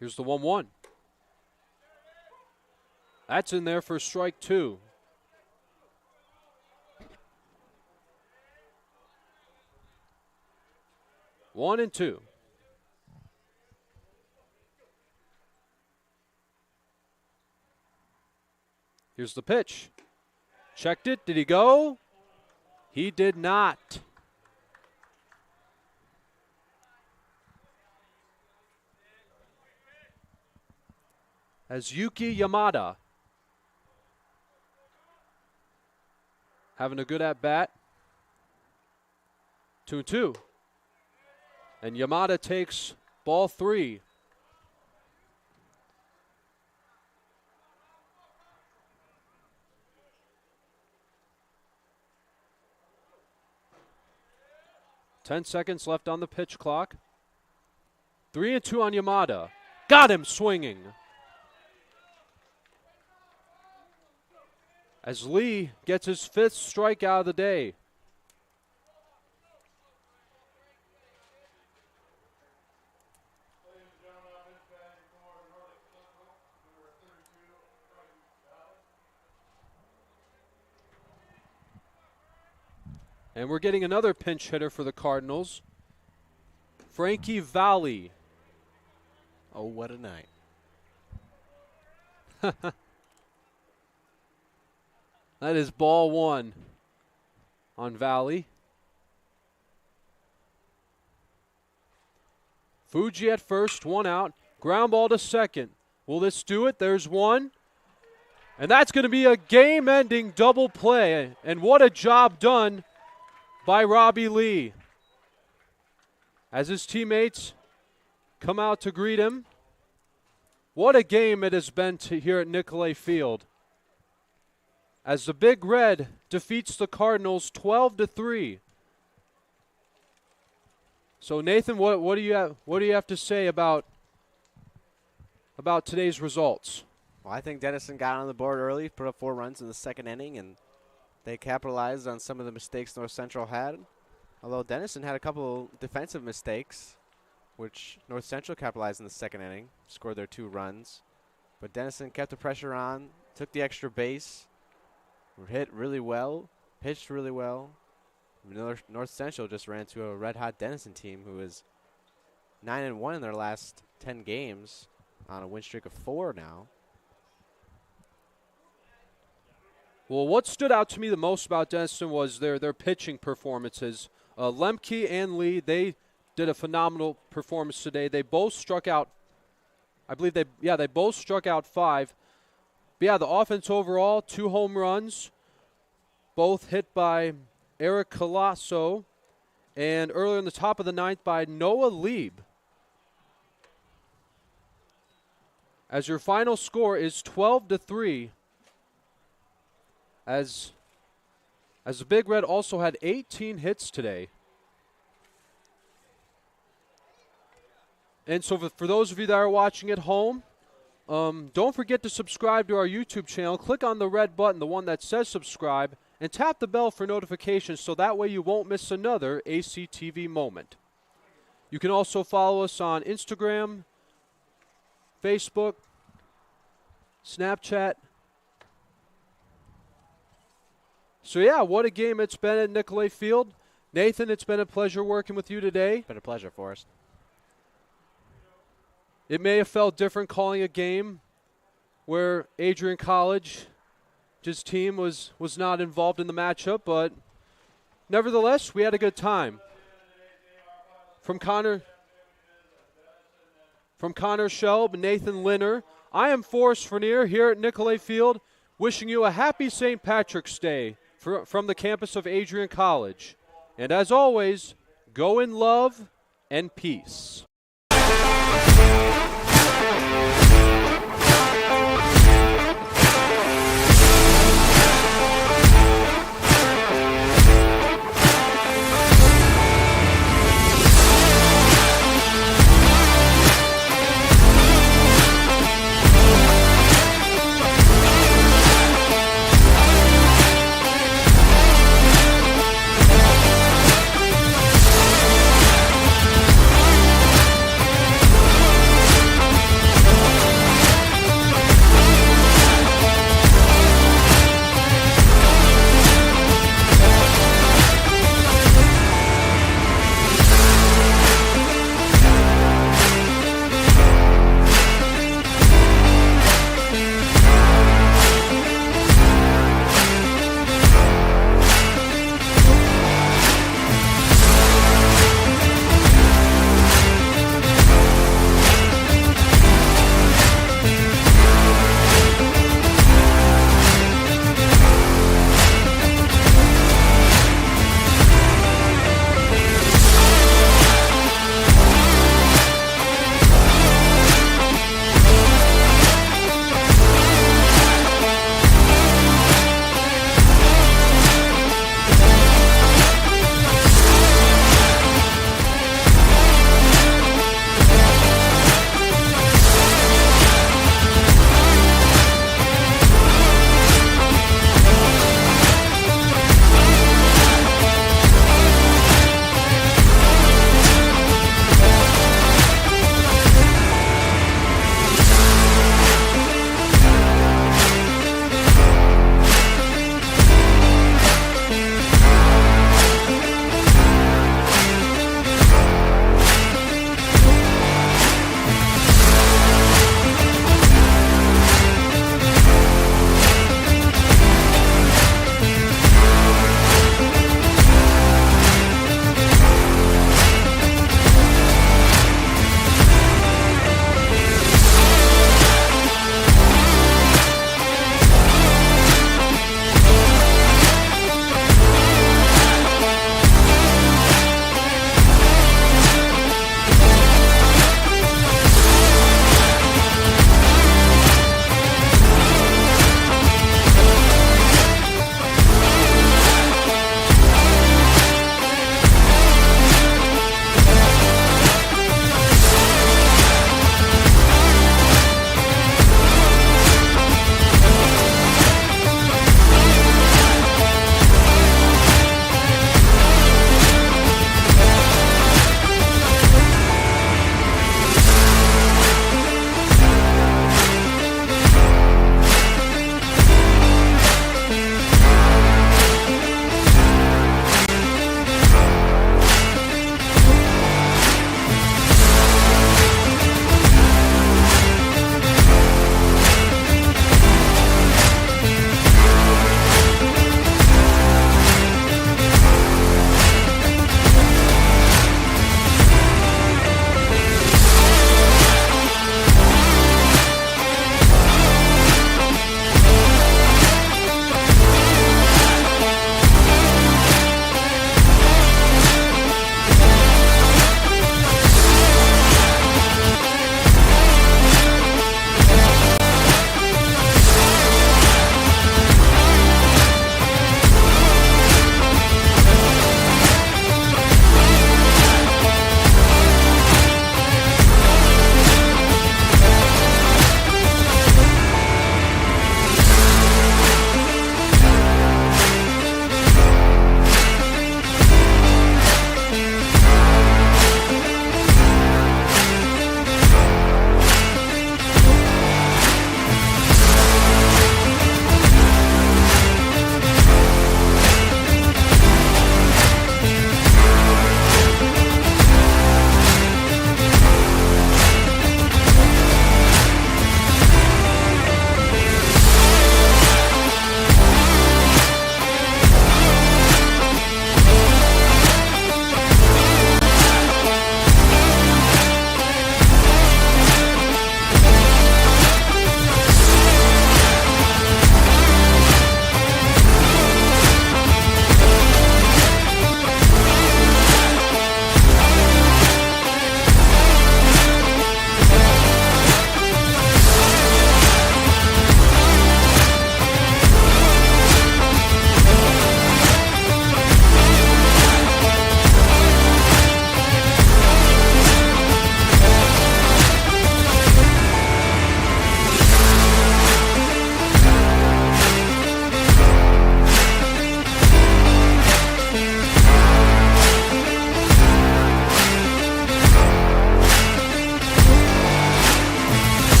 Here's the 1-1. That's in there for strike 2. One and 2. Here's the pitch. Checked it. Did he go? He did not. As Yuki Yamada having a good at-bat. 2-2. And Yamada takes ball 3. Ten seconds left on the pitch clock. 3-2 on Yamada. Got him swinging. As Lee gets his 5th strikeout of the day. And we're getting another pinch hitter for the Cardinals. Frankie Valli. Oh, what a night. That is ball 1 on Valli. Fuji at first, 1 out. Ground ball to second. Will this do it? There's 1. And that's going to be a game-ending double play. And what a job done by Robbie Lee. As his teammates come out to greet him. What a game it has been here at Nicolay Field. As the Big Red defeats the Cardinals 12-3. So Nathan, what do you have to say about today's results? Well, I think Denison got on the board early, put up 4 runs in the 2nd inning, and they capitalized on some of the mistakes North Central had. Although Denison had a couple defensive mistakes, which North Central capitalized in the 2nd inning, scored their 2 runs. But Denison kept the pressure on, took the extra base, hit really well, pitched really well. North Central just ran to a red-hot Denison team who is 9-1 in their last 10 games on a win streak of 4 now. Well, what stood out to me the most about Denison was their pitching performances. Lemke and Lee, they did a phenomenal performance today. They both struck out, I believe they both struck out 5. But yeah, the offense overall, 2 home runs, both hit by Eric Colasso, and earlier in the top of the 9th by Noah Lieb. As your final score is 12-3. As the Big Red also had 18 hits today. And so for those of you that are watching at home, don't forget to subscribe to our YouTube channel. Click on the red button, the one that says subscribe, and tap the bell for notifications so that way you won't miss another ACTV moment. You can also follow us on Instagram, Facebook, Snapchat, So, yeah, what a game it's been at Nicolay Field. Nathan, it's been a pleasure working with you today. Been a pleasure, Forrest. It may have felt different calling a game where Adrian College's team was not involved in the matchup, but nevertheless, we had a good time. From Connor Shelb and Nathan Linner, I am Forrest Frenier here at Nicolay Field, wishing you a happy St. Patrick's Day from the campus of Adrian College. And as always, go in love and peace.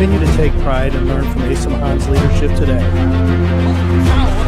continue to take pride and learn from Asa Mahan's leadership today.